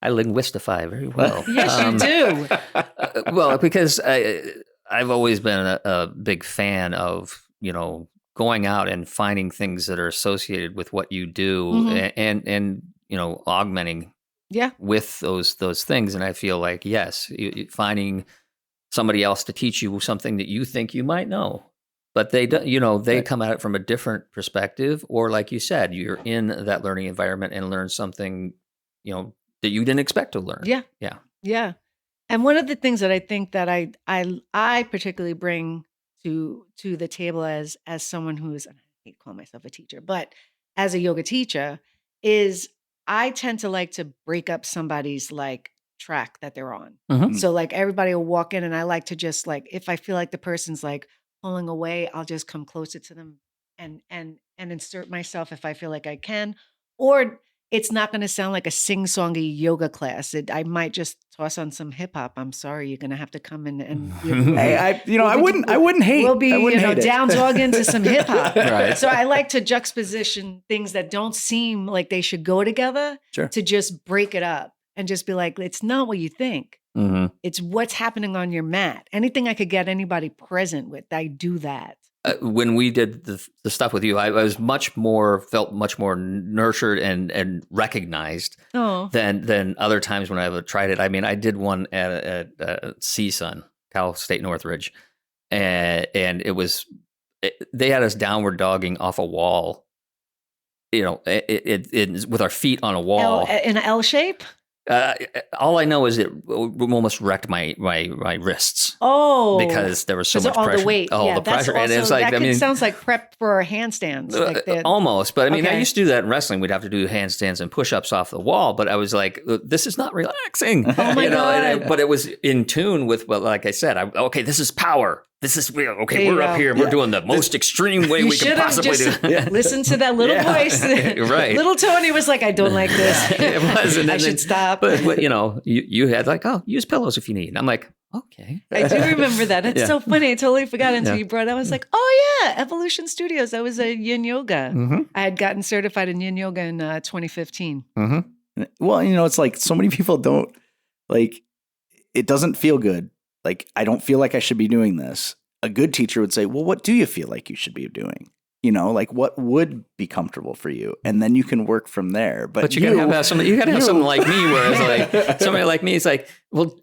[SPEAKER 2] I linguistify very well.
[SPEAKER 3] Yes, you do.
[SPEAKER 2] Well, because I've always been a big fan of, going out and finding things that are associated with what you do
[SPEAKER 3] Mhm.
[SPEAKER 2] and augmenting
[SPEAKER 3] Yeah.
[SPEAKER 2] with those things. And I feel like, yes, finding somebody else to teach you something that you think you might know, but they don't, they
[SPEAKER 4] Right.
[SPEAKER 2] come at it from a different perspective, or like you said, you're in that learning environment and learn something, that you didn't expect to learn.
[SPEAKER 3] Yeah.
[SPEAKER 2] Yeah.
[SPEAKER 3] Yeah. And one of the things that I think that I particularly bring to the table as someone who's, I hate to call myself a teacher, but as a yoga teacher, is I tend to like to break up somebody's like track that they're on.
[SPEAKER 2] Mhm.
[SPEAKER 3] So like everybody will walk in and I like to just like, if I feel like the person's like pulling away, I'll just come closer to them and insert myself if I feel like I can. Or it's not going to sound like a sing-songy yoga class. I might just toss on some hip hop. I'm sorry, you're going to have to come in and
[SPEAKER 4] Hey, I wouldn't hate.
[SPEAKER 3] We'll be
[SPEAKER 4] I wouldn't hate it.
[SPEAKER 3] down dog into some hip hop.
[SPEAKER 2] Right.
[SPEAKER 3] So I like to juxtaposition things that don't seem like they should go together
[SPEAKER 4] Sure.
[SPEAKER 3] to just break it up and just be like, it's not what you think.
[SPEAKER 2] Mhm.
[SPEAKER 3] It's what's happening on your mat. Anything I could get anybody present with, I do that.
[SPEAKER 2] When we did the stuff with you, I was felt much more nurtured and recognized
[SPEAKER 3] Oh,
[SPEAKER 2] than other times when I've tried it. I mean, I did one at CSUN, Cal State Northridge, and they had us downward dogging off a wall, with our feet on a wall.
[SPEAKER 3] in an L shape?
[SPEAKER 2] All I know is it almost wrecked my wrists.
[SPEAKER 3] Oh.
[SPEAKER 2] Because there was so much
[SPEAKER 3] all
[SPEAKER 2] pressure.
[SPEAKER 3] the weight.
[SPEAKER 2] All
[SPEAKER 3] Yeah,
[SPEAKER 2] the
[SPEAKER 3] that's
[SPEAKER 2] pressure. And it's
[SPEAKER 3] also-
[SPEAKER 2] like,
[SPEAKER 3] that sounds like prep for handstands. Like that.
[SPEAKER 2] Almost. But I mean, I
[SPEAKER 3] Okay.
[SPEAKER 2] used to do that in wrestling. We'd have to do handstands and push-ups off the wall. But I was like, this is not relaxing.
[SPEAKER 3] Oh my God.
[SPEAKER 2] But it was in tune with, well, like I said, okay, this is power. This is real. Okay,
[SPEAKER 3] There you
[SPEAKER 2] we're up
[SPEAKER 3] go.
[SPEAKER 2] here. We're doing the most extreme way
[SPEAKER 3] You
[SPEAKER 2] we can
[SPEAKER 3] should have
[SPEAKER 2] possibly
[SPEAKER 3] just
[SPEAKER 2] do it.
[SPEAKER 3] listened to that little voice.
[SPEAKER 2] Right.
[SPEAKER 3] Little Tony was like, I don't like this.
[SPEAKER 2] It was. And
[SPEAKER 3] I
[SPEAKER 2] then,
[SPEAKER 3] should stop.
[SPEAKER 2] But you had like, oh, use pillows if you need. And I'm like, okay.
[SPEAKER 3] I do remember that. It's
[SPEAKER 2] Yeah.
[SPEAKER 3] so funny. I totally forgot until
[SPEAKER 2] Yeah.
[SPEAKER 3] you brought it. I was like, oh yeah, Evolution Studios. I was a yin yoga.
[SPEAKER 2] Mm-hmm.
[SPEAKER 3] I had gotten certified in yin yoga in 2015.
[SPEAKER 2] Mm-hmm.
[SPEAKER 4] Well, it's like so many people don't like. It doesn't feel good. Like I don't feel like I should be doing this. A good teacher would say, well, what do you feel like you should be doing? Like what would be comfortable for you? And then you can work from there. But
[SPEAKER 2] you gotta have somebody. You gotta have someone like me, whereas like somebody like me is like, Well,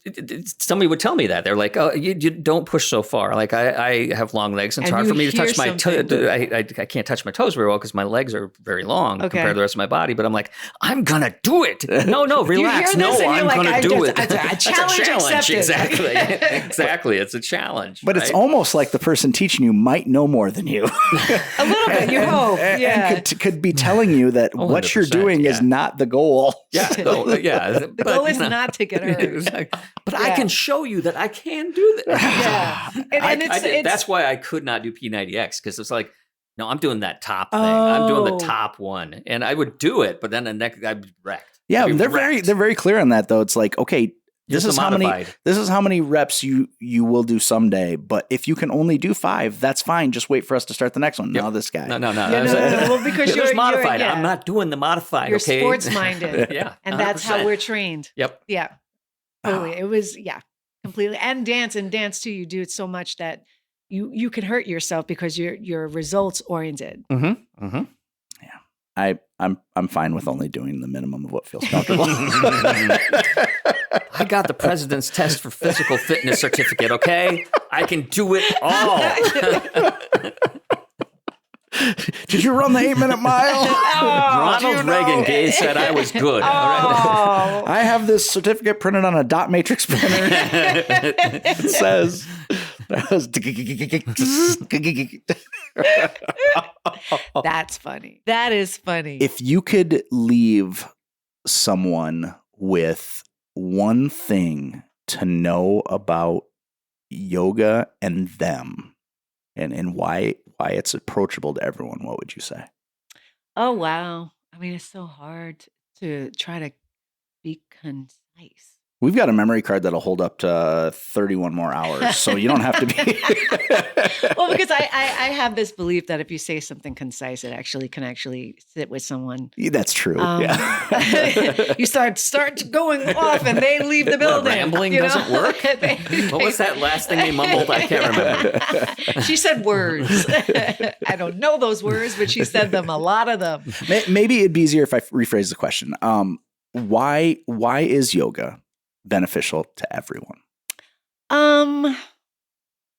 [SPEAKER 2] somebody would tell me that. They're like, "Oh, you don't push so far." Like I have long legs, and it's
[SPEAKER 3] And
[SPEAKER 2] hard
[SPEAKER 3] you
[SPEAKER 2] for me to
[SPEAKER 3] hear
[SPEAKER 2] touch my
[SPEAKER 3] something.
[SPEAKER 2] I can't touch my toes very well because my legs are very long
[SPEAKER 3] Okay.
[SPEAKER 2] compared to the rest of my body. But I'm like, I'm gonna do it. No, relax.
[SPEAKER 3] hear
[SPEAKER 2] No,
[SPEAKER 3] this and you're
[SPEAKER 2] I'm
[SPEAKER 3] like,
[SPEAKER 2] gonna do it.
[SPEAKER 3] It's a
[SPEAKER 2] That's
[SPEAKER 3] challenge accepted.
[SPEAKER 2] Exactly. Exactly. It's a challenge.
[SPEAKER 4] But it's
[SPEAKER 2] right?
[SPEAKER 4] almost like the person teaching you might know more than you.
[SPEAKER 3] A little bit, you hope. Yeah.
[SPEAKER 4] And could be telling you that what you're
[SPEAKER 2] 100%,
[SPEAKER 4] doing is
[SPEAKER 2] yeah.
[SPEAKER 4] not the goal.
[SPEAKER 2] Yeah. No, yeah.
[SPEAKER 3] The goal is not to get hurt.
[SPEAKER 2] Exactly. But I
[SPEAKER 3] Yeah.
[SPEAKER 2] can show you that I can do that.
[SPEAKER 3] Yeah. And it's
[SPEAKER 2] That's why I could not do P90X because it's like, no, I'm doing that top thing. I'm doing the
[SPEAKER 3] Oh.
[SPEAKER 2] top one, and I would do it, but then the next I'd be wrecked.
[SPEAKER 4] Yeah,
[SPEAKER 2] I'd be
[SPEAKER 4] they're
[SPEAKER 2] wrecked.
[SPEAKER 4] very clear on that though. It's like, okay,
[SPEAKER 2] Just
[SPEAKER 4] this is
[SPEAKER 2] the modified.
[SPEAKER 4] this is how many reps you will do someday. But if you can only do 5, that's fine. Just wait for us to start the next one.
[SPEAKER 2] Yep.
[SPEAKER 4] No, this guy.
[SPEAKER 2] No.
[SPEAKER 3] Yeah, no. Well, because
[SPEAKER 2] It was modified.
[SPEAKER 3] yeah.
[SPEAKER 2] I'm not doing the modified.
[SPEAKER 3] You're
[SPEAKER 2] okay,
[SPEAKER 3] sports-minded.
[SPEAKER 2] Yeah,
[SPEAKER 3] And that's how
[SPEAKER 2] 100%.
[SPEAKER 3] we're trained.
[SPEAKER 2] Yep.
[SPEAKER 3] Yeah. Totally. It was, completely. And dance too. You do it so much that you can hurt yourself because you're results oriented.
[SPEAKER 2] Mm-hmm. Mm-hmm.
[SPEAKER 4] I'm fine with only doing the minimum of what feels comfortable.
[SPEAKER 2] I got the president's test for physical fitness certificate. Okay, I can do it all.
[SPEAKER 4] Did you run the 8-minute mile?
[SPEAKER 2] Ronald Reagan said I was good. All right.
[SPEAKER 4] I have this certificate printed on a dot matrix printer. It says
[SPEAKER 3] That's funny. That is funny.
[SPEAKER 4] if you could leave someone with one thing to know about yoga and them and why it's approachable to everyone, what would you say?
[SPEAKER 3] Oh, wow. I mean, it's so hard to try to be concise.
[SPEAKER 4] We've got a memory card that'll hold up to 31 more hours, so you don't have to be.
[SPEAKER 3] Well, because I have this belief that if you say something concise, it can actually sit with someone.
[SPEAKER 4] That's true.
[SPEAKER 3] You start going off and they leave the building.
[SPEAKER 2] Rambling doesn't work? What was that last thing they mumbled? I can't remember.
[SPEAKER 3] She said words. I don't know those words, but she said them, a lot of them.
[SPEAKER 4] Maybe it'd be easier if I rephrase the question. Why is yoga beneficial to everyone?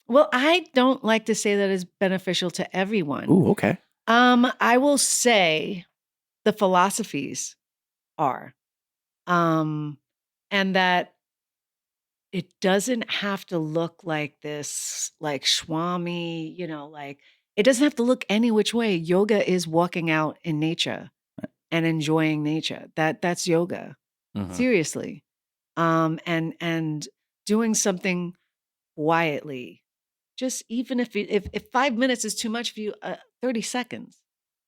[SPEAKER 3] Well, I don't like to say that it's beneficial to everyone.
[SPEAKER 4] Ooh, okay.
[SPEAKER 3] I will say the philosophies are, and that it doesn't have to look like this, like Swami, like it doesn't have to look any which way. Yoga is walking out in nature and enjoying nature. That's yoga.
[SPEAKER 2] Mhm.
[SPEAKER 3] Seriously. And doing something quietly. Just even if 5 minutes is too much for you, 30 seconds,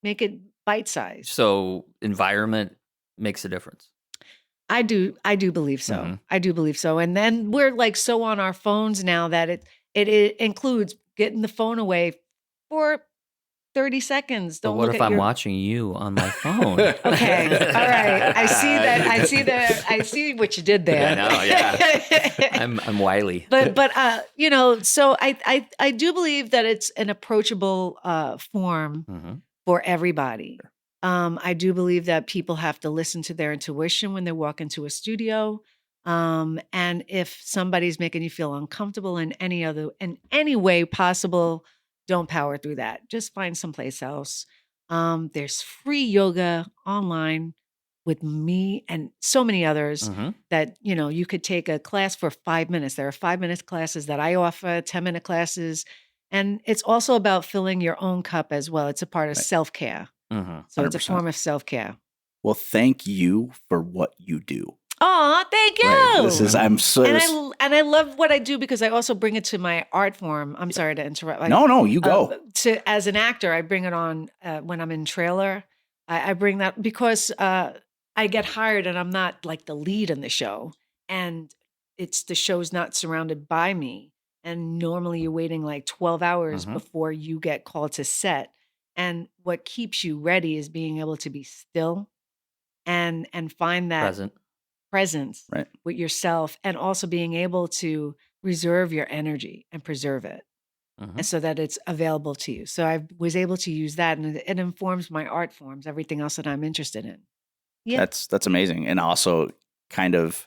[SPEAKER 3] make it bite sized.
[SPEAKER 2] So environment makes a difference.
[SPEAKER 3] I do believe so.
[SPEAKER 2] Mhm.
[SPEAKER 3] I do believe so. And then we're like so on our phones now that it includes getting the phone away for 30 seconds.
[SPEAKER 2] But
[SPEAKER 3] Don't
[SPEAKER 2] what
[SPEAKER 3] look
[SPEAKER 2] if
[SPEAKER 3] at
[SPEAKER 2] I'm
[SPEAKER 3] your
[SPEAKER 2] watching you on my phone?
[SPEAKER 3] Okay. All right. I see what you did there.
[SPEAKER 2] I know, yeah. I'm wily.
[SPEAKER 3] But so I do believe that it's an approachable form
[SPEAKER 2] Mhm.
[SPEAKER 3] for everybody. I do believe that people have to listen to their intuition when they walk into a studio. And if somebody's making you feel uncomfortable in any way possible, don't power through that. Just find someplace else. There's free yoga online with me and so many others
[SPEAKER 2] Mhm.
[SPEAKER 3] that, you could take a class for 5 minutes. There are 5-minute classes that I offer, 10-minute classes. And it's also about filling your own cup as well. It's a part of self-care.
[SPEAKER 2] Mhm.
[SPEAKER 3] So it's a
[SPEAKER 4] 100%.
[SPEAKER 3] form of self-care.
[SPEAKER 4] Well, thank you for what you do.
[SPEAKER 3] Oh, thank you.
[SPEAKER 4] Right. This is I'm so
[SPEAKER 3] and I love what I do because I also bring it to my art form. I'm sorry to interrupt.
[SPEAKER 4] no, you go.
[SPEAKER 3] As an actor, I bring it on when I'm in trailer. I bring that because I get hired and I'm not like the lead in the show, and the show's not surrounded by me. And normally you're waiting like 12 hours
[SPEAKER 2] Mhm.
[SPEAKER 3] before you get called to set. And what keeps you ready is being able to be still and find that presence
[SPEAKER 4] Right.
[SPEAKER 3] with yourself, and also being able to reserve your energy and preserve it,
[SPEAKER 2] Mhm.
[SPEAKER 3] and so that it's available to you. So I was able to use that, and it informs my art forms, everything else that I'm interested in. Yeah.
[SPEAKER 4] That's amazing. And also kind of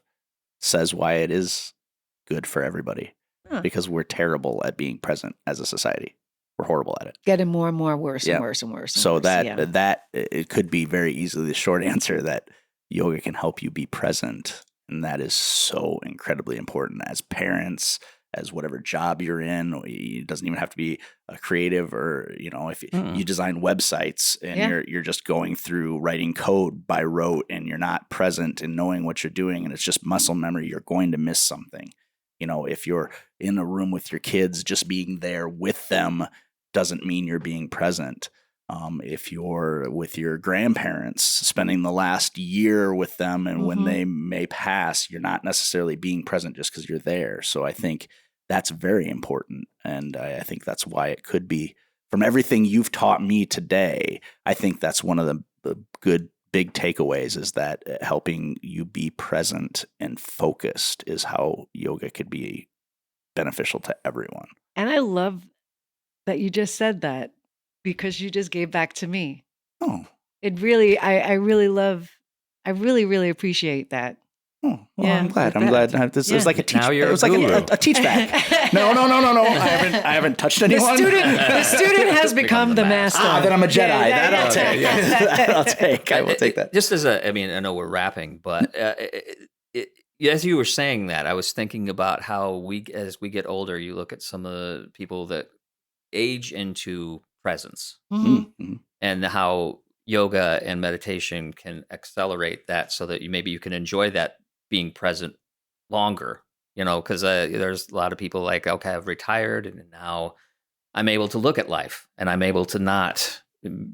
[SPEAKER 4] says why it is good for everybody.
[SPEAKER 3] Huh.
[SPEAKER 4] Because we're terrible at being present as a society. We're horrible at it.
[SPEAKER 3] Getting more and more worse
[SPEAKER 4] Yeah.
[SPEAKER 3] and worse and worse. And
[SPEAKER 4] So
[SPEAKER 3] worse.
[SPEAKER 4] that it could be very easily the short answer that yoga can help you be present. And that is so incredibly important as parents, as whatever job you're in. It doesn't even have to be a creative, or, you know, if you design websites and you're just going through writing code by rote and you're not present and knowing what you're doing and it's just muscle memory, you're going to miss something. You know, if you're in a room with your kids, just being there with them doesn't mean you're being present. If you're with your grandparents, spending the last year with them and when they may pass, you're not necessarily being present just because you're there. So I think that's very important. And I think that's why it could be, from everything you've taught me today, I think that's one of the good big takeaways, is that helping you be present and focused is how yoga could be beneficial to everyone.
[SPEAKER 3] And I love that you just said that, because you just gave back to me.
[SPEAKER 4] Oh,
[SPEAKER 3] It really, I really love, I really, really appreciate that.
[SPEAKER 4] well,
[SPEAKER 3] Yeah,
[SPEAKER 4] I'm glad.
[SPEAKER 3] with
[SPEAKER 4] I'm
[SPEAKER 3] that.
[SPEAKER 4] glad. This
[SPEAKER 3] Yeah.
[SPEAKER 4] was like a teach.
[SPEAKER 2] Now you're
[SPEAKER 4] it was
[SPEAKER 2] a
[SPEAKER 4] like
[SPEAKER 2] guru.
[SPEAKER 4] a teach back. No. I haven't touched anyone.
[SPEAKER 3] The student has become the master.
[SPEAKER 4] Then I'm a Jedi.
[SPEAKER 3] Yeah,
[SPEAKER 4] that I'll
[SPEAKER 3] yeah.
[SPEAKER 4] take. That I'll take. I will take that.
[SPEAKER 2] Just as I mean, I know we're wrapping, but as you were saying that, I was thinking about how as we get older, you look at some of the people that age into presence,
[SPEAKER 3] Mhm.
[SPEAKER 4] Mm-hmm.
[SPEAKER 2] and how yoga and meditation can accelerate that, so that maybe you can enjoy that being present longer. You know, because there's a lot of people like, okay, I've retired and now I'm able to look at life and I'm able to not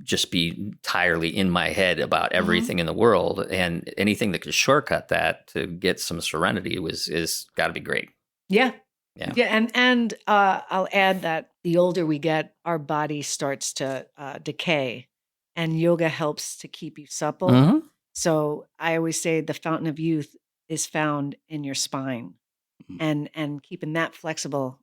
[SPEAKER 2] just be entirely in my head about everything in the world, and anything that could shortcut that to get some serenity is got to be great.
[SPEAKER 3] Yeah.
[SPEAKER 2] Yeah.
[SPEAKER 3] And I'll add that the older we get, our body starts to decay, and yoga helps to keep you supple.
[SPEAKER 2] Mhm.
[SPEAKER 3] So I always say the fountain of youth is found in your spine, and keeping that flexible,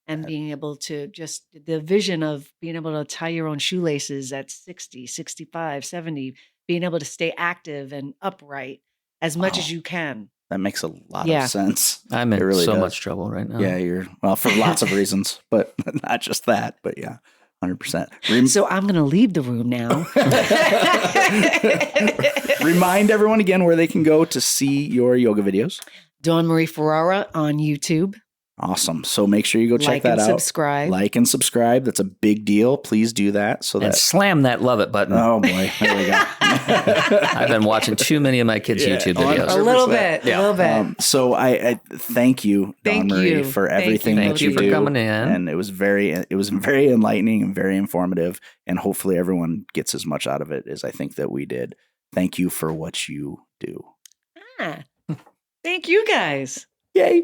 [SPEAKER 3] and being able to just the vision of being able to tie your own shoelaces at 60, 65, 70, being able to stay active and upright as much as
[SPEAKER 4] Wow.
[SPEAKER 3] you can.
[SPEAKER 4] That makes a lot
[SPEAKER 3] Yeah.
[SPEAKER 4] of sense.
[SPEAKER 2] I'm in
[SPEAKER 4] It really
[SPEAKER 2] so
[SPEAKER 4] does.
[SPEAKER 2] much trouble right now.
[SPEAKER 4] Yeah, well, for lots of reasons, but not just that. But yeah, 100%.
[SPEAKER 3] So I'm going to leave the room now.
[SPEAKER 4] Remind everyone again where they can go to see your yoga videos.
[SPEAKER 3] DawnMarie Ferrara on YouTube.
[SPEAKER 4] Awesome. So make sure you go check
[SPEAKER 3] Like
[SPEAKER 4] that
[SPEAKER 3] and
[SPEAKER 4] out.
[SPEAKER 3] subscribe.
[SPEAKER 4] Like and subscribe. That's a big deal. Please do that. So
[SPEAKER 2] And
[SPEAKER 4] that.
[SPEAKER 2] slam that love it button.
[SPEAKER 4] Oh boy, there we go.
[SPEAKER 2] I've been watching too many of my kids'
[SPEAKER 4] Yeah,
[SPEAKER 2] YouTube
[SPEAKER 3] A
[SPEAKER 2] videos.
[SPEAKER 3] little
[SPEAKER 4] 100%.
[SPEAKER 3] bit.
[SPEAKER 2] Yeah.
[SPEAKER 3] A little bit.
[SPEAKER 4] So I thank you,
[SPEAKER 3] Thank
[SPEAKER 4] DawnMarie,
[SPEAKER 3] you.
[SPEAKER 4] for
[SPEAKER 3] Thank you.
[SPEAKER 4] everything
[SPEAKER 3] Thank
[SPEAKER 4] that
[SPEAKER 2] you
[SPEAKER 4] you
[SPEAKER 2] for
[SPEAKER 4] do.
[SPEAKER 2] coming in.
[SPEAKER 4] And it was very enlightening and very informative. And hopefully everyone gets as much out of it as I think that we did. Thank you for what you do.
[SPEAKER 3] Ah, thank you guys.
[SPEAKER 4] Yay.